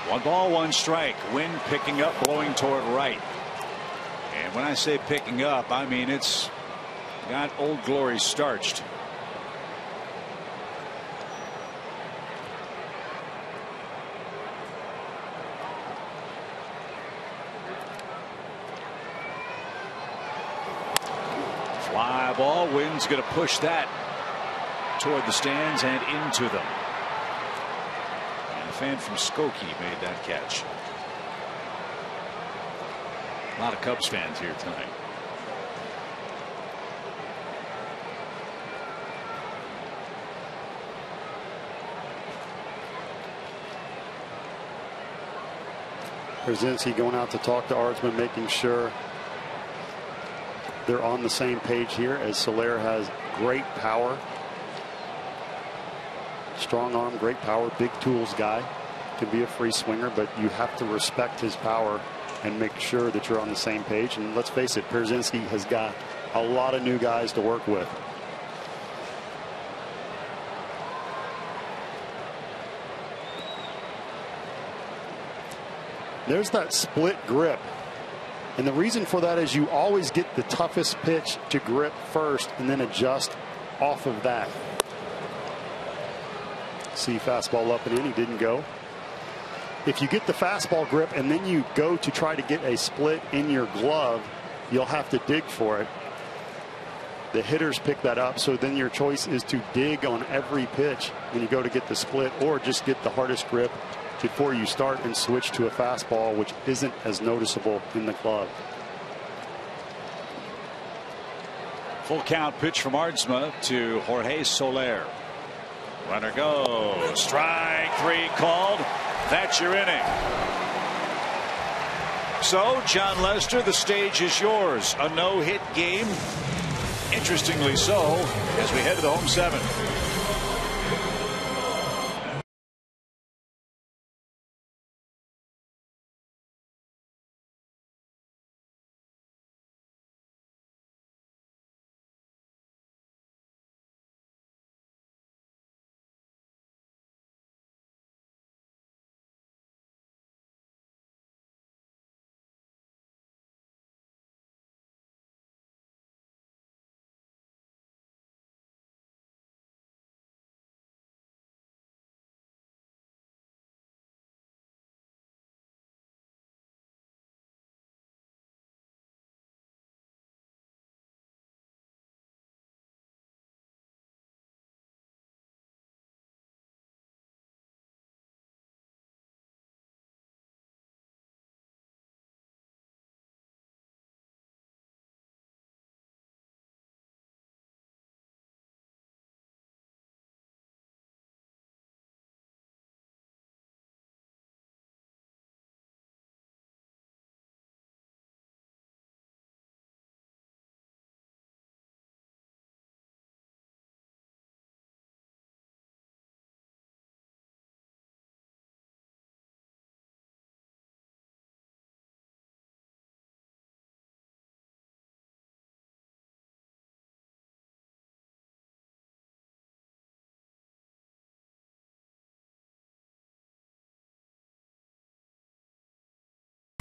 One ball, one strike. Wind picking up, blowing toward right. And when I say picking up, I mean it's got Old Glory starched. Fly ball. Wind's going to push that toward the stands and into them. A fan from Skokie made that catch. A lot of Cubs fans here tonight. Pierzynski going out to talk to Aardsma, making sure they're on the same page here, as Soler has great power. Strong arm, great power, big tools guy. Can be a free swinger, but you have to respect his power and make sure that you're on the same page. And let's face it, Pierzynski has got a lot of new guys to work with. There's that split grip. And the reason for that is you always get the toughest pitch to grip first and then adjust off of that. See fastball up and in, he didn't go. If you get the fastball grip and then you go to try to get a split in your glove, you'll have to dig for it. The hitters pick that up, so then your choice is to dig on every pitch when you go to get the split, or just get the hardest grip before you start and switch to a fastball, which isn't as noticeable in the glove. Full count pitch from Ardsma to Jorge Soler. Runner goes. Strike 3 called. That's your inning. So, John Lester, the stage is yours. A no-hit game. Interestingly so, as we head to the home 7th.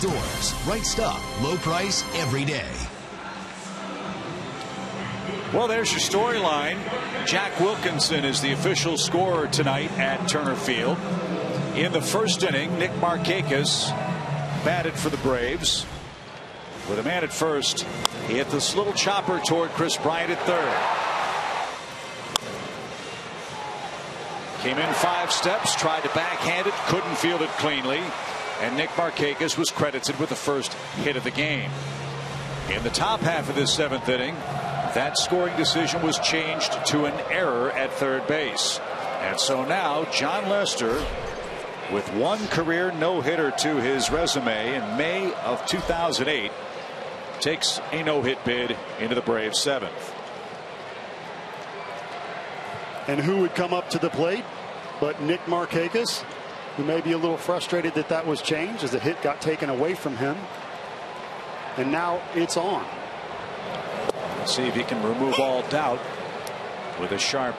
Doors, right stuff, low price every day. Well, there's your storyline. Jack Wilkinson is the official scorer tonight at Turner Field. In the first inning, Nick Markakis batted for the Braves. With a man at first, he hit this little chopper toward Chris Bryant at third. Came in 5 steps, tried to backhand it, couldn't field it cleanly. And Nick Markakis was credited with the first hit of the game. In the top half of this 7th inning, that scoring decision was changed to an error at third base. And so now John Lester, with 1 career no-hitter to his resume in May of 2008, takes a no-hit bid into the Braves 7th. And who would come up to the plate but Nick Markakis, who may be a little frustrated that that was changed as the hit got taken away from him. And now it's on. Let's see if he can remove all doubt with a sharp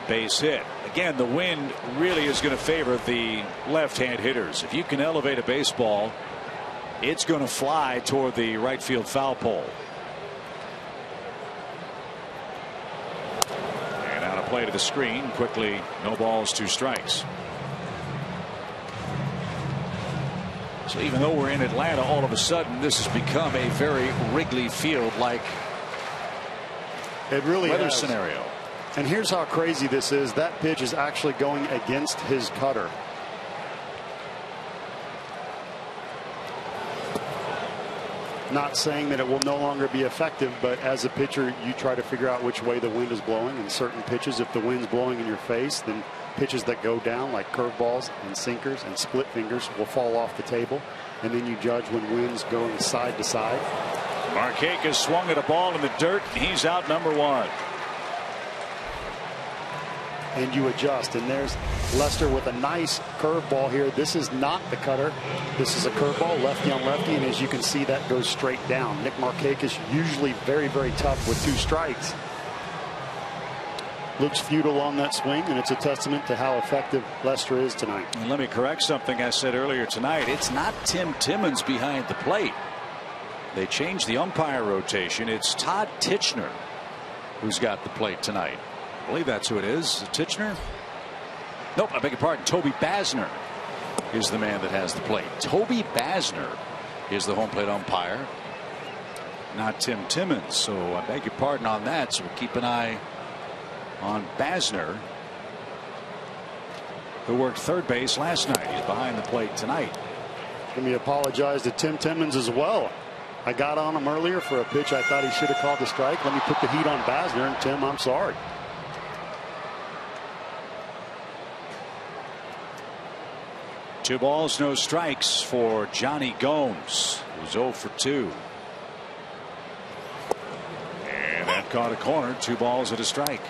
base hit. Again, the wind really is going to favor the left-hand hitters. If you can elevate a baseball, it's going to fly toward the right field foul pole. And out of play to the screen quickly. No balls, 2 strikes. So even though we're in Atlanta, all of a sudden this has become a very Wrigley Field-like weather scenario. And here's how crazy this is. That pitch is actually going against his cutter. Not saying that it will no longer be effective, but as a pitcher, you try to figure out which way the wind is blowing. And certain pitches, if the wind's blowing in your face, then pitches that go down like curveballs and sinkers and split fingers will fall off the table. And then you judge when winds going side to side. Markakis swung at a ball in the dirt. He's out number 1. And you adjust. And there's Lester with a nice curveball here. This is not the cutter. This is a curveball, lefty on lefty. And as you can see, that goes straight down. Nick Markakis usually very, very tough with 2 strikes. Looks futile on that swing, and it's a testament to how effective Lester is tonight. And let me correct something I said earlier tonight. It's not Tim Timmons behind the plate. They changed the umpire rotation. It's Todd Titchener who's got the plate tonight. I believe that's who it is. Titchener? Nope, I beg your pardon. Toby Basner is the man that has the plate. Toby Basner is the home plate umpire, not Tim Timmons. So I beg your pardon on that. So we'll keep an eye on Basner, who worked third base last night. He's behind the plate tonight. Let me apologize to Tim Timmons as well. I got on him earlier for a pitch I thought he should have called the strike. Let me put the heat on Basner, and Tim, I'm sorry. Two balls, no strikes for Johnny Gomes, who's 0 for 2. And that caught a corner. 2 balls and a strike.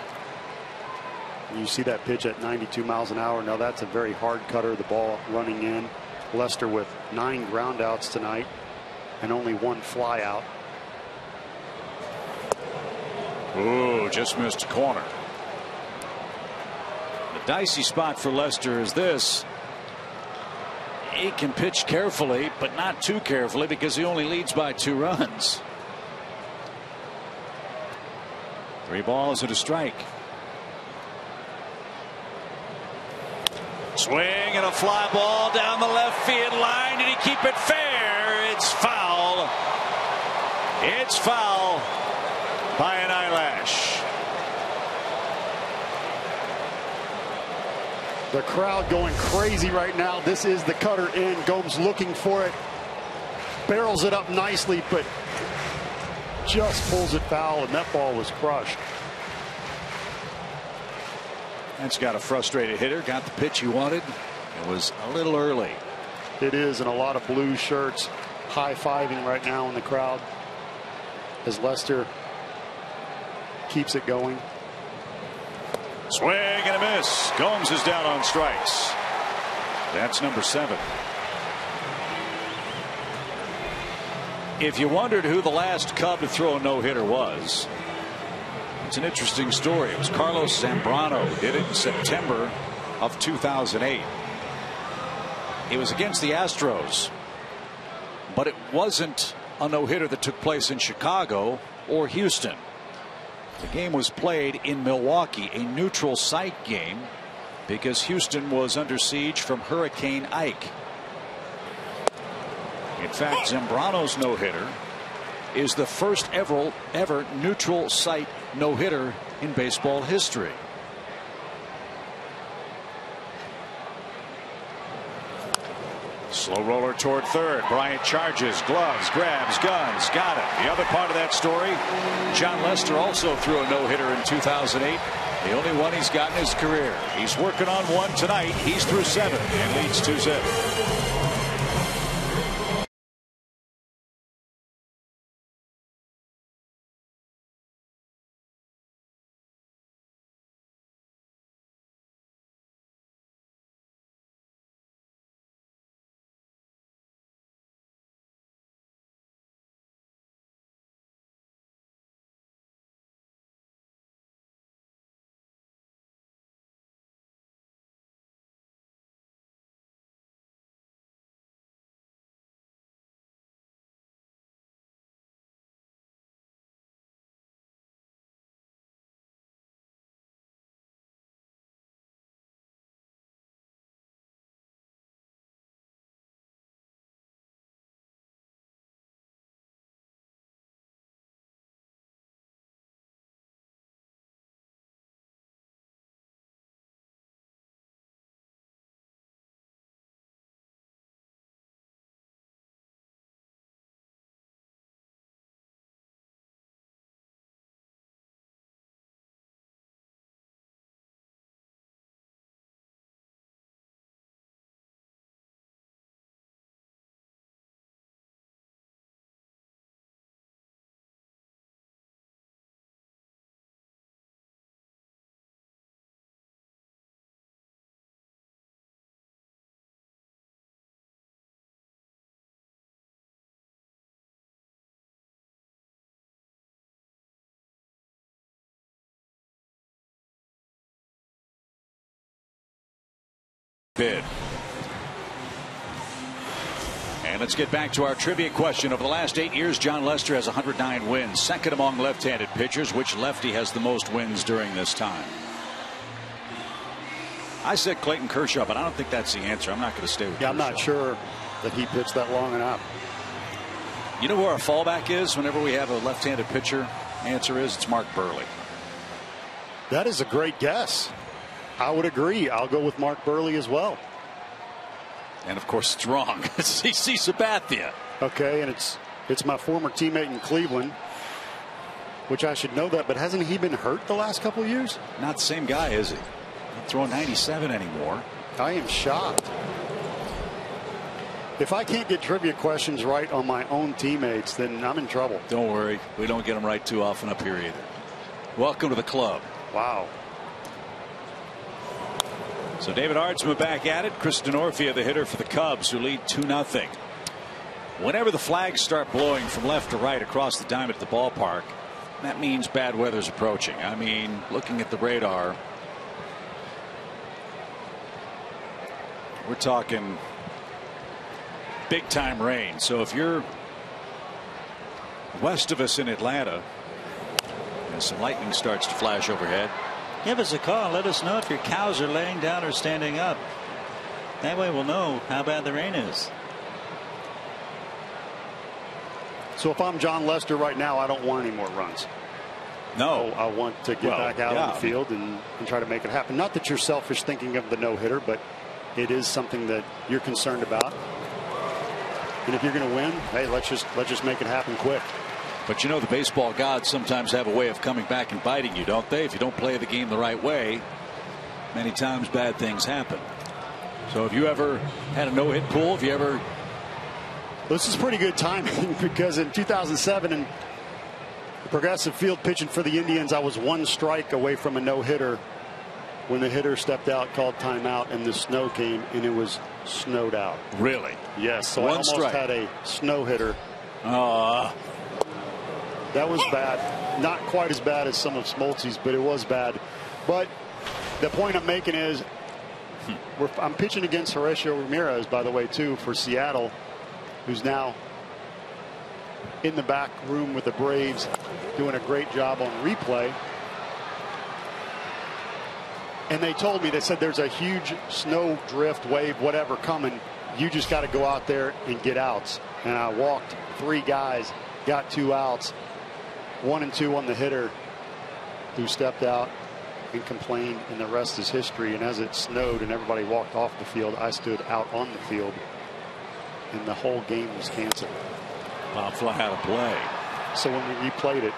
You see that pitch at 92 miles an hour. Now that's a very hard cutter. The ball running in. Lester with 9 groundouts tonight and only 1 fly out. Ooh, just missed a corner. The dicey spot for Lester is this. He can pitch carefully, but not too carefully, because he only leads by 2 runs. 3 balls and a strike. Swing and a fly ball down the left field line. Did he keep it fair? It's foul. It's foul by an eyelash. The crowd going crazy right now. This is the cutter in. Gomes looking for it. Barrels it up nicely, but just pulls it foul, and that ball was crushed. That's got a frustrated hitter. Got the pitch he wanted. It was a little early. It is, and a lot of blue shirts high-fiving right now in the crowd as Lester keeps it going. Swing and a miss. Gomes is down on strikes. That's number 7. If you wondered who the last Cub to throw a no-hitter was, it's an interesting story. It was Carlos Zambrano. Did it in September of 2008. It was against the Astros, but it wasn't a no-hitter that took place in Chicago or Houston. The game was played in Milwaukee, a neutral site game, because Houston was under siege from Hurricane Ike. In fact, Zambrano's no-hitter is the first ever neutral site no-hitter in baseball history. Slow roller toward third. Bryant charges, gloves, grabs, guns, got it. The other part of that story, John Lester also threw a no-hitter in 2008. The only one he's got in his career. He's working on one tonight. He's through 7 and leads 2-0. Bid. And let's get back to our trivia question. Over the last 8 years, John Lester has 109 wins, second among left-handed pitchers. Which lefty has the most wins during this time? I said Clayton Kershaw, but I don't think that's the answer. I'm not going to stay with Kershaw. I'm not sure that he pitched that long enough. You know where our fallback is whenever we have a left-handed pitcher? Answer is it's Mark Burley. That is a great guess. I would agree. I'll go with Mark Burley as well. And of course it's wrong. It's CC Sabathia. Okay, and it's It's my former teammate in Cleveland, which I should know that, but hasn't he been hurt the last couple of years? Not the same guy, is he? Not throwing 97 anymore. I am shocked. If I can't get trivia questions right on my own teammates, then I'm in trouble. Don't worry. We don't get them right too often up here either. Welcome to the club. Wow. So David Ardsma back at it. Chris Denorfia, the hitter for the Cubs, who lead 2-0. Whenever the flags start blowing from left to right across the diamond at the ballpark, that means bad weather's approaching. I mean, looking at the radar, we're talking big time rain. So if you're west of us in Atlanta and some lightning starts to flash overhead, give us a call. Let us know if your cows are laying down or standing up. That way we'll know how bad the rain is. So if I'm John Lester right now, I don't want any more runs. No. I want to get back out on the field and try to make it happen. Not that you're selfish thinking of the no-hitter, but it is something that you're concerned about. And if you're going to win, hey, let's just make it happen quick. But you know, the baseball gods sometimes have a way of coming back and biting you, don't they? If you don't play the game the right way, many times bad things happen. So have you ever had a no-hit pull? Have you ever? This is pretty good timing because in 2007 in Progressive Field pitching for the Indians, I was one strike away from a no-hitter when the hitter stepped out, called timeout, and the snow came, and it was snowed out. Really? Yes. So I almost had a snow hitter. That was bad. Not quite as bad as some of Smoltzy's, but it was bad. But the point I'm making is I'm pitching against Horacio Ramirez, by the way, too, for Seattle, who's now in the back room with the Braves doing a great job on replay. And they told me, they said there's a huge snow drift, wave, whatever coming. You just got to go out there and get outs. And I walked 3 guys, got 2 outs, 1 and 2 on the hitter who stepped out and complained, and the rest is history. And as it snowed and everybody walked off the field, I stood out on the field, and the whole game was canceled. Bob Fly had a play. So when we replayed it,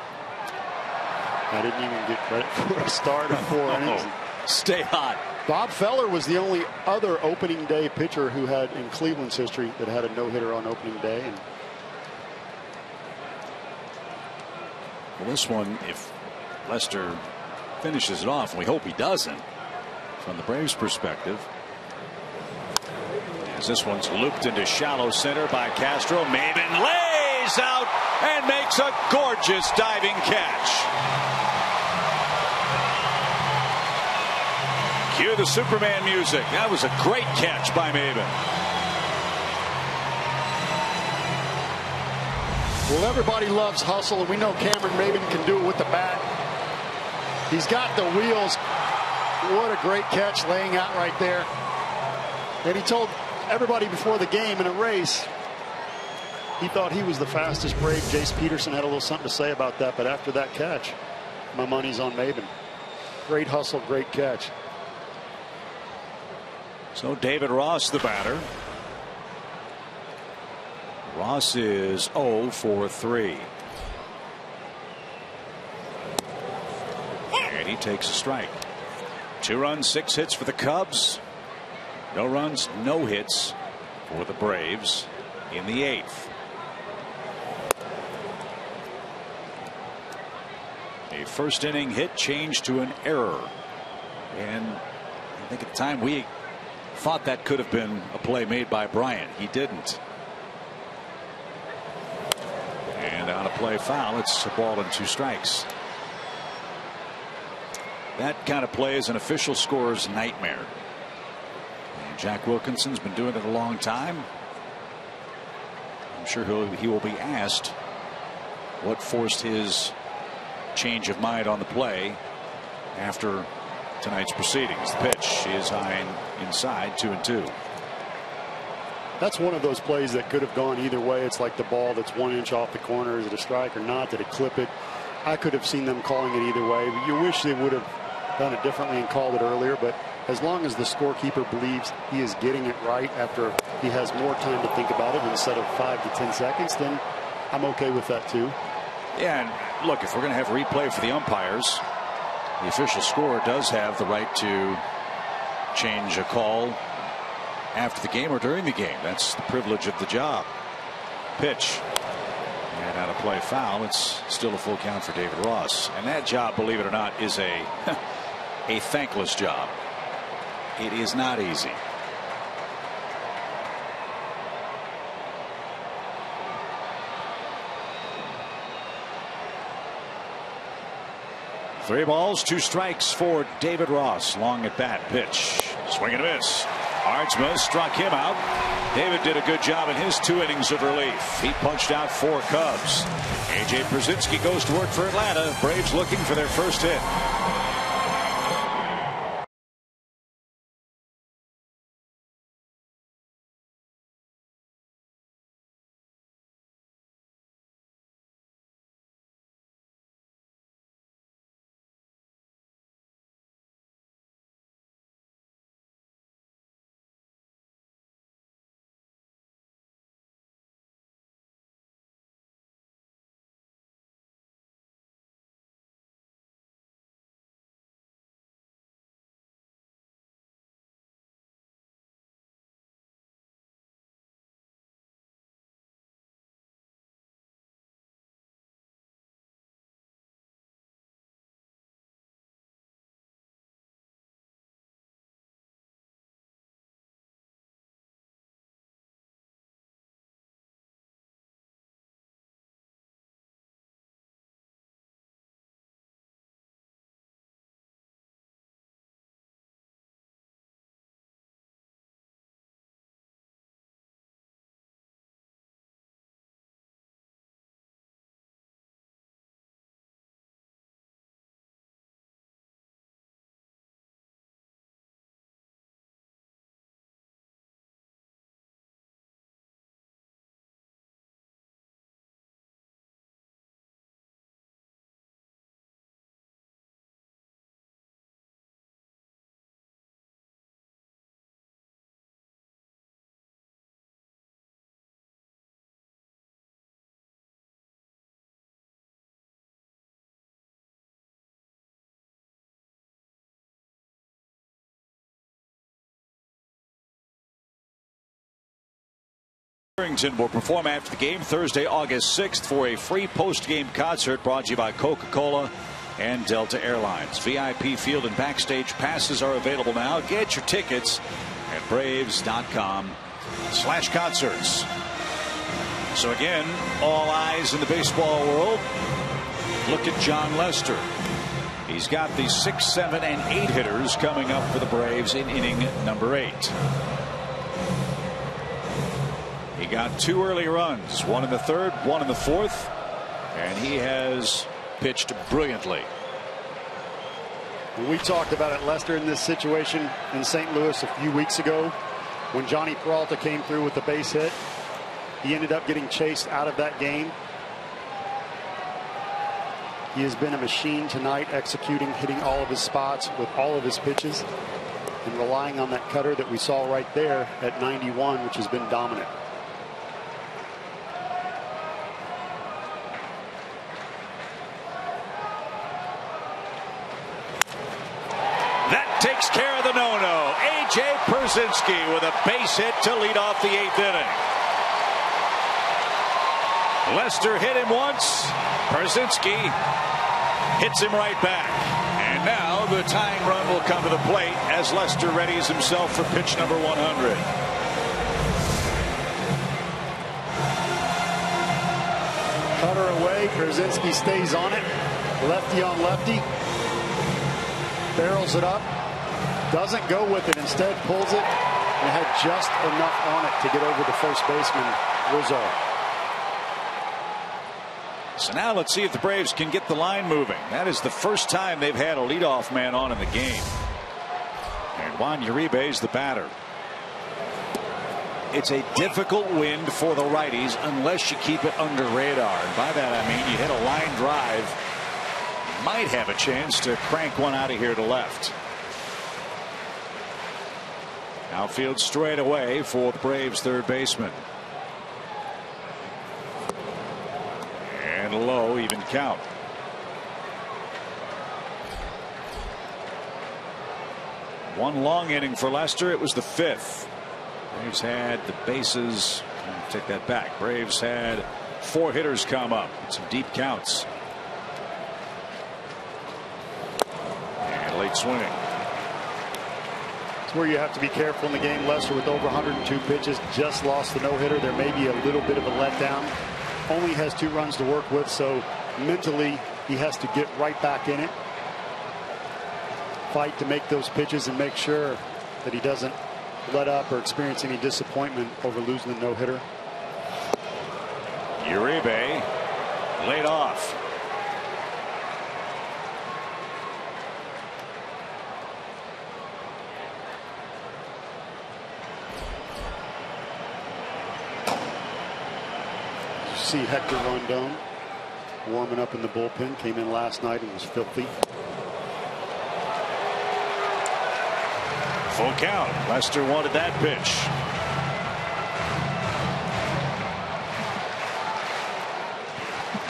I didn't even get credit for a start of 4 innings. Stay hot. Bob Feller was the only other opening day pitcher who had in Cleveland's history that had a no-hitter on opening day. And well, this one, if Lester finishes it off, and we hope he doesn't, from the Braves' perspective, as this one's looped into shallow center by Castro. Maybin lays out and makes a gorgeous diving catch. Cue the Superman music. That was a great catch by Maybin. Well, everybody loves hustle, and we know Cameron Maybin can do it with the bat. He's got the wheels. What a great catch laying out right there. And he told everybody before the game in a race he thought he was the fastest Brave. Jace Peterson had a little something to say about that, but after that catch, my money's on Maybin. Great hustle, great catch. So David Ross, the batter. Ross is 0 for 3. And he takes a strike. 2 runs, 6 hits for the Cubs. No runs, no hits for the Braves in the 8th. A first inning hit changed to an error. And I think at the time we thought that could have been a play made by Bryant. He didn't. And on a play foul, it's a ball and 2 strikes. That kind of play is an official scorer's nightmare. And Jack Wilkinson's been doing it a long time. I'm sure he will be asked what forced his change of mind on the play after tonight's proceedings. The pitch is high inside, 2-2. That's one of those plays that could have gone either way. It's like the ball that's 1 inch off the corner. Is it a strike or not? Did it clip it? I could have seen them calling it either way. But you wish they would have done it differently and called it earlier. But as long as the scorekeeper believes he is getting it right after he has more time to think about it instead of 5 to 10 seconds, then I'm okay with that too. Yeah, and look, if we're going to have replay for the umpires, the official scorer does have the right to change a call after the game or during the game. That's the privilege of the job. Pitch. And out of play, foul. It's still a full count for David Ross. And that job, believe it or not, is a thankless job. It is not easy. Three balls, 2 strikes for David Ross. Long at bat. Pitch. Swing and a miss. Ardsma struck him out. David did a good job in his 2 innings of relief. He punched out 4 Cubs. A.J. Przinsky goes to work for Atlanta. Braves looking for their first hit. Will perform after the game Thursday, August 6th for a free post-game concert brought to you by Coca-Cola and Delta Airlines. VIP field and backstage passes are available now. Get your tickets at braves.com/concerts. So again, all eyes in the baseball world. Look at John Lester. He's got the 6, 7, and 8 hitters coming up for the Braves in inning number 8. He got 2 early runs, 1 in the 3rd, 1 in the 4th, and he has pitched brilliantly. We talked about it, Lester, in this situation in St. Louis a few weeks ago when Johnny Peralta came through with the base hit. He ended up getting chased out of that game. He has been a machine tonight, executing, hitting all of his spots with all of his pitches and relying on that cutter that we saw right there at 91, which has been dominant. Takes care of the no-no. A.J. Przinsky with a base hit to lead off the 8th inning. Lester hit him once. Przinsky hits him right back. And now the tying run will come to the plate as Lester readies himself for pitch number 100. Cutter away. Przinsky stays on it. Lefty on lefty. Barrels it up. Doesn't go with it, instead pulls it, and had just enough on it to get over the first baseman, Rizzo. So now let's see if the Braves can get the line moving. That is the first time they've had a leadoff man on in the game. And Juan Uribe's the batter. It's a difficult wind for the righties unless you keep it under radar. And by that I mean you hit a line drive, might have a chance to crank one out of here to left. Outfield straight away for the Braves third baseman. and low, even count. One long inning for Lester. It was the 5th. Braves had the bases. Take that back. Braves had 4 hitters come up. Some deep counts. And late swing. It's where you have to be careful in the game. Lester with over 102 pitches just lost the no-hitter. There may be a little bit of a letdown. Only has 2 runs to work with, so mentally he has to get right back in it. Fight to make those pitches and make sure that he doesn't let up or experience any disappointment over losing the no-hitter. Uribe laid off. See Hector Rondon warming up in the bullpen. Came in last night and was filthy. Full count. Lester wanted that pitch.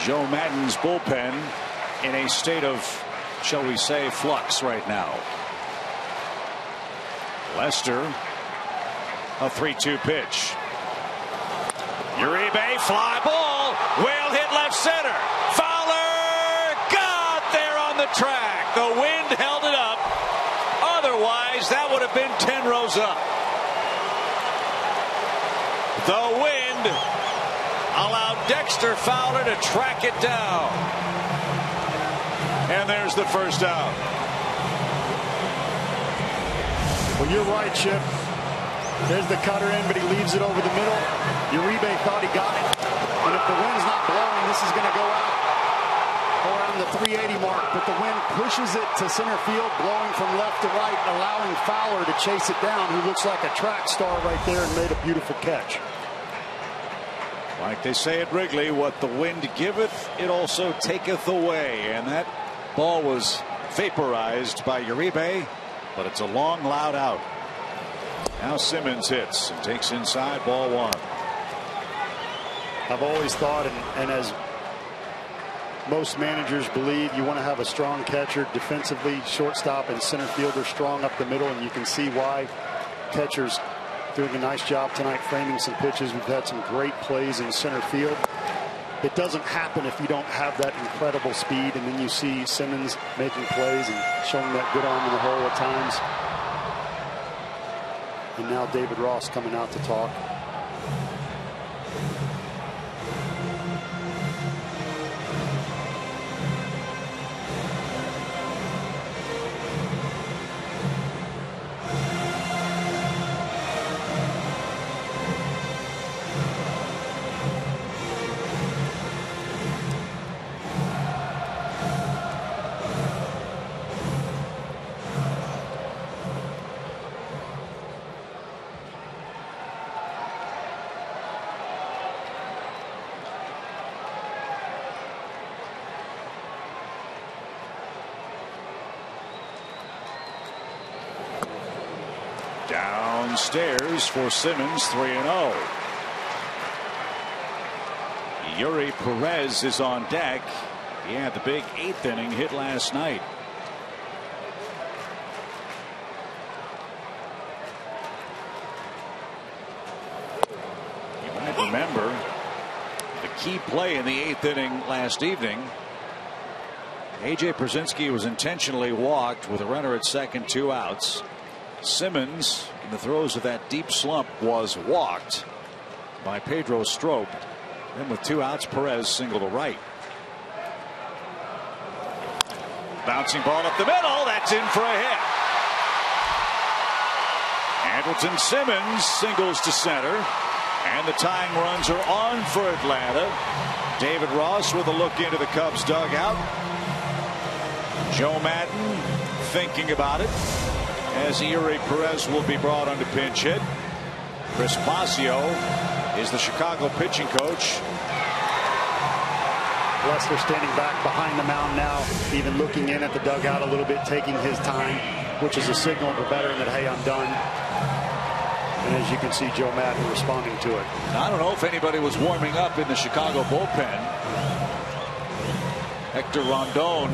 Joe Maddon's bullpen in a state of, shall we say, flux right now. Lester, a 3-2 pitch. Uribe, fly ball, well hit left center. Fowler got there on the track. The wind held it up. Otherwise, that would have been 10 rows up. The wind allowed Dexter Fowler to track it down. And there's the first out. Well, you're right, Chip. There's the cutter in, but he leaves it over the middle. Uribe thought he got it. And if the wind's not blowing, this is going to go out around the 380 mark. But the wind pushes it to center field, blowing from left to right, allowing Fowler to chase it down, who looks like a track star right there and made a beautiful catch. Like they say at Wrigley, what the wind giveth, it also taketh away. And that ball was vaporized by Uribe, but it's a long, loud out. Now Simmons hits and takes inside, ball 1. I've always thought, and as most managers believe, you want to have a strong catcher defensively, shortstop and center fielder strong up the middle, and you can see why. Catcher's doing a nice job tonight framing some pitches. We've had some great plays in center field. It doesn't happen if you don't have that incredible speed, and then you see Simmons making plays and showing that good arm in the hole at times. And now David Ross coming out to talk. Downstairs for Simmons, 3-0. Yuri Perez is on deck. He had the big 8th inning hit last night. You might remember the key play in the 8th inning last evening. A.J. Pierzynski was intentionally walked with a runner at second, 2 outs. Simmons, in the throes of that deep slump, was walked by Pedro Strop. Then with 2 outs, Perez single to right. Bouncing ball up the middle. That's in for a hit. Andrelton Simmons singles to center. And the tying runs are on for Atlanta. David Ross with a look into the Cubs dugout. Joe Maddon thinking about it, as Yuri Perez will be brought under pinch hit. Chris Pasio is the Chicago pitching coach. Lester standing back behind the mound now, even looking in at the dugout a little bit, taking his time, which is a signal to veteran that, hey, I'm done. And as you can see, Joe Maddon responding to it. I don't know if anybody was warming up in the Chicago bullpen. Hector Rondon,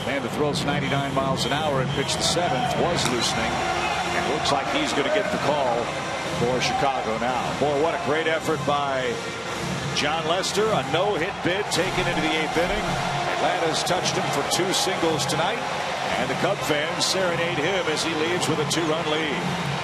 man who throws 99 miles an hour and pitched the 7th, was loosening. And looks like he's going to get the call for Chicago now. Boy, what a great effort by John Lester. A no-hit bid taken into the 8th inning. Atlanta's touched him for 2 singles tonight. And the Cub fans serenade him as he leads with a 2-run lead.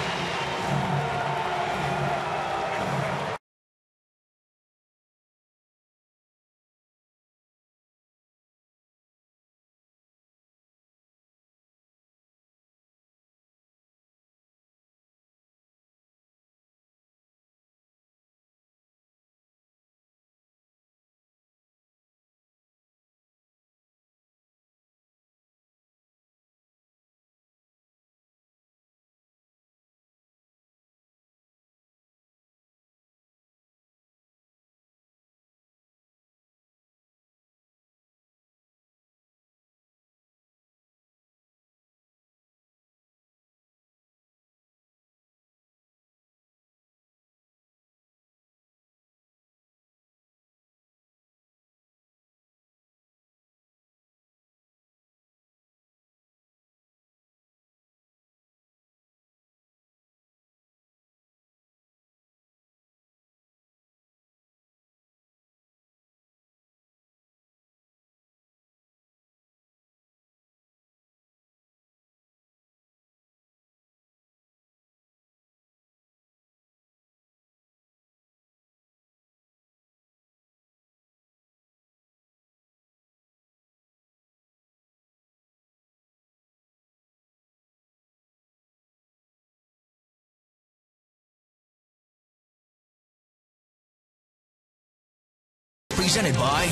Presented by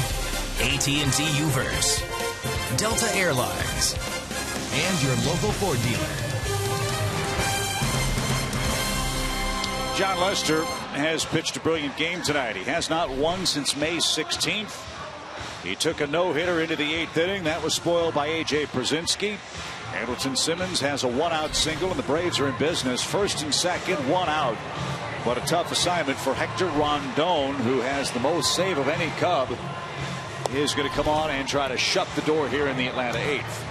AT&T Uverse, Delta Airlines, and your local Ford dealer. John Lester has pitched a brilliant game tonight. He has not won since May 16th. He took a no-hitter into the 8th inning. That was spoiled by A.J. Przinsky. Andrelton Simmons has a 1-out single, and the Braves are in business. 1st and 2nd, 1 out. What a tough assignment for Hector Rondon, who has the most save of any Cub. He is going to come on and try to shut the door here in the Atlanta 8th.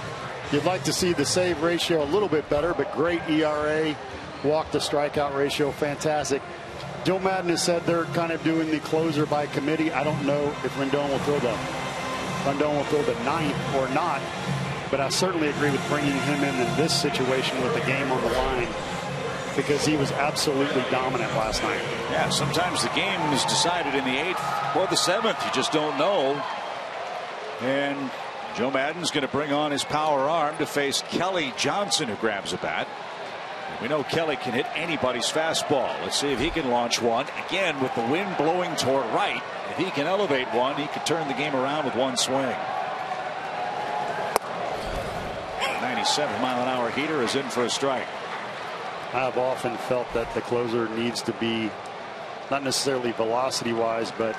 You'd like to see the save ratio a little bit better, but great ERA. Walk to strikeout ratio, fantastic. Joe Maddon has said they're kind of doing the closer by committee. I don't know if Rondon will throw the 9th or not, but I certainly agree with bringing him in this situation with the game on the line, because he was absolutely dominant last night. Yeah, sometimes the game is decided in the 8th or the 7th. You just don't know. And Joe Maddon's going to bring on his power arm to face Kelly Johnson, who grabs a bat. We know Kelly can hit anybody's fastball. Let's see if he can launch one. Again, with the wind blowing toward right, if he can elevate one, he could turn the game around with one swing. A 97-mile-an-hour heater is in for a strike. I've often felt that the closer needs to be not necessarily velocity wise, but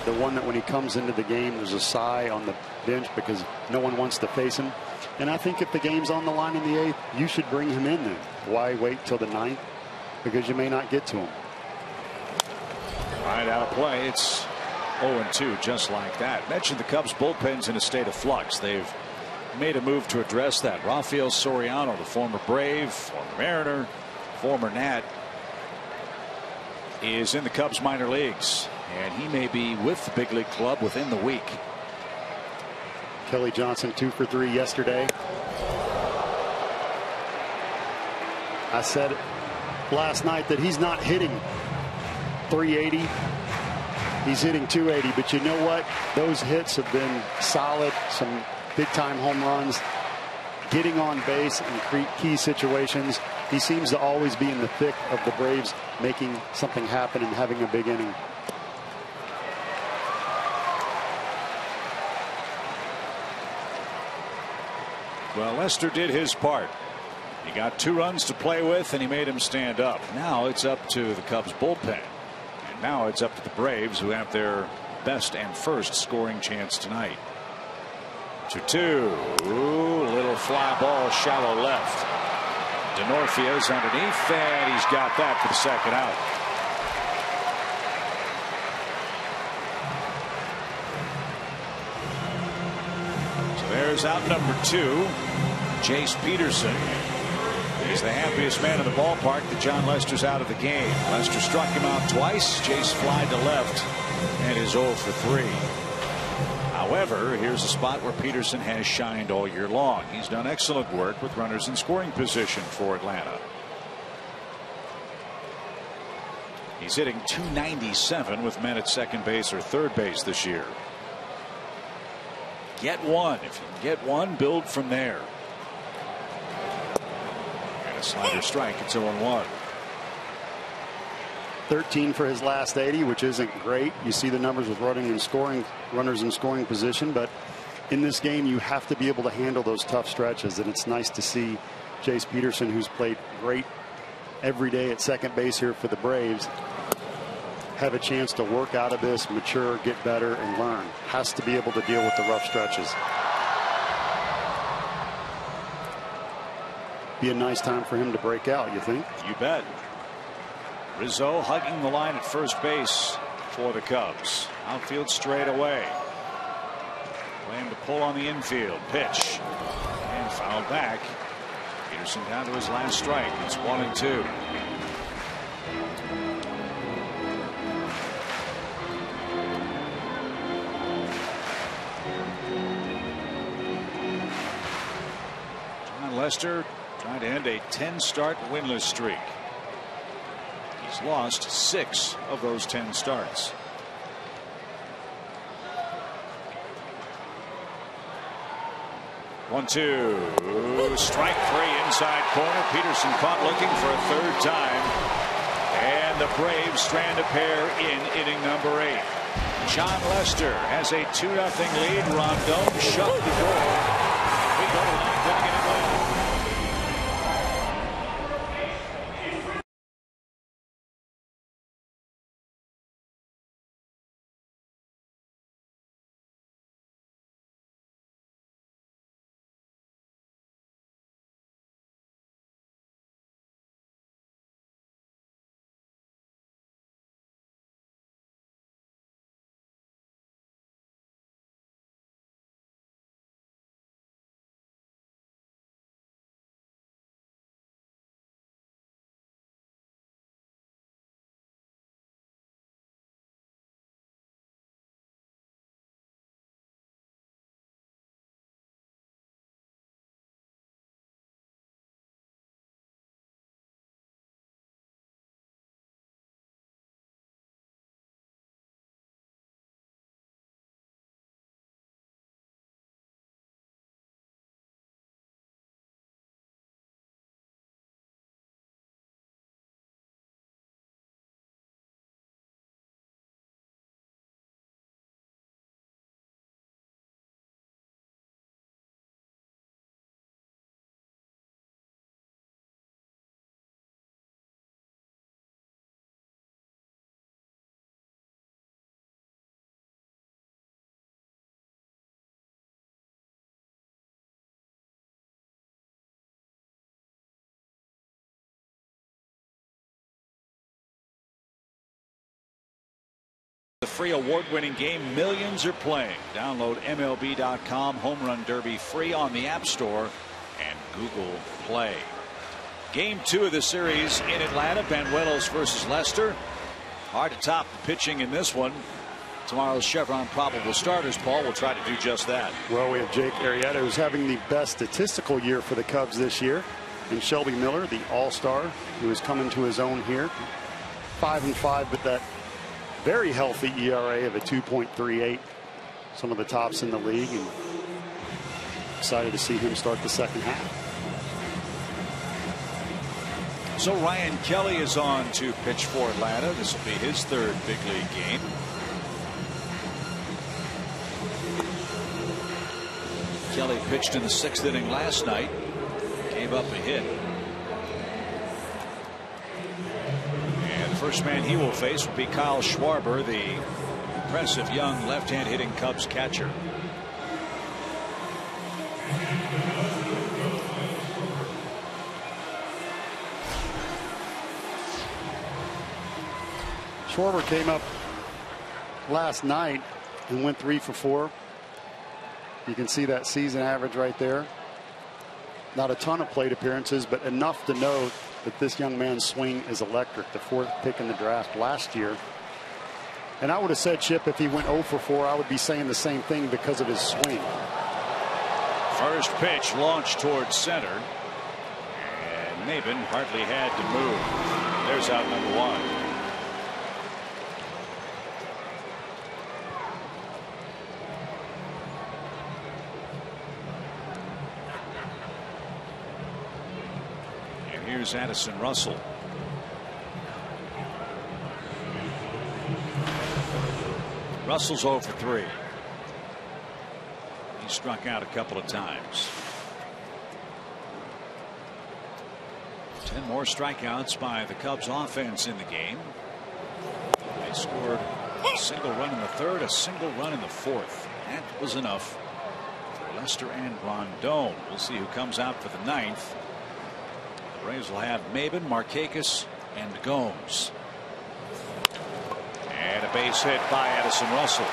the one that when he comes into the game, there's a sigh on the bench because no one wants to face him. And I think if the game's on the line in the 8th, you should bring him in then. Why wait till the 9th? Because you may not get to him. Right out of play. It's 0-2 just like that. Mentioned the Cubs bullpen's in a state of flux. They've made a move to address that. Rafael Soriano, the former Brave, former Mariner, former Nat, is in the Cubs minor leagues, and he may be with the big league club within the week. Kelly Johnson 2 for 3 yesterday. I said last night that he's not hitting 380. He's hitting 280, but you know what? Those hits have been solid. Some big time home runs, getting on base in key situations. He seems to always be in the thick of the Braves making something happen and having a big inning. Well, Lester did his part. He got 2 runs to play with, and he made him stand up. Now it's up to the Cubs bullpen, and now it's up to the Braves, who have their best and first scoring chance tonight. 2-2. Ooh, little fly ball, shallow left. DeNorfia's underneath, and he's got that for the 2nd out. There's out number 2. Jace Peterson. He's the happiest man in the ballpark that John Lester's out of the game. Lester struck him out twice. Jace flied to left and is 0 for 3. However, here's a spot where Peterson has shined all year long. He's done excellent work with runners in scoring position for Atlanta. He's hitting .297 with men at second base or third base this year. Get one. If you can get one, build from there. And a slider strike. It's 0-1. 13 for his last 80, which isn't great. You see the numbers with runners in scoring position, but in this game you have to be able to handle those tough stretches, and it's nice to see Jace Peterson, who's played great every day at second base here for the Braves, have a chance to work out of this, mature, get better, and learn. Has to be able to deal with the rough stretches. Be a nice time for him to break out, you think? You bet. Rizzo hugging the line at first base for the Cubs. Outfield straight away. Plan to pull on the infield. Pitch. And fouled back. Peterson down to his last strike. It's 1-2. John Lester trying to end a 10-start winless streak. He's lost 6 of those 10 starts. One-two. Strike 3 inside corner. Peterson caught looking for a third time. And the Braves strand a pair in inning number 8. John Lester has a 2-0 lead. Rondon shut the door. We go to 9th inning in Atlanta. The free award-winning game millions are playing. Download MLB.com Home Run Derby free on the App Store and Google Play. Game 2 of the series in Atlanta. Banuelos versus Lester. Hard to top the pitching in this one. Tomorrow's Chevron probable starters, Paul, will try to do just that. Well, we have Jake Arrieta, who's having the best statistical year for the Cubs this year, and Shelby Miller, the all-star, who is coming to his own here. 5-5, but that very healthy ERA of a 2.38. Some of the tops in the league, and excited to see him start the second half. So Ryan Kelly is on to pitch for Atlanta. This will be his 3rd big league game. Kelly pitched in the 6th inning last night. Gave up a hit. First man he will face will be Kyle Schwarber, the impressive young left-hand hitting Cubs catcher. Schwarber came up last night and went 3 for 4. You can see that season average right there. Not a ton of plate appearances, but enough to know that this young man's swing is electric. The 4th pick in the draft last year. And I would have said, Chip, if he went 0 for 4, I would be saying the same thing because of his swing. First pitch launched towards center. And Maybin hardly had to move. There's out number 1. Here's Addison Russell. Russell's 0 for 3. He struck out a couple of times. 10 more strikeouts by the Cubs offense in the game. They scored a single run in the 3rd, a single run in the 4th. That was enough for Lester and Rondon. We'll see who comes out for the 9th. The Braves will have Maybin, Markakis, and Gomes. And a base hit by Addison Russell.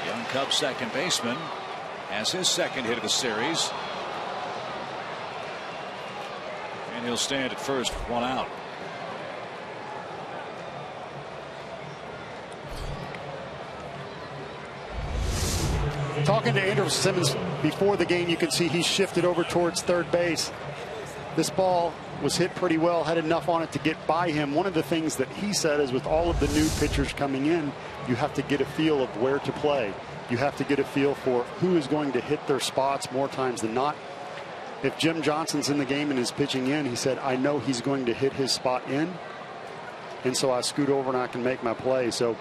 Young Cubs second baseman has his 2nd hit of the series. And he'll stand at first with 1 out. Talking to Andrew Simmons before the game, you can see he shifted over towards 3rd base. This ball was hit pretty well, had enough on it to get by him. One of the things that he said is with all of the new pitchers coming in, you have to get a feel of where to play. You have to get a feel for who is going to hit their spots more times than not. If Jim Johnson's in the game and is pitching in, he said, I know he's going to hit his spot in. And so I scoot over and I can make my play. So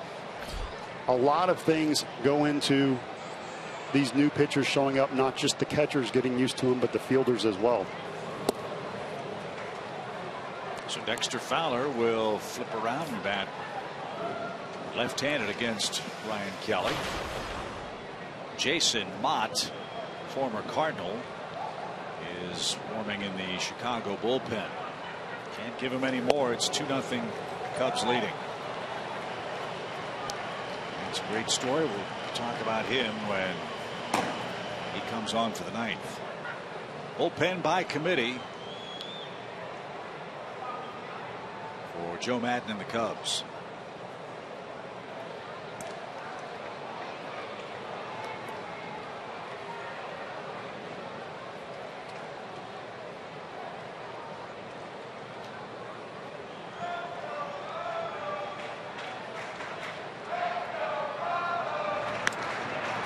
a lot of things go into these new pitchers showing up, not just the catchers getting used to them, but the fielders as well. So Dexter Fowler will flip around and bat left-handed against Ryan Kelly. Jason Mott, former Cardinal, is warming in the Chicago bullpen. Can't give him any more. It's 2-0 Cubs leading. It's a great story. We'll talk about him when he comes on for the 9th. Bullpen by committee for Joe Maddon and the Cubs.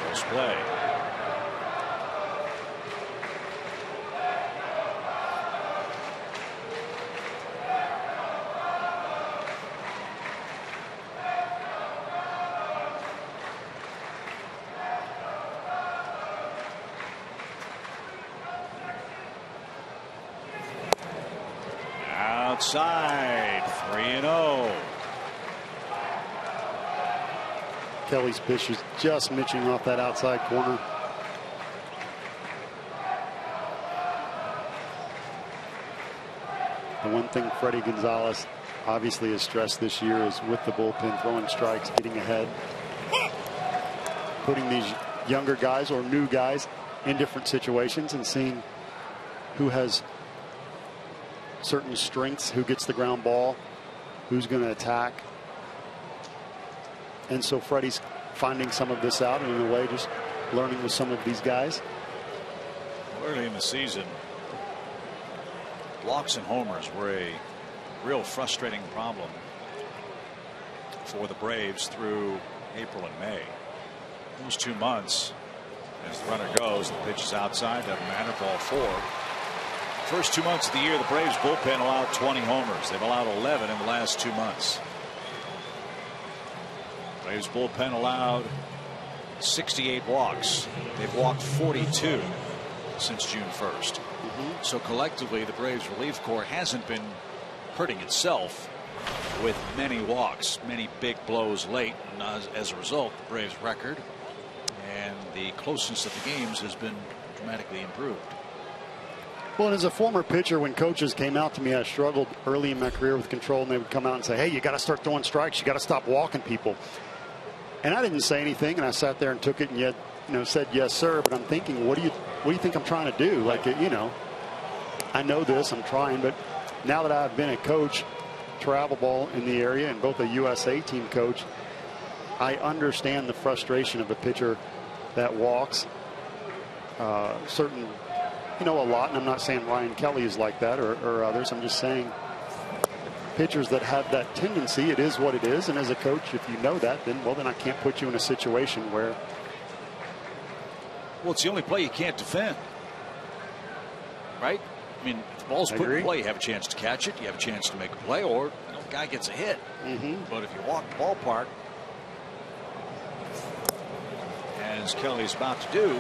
First play. Outside, 3-0. Kelly's pitch is just mitching off that outside corner. The one thing Freddie Gonzalez obviously has stressed this year is with the bullpen, throwing strikes, getting ahead, putting these younger guys or new guys in different situations and seeing who has certain strengths, who gets the ground ball, who's going to attack. And so Freddie's finding some of this out, and in a way just learning with some of these guys. Early in the season, walks and homers were a real frustrating problem for the Braves through April and May. Those 2 months, as the runner goes, the pitch is outside, doesn't matter, ball 4. First 2 months of the year, the Braves bullpen allowed 20 homers. They've allowed 11 in the last 2 months. Braves bullpen allowed 68 walks. They've walked 42 since June 1st. So collectively, the Braves relief corps hasn't been hurting itself with many walks, many big blows late. And as a result, the Braves record and the closeness of the games has been dramatically improved. Well, and as a former pitcher, when coaches came out to me, I struggled early in my career with control, and they would come out and say, hey, you got to start throwing strikes. You got to stop walking people. And I didn't say anything, and I sat there and took it and yet, said yes, sir. But I'm thinking, what do you think I'm trying to do? Like, I know this, I'm trying, but now that I've been a coach, travel ball in the area, and both a USA team coach, I understand the frustration of a pitcher that walks. Certain, a lot, and I'm not saying Ryan Kelly is like that or others. I'm just saying pitchers that have that tendency, it is what it is. And as a coach, if you know that, then I can't put you in a situation where. Well, it's the only play you can't defend, right? I mean, if the ball's put in play, you have a chance to catch it, you have a chance to make a play, or the guy gets a hit. But if you walk the ballpark, as Kelly's about to do,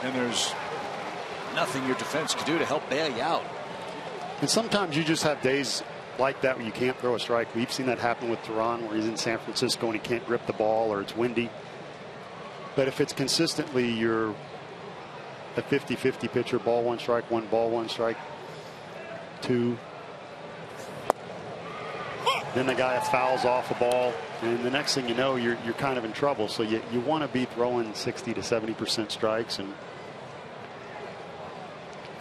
then there's nothing your defense can do to help bail you out. And sometimes you just have days like that where you can't throw a strike. We've seen that happen with Duran, where he's in San Francisco and he can't grip the ball, or it's windy. But if it's consistently you're a 50-50 pitcher, ball one strike, one ball one strike, two, then the guy fouls off a ball, and the next thing you know, you're kind of in trouble. So you want to be throwing 60 to 70% strikes and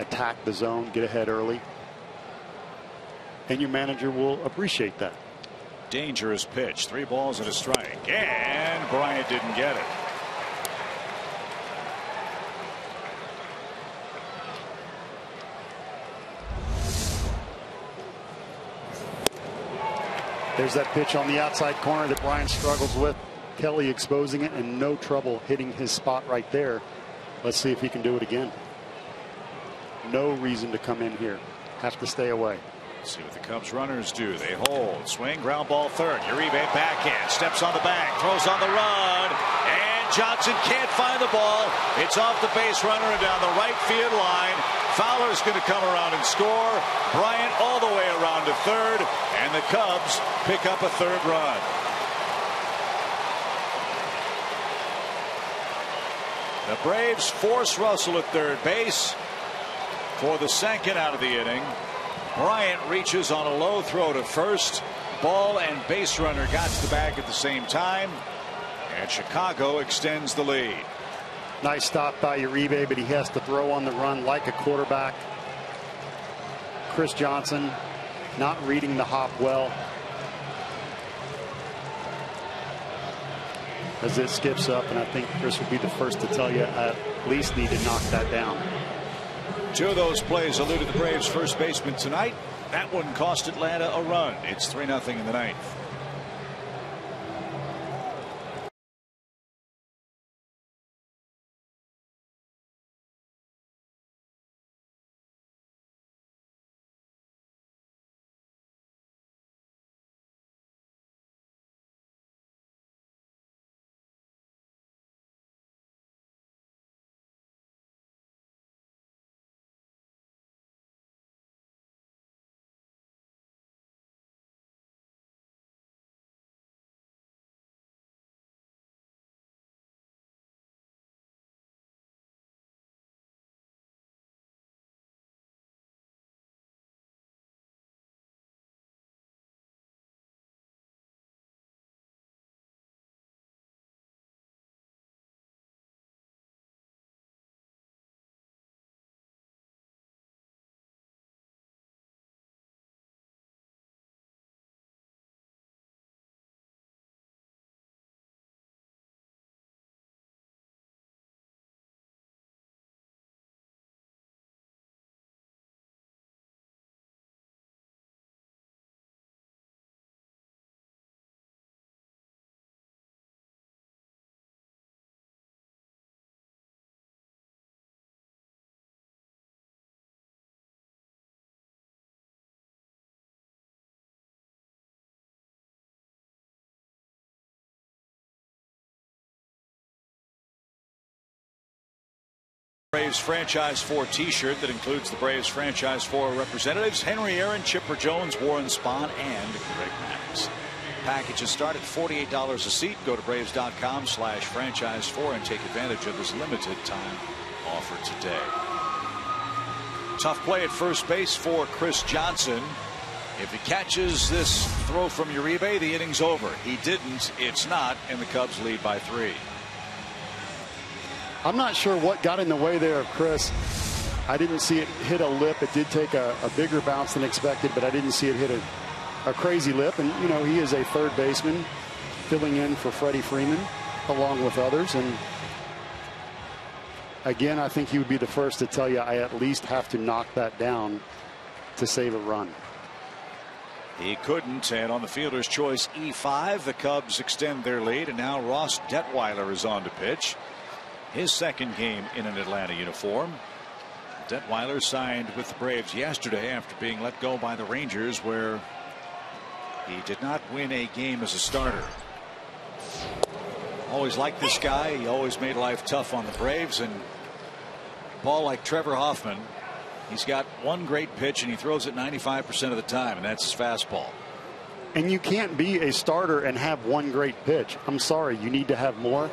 attack the zone, get ahead early, and your manager will appreciate that. Dangerous pitch, 3 balls and a strike, and Bryant didn't get it. There's that pitch on the outside corner that Bryant struggles with. Kelly exposing it and no trouble hitting his spot right there. Let's see if he can do it again. No reason to come in here. Have to stay away. See what the Cubs runners do. They hold. Swing, ground ball third. Uribe backhand. Steps on the bag. Throws on the run. And Johnson can't find the ball. It's off the base runner and down the right field line. Fowler's going to come around and score. Bryant all the way around to third. And the Cubs pick up a third run. The Braves force Russell at third base for the second out of the inning. Bryant reaches on a low throw to first. Ball and base runner got to the bag at the same time. And Chicago extends the lead. Nice stop by Uribe, but he has to throw on the run like a quarterback. Chris Johnson not reading the hop well. As it skips up, and I think Chris will be the first to tell you at least need to knock that down. 2 of those plays eluded the Braves first baseman tonight. That one cost Atlanta a run. It's 3-0 in the ninth. Braves Franchise 4 t-shirt that includes the Braves Franchise 4 representatives Henry Aaron, Chipper Jones, Warren Spahn, and Greg Maddux. Packages start at $48 a seat. Go to Braves.com/franchise4 and take advantage of this limited time offer today. Tough play at first base for Chris Johnson. If he catches this throw from Uribe, the inning's over. He didn't. It's not, and the Cubs lead by 3. I'm not sure what got in the way there of Chris. I didn't see it hit a lip. It did take a bigger bounce than expected, but I didn't see it hit a crazy lip. And, you know, he is a third baseman filling in for Freddie Freeman along with others. And again, I think he would be the first to tell you I at least have to knock that down to save a run. He couldn't, and on the fielder's choice E5, the Cubs extend their lead, and now Ross Detweiler is on to pitch. His second game in an Atlanta uniform. Detweiler signed with the Braves yesterday after being let go by the Rangers, where he did not win a game as a starter. Always liked this guy. He always made life tough on the Braves, and ball like Trevor Hoffman. He's got one great pitch, and he throws it 95% of the time, and that's his fastball. And you can't be a starter and have one great pitch. I'm sorry, you need to have more.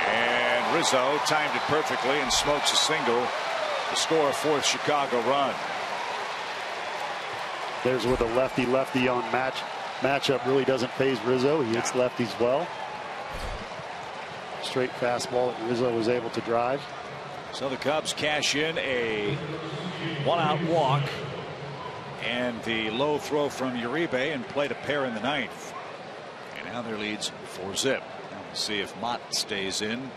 And Rizzo timed it perfectly and smokes a single to score a 4th Chicago run. There's where the lefty-lefty on matchup really doesn't faze Rizzo. He hits lefties well. Straight fastball that Rizzo was able to drive. So the Cubs cash in a 1-out walk and the low throw from Uribe and played a pair in the 9th. And now their lead's 4-zip. Now we'll see if Mott stays in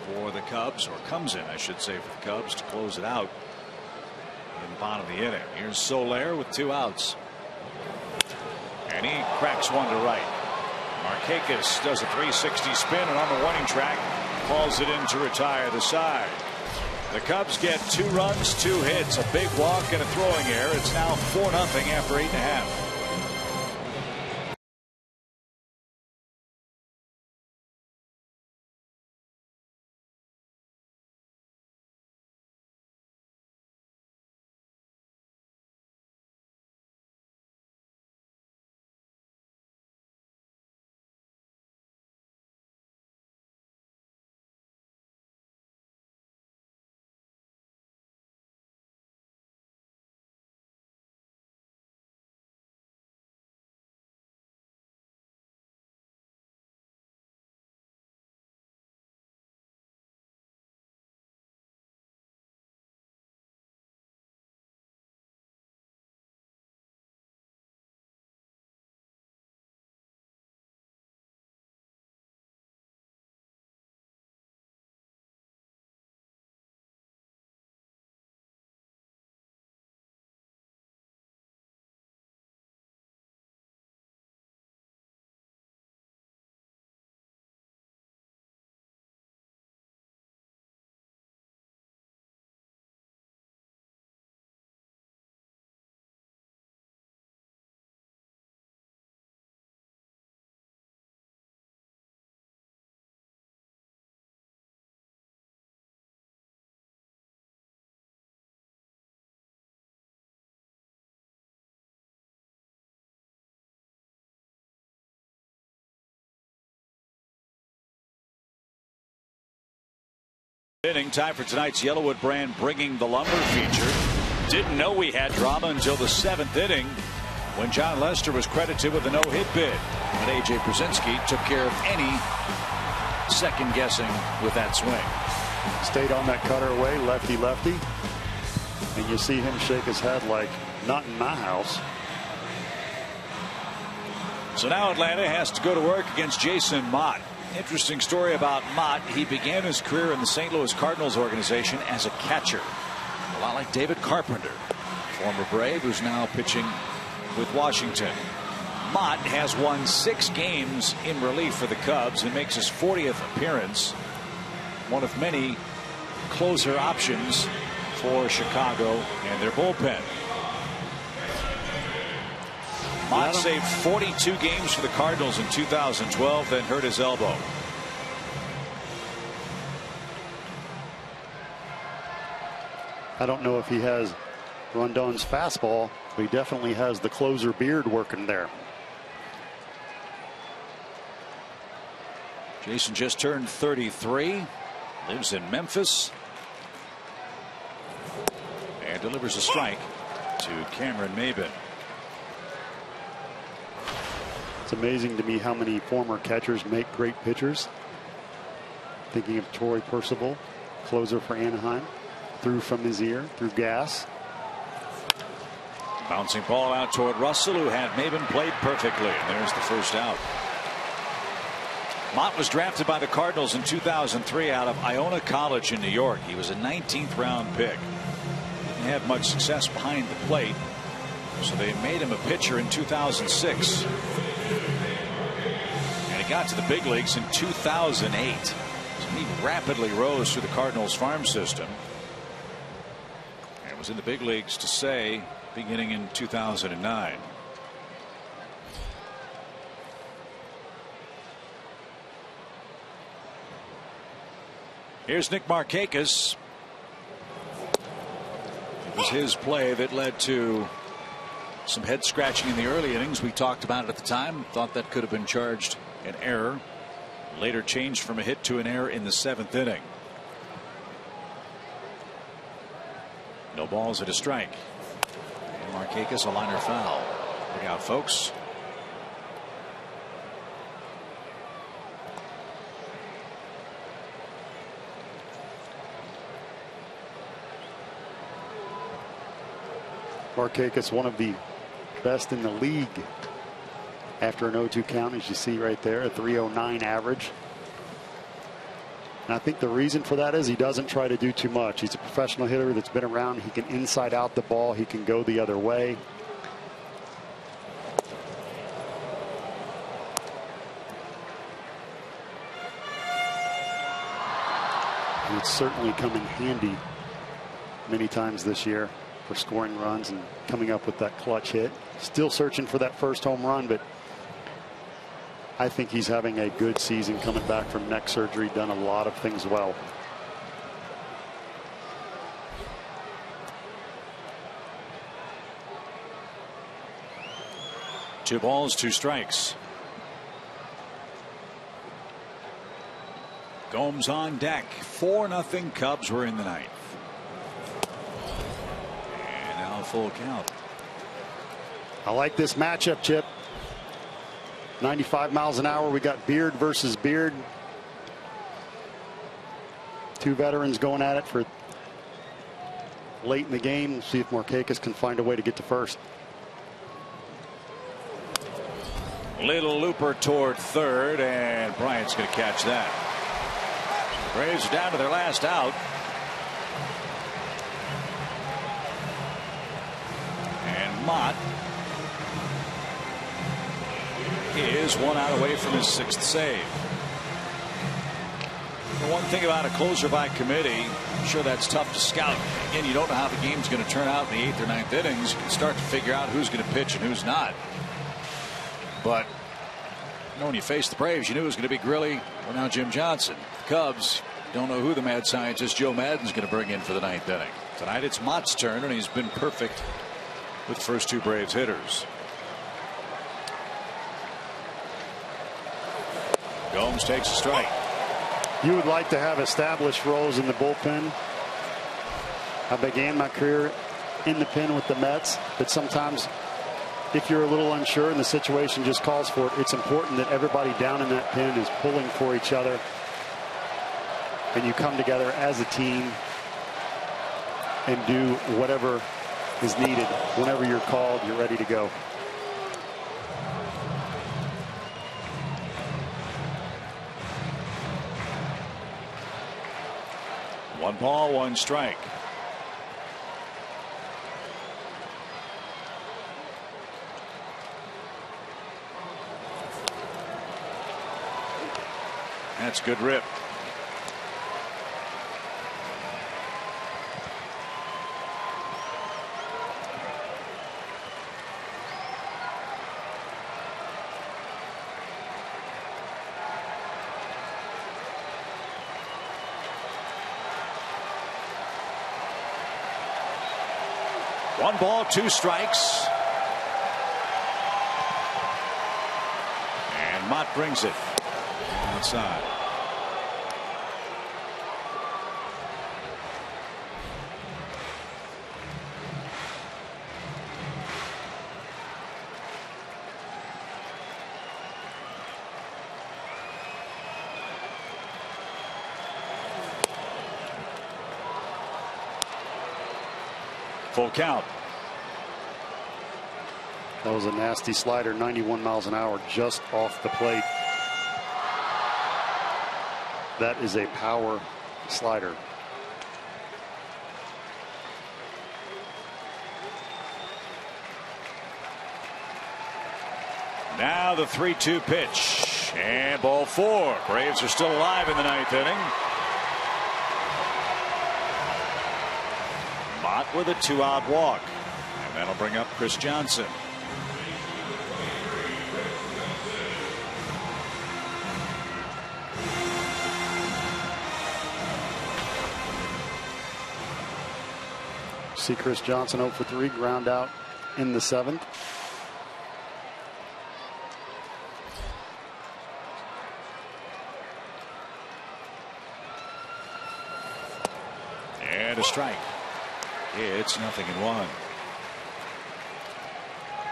for the Cubs, or comes in, I should say, for the Cubs to close it out in the bottom of the inning. Here's Soler with 2 outs. And he cracks one to right. Markakis does a 360 spin, and on the warning track calls it in to retire the side. The Cubs get 2 runs, 2 hits, a big walk, and a throwing error. It's now 4-0 after 8.5. Inning, time for tonight's Yellowwood brand bringing the lumber feature. Didn't know we had drama until the 7th inning when John Lester was credited with a no-hit bid. But A.J. Brzezinski took care of any second guessing with that swing. Stayed on that cutter away, lefty-lefty. And you see him shake his head like, not in my house. So now Atlanta has to go to work against Jason Mott. Interesting story about Mott. He began his career in the St. Louis Cardinals organization as a catcher. A lot like David Carpenter, former Brave, who's now pitching with Washington. Mott has won 6 games in relief for the Cubs and makes his 40th appearance. One of many closer options for Chicago and their bullpen. Mott saved 42 games for the Cardinals in 2012, then hurt his elbow. I don't know if he has Rondon's fastball, but he definitely has the closer beard working there. Jason just turned 33, lives in Memphis, and delivers a strike. to Cameron Maybin. It's amazing to me how many former catchers make great pitchers. Thinking of Troy Percival, closer for Anaheim, threw from his ear, through gas. Bouncing ball out toward Russell, who had Maybin played perfectly. And there's the first out. Mott was drafted by the Cardinals in 2003 out of Iona College in New York. He was a 19th round pick. Didn't have much success behind the plate, so they made him a pitcher in 2006. And he got to the big leagues in 2008. So he rapidly rose through the Cardinals farm system and was in the big leagues to say beginning in 2009. Here's Nick Markakis. It was his play that led to some head scratching in the early innings. We talked about it at the time. Thought that could have been charged an error. Later changed from a hit to an error in the 7th inning. No balls and a strike. And Markakis a liner foul. Look out, folks. Markakis, one of the best in the league after an 0-2 count, as you see right there, a 309 average. And I think the reason for that is he doesn't try to do too much. He's a professional hitter that's been around. He can inside out the ball. He can go the other way. And it's certainly come in handy many times this year for scoring runs and coming up with that clutch hit. Still searching for that first home run, but I think he's having a good season coming back from neck surgery. Done a lot of things well. Two balls, two strikes. Gomes on deck. 4-0 Cubs were in the ninth. And now full count. I like this matchup, Chip. 95 miles an hour. We got Beard versus Beard. Two veterans going at it for late in the game. We'll see if Markakis can find a way to get to first. Little looper toward third, and Bryant's going to catch that. Braves are down to their last out. And Mott is one out away from his 6th save. The one thing about a closer by committee, I'm sure that's tough to scout. Again, you don't know how the game's going to turn out in the 8th or 9th innings. You can start to figure out who's going to pitch and who's not. But you know, when you face the Braves, you knew it was going to be Grilly or now Jim Johnson. The Cubs don't know who the mad scientist Joe Madden's going to bring in for the 9th inning. Tonight it's Mott's turn, and he's been perfect with the first two Braves hitters. Gomes takes a strike. You would like to have established roles in the bullpen. I began my career in the pen with the Mets, but sometimes if you're a little unsure and the situation just calls for it, it's important that everybody down in that pen is pulling for each other, and you come together as a team and do whatever is needed. Whenever you're called, you're ready to go. One ball, one strike. That's good rip. One ball, two strikes. And Mott brings it outside. Full count. That was a nasty slider, 91 miles an hour just off the plate. That is a power slider. Now the 3-2 pitch. And ball 4. Braves are still alive in the 9th inning. Mott with a 2-out walk. And that'll bring up Chris Johnson. See Chris Johnson 0 for 3, ground out in the 7th. And a strike. It's 0-1.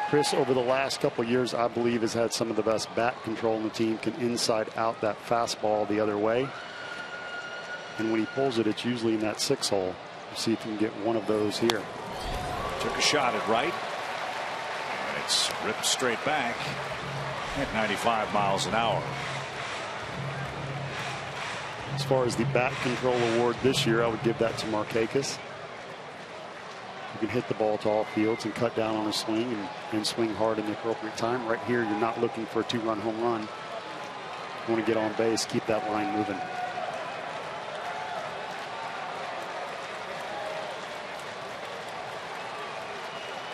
Chris, over the last couple of years, I believe, has had some of the best bat control in the team. Can inside out that fastball the other way. And when he pulls it, it's usually in that 6 hole. See if we can get one of those here. Took a shot at right. And it's ripped straight back at 95 miles an hour. As far as the bat control award this year, I would give that to Markakis. You can hit the ball to all fields and cut down on a swing and swing hard in the appropriate time. Right here, you're not looking for a 2-run home run. You want to get on base, keep that line moving.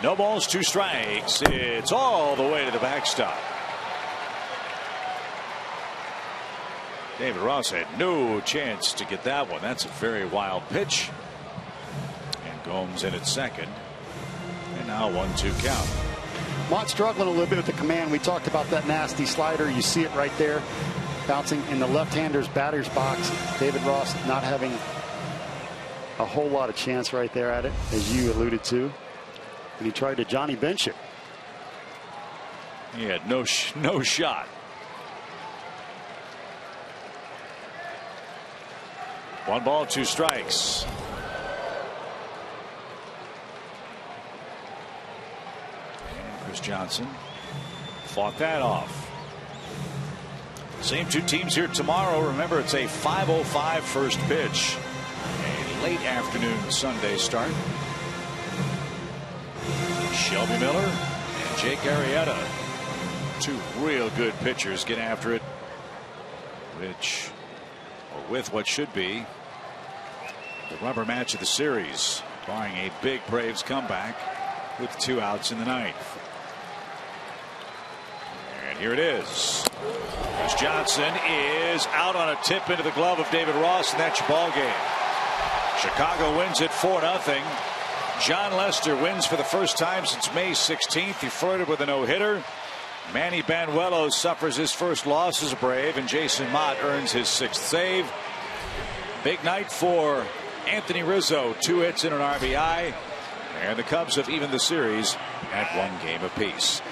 No balls, 2 strikes. It's all the way to the backstop. David Ross had no chance to get that one. That's a very wild pitch. And Gomes in at second. And now 1-2 count. Mott struggling a little bit with the command. We talked about that nasty slider. You see it right there. Bouncing in the left-hander's batter's box. David Ross not having a whole lot of chance right there at it, as you alluded to. And he tried to Johnny bench it. He had no shot. One ball, 2 strikes. And Chris Johnson fought that off. Same 2 teams here tomorrow. Remember, it's a 5:05 first pitch. A late afternoon Sunday start. Shelby Miller and Jake Arrieta, 2 real good pitchers, get after it, with what should be the rubber match of the series, barring a big Braves comeback with 2 outs in the 9th. And here it is. Chris Johnson is out on a tip into the glove of David Ross, and that's your ball game. Chicago wins it 4-0. John Lester wins for the first time since May 16th. He flirted with a no-hitter. Manny Banuelos suffers his first loss as a Brave, and Jason Mott earns his 6th save. Big night for Anthony Rizzo, 2 hits and an RBI. And the Cubs have evened the series at 1 game apiece.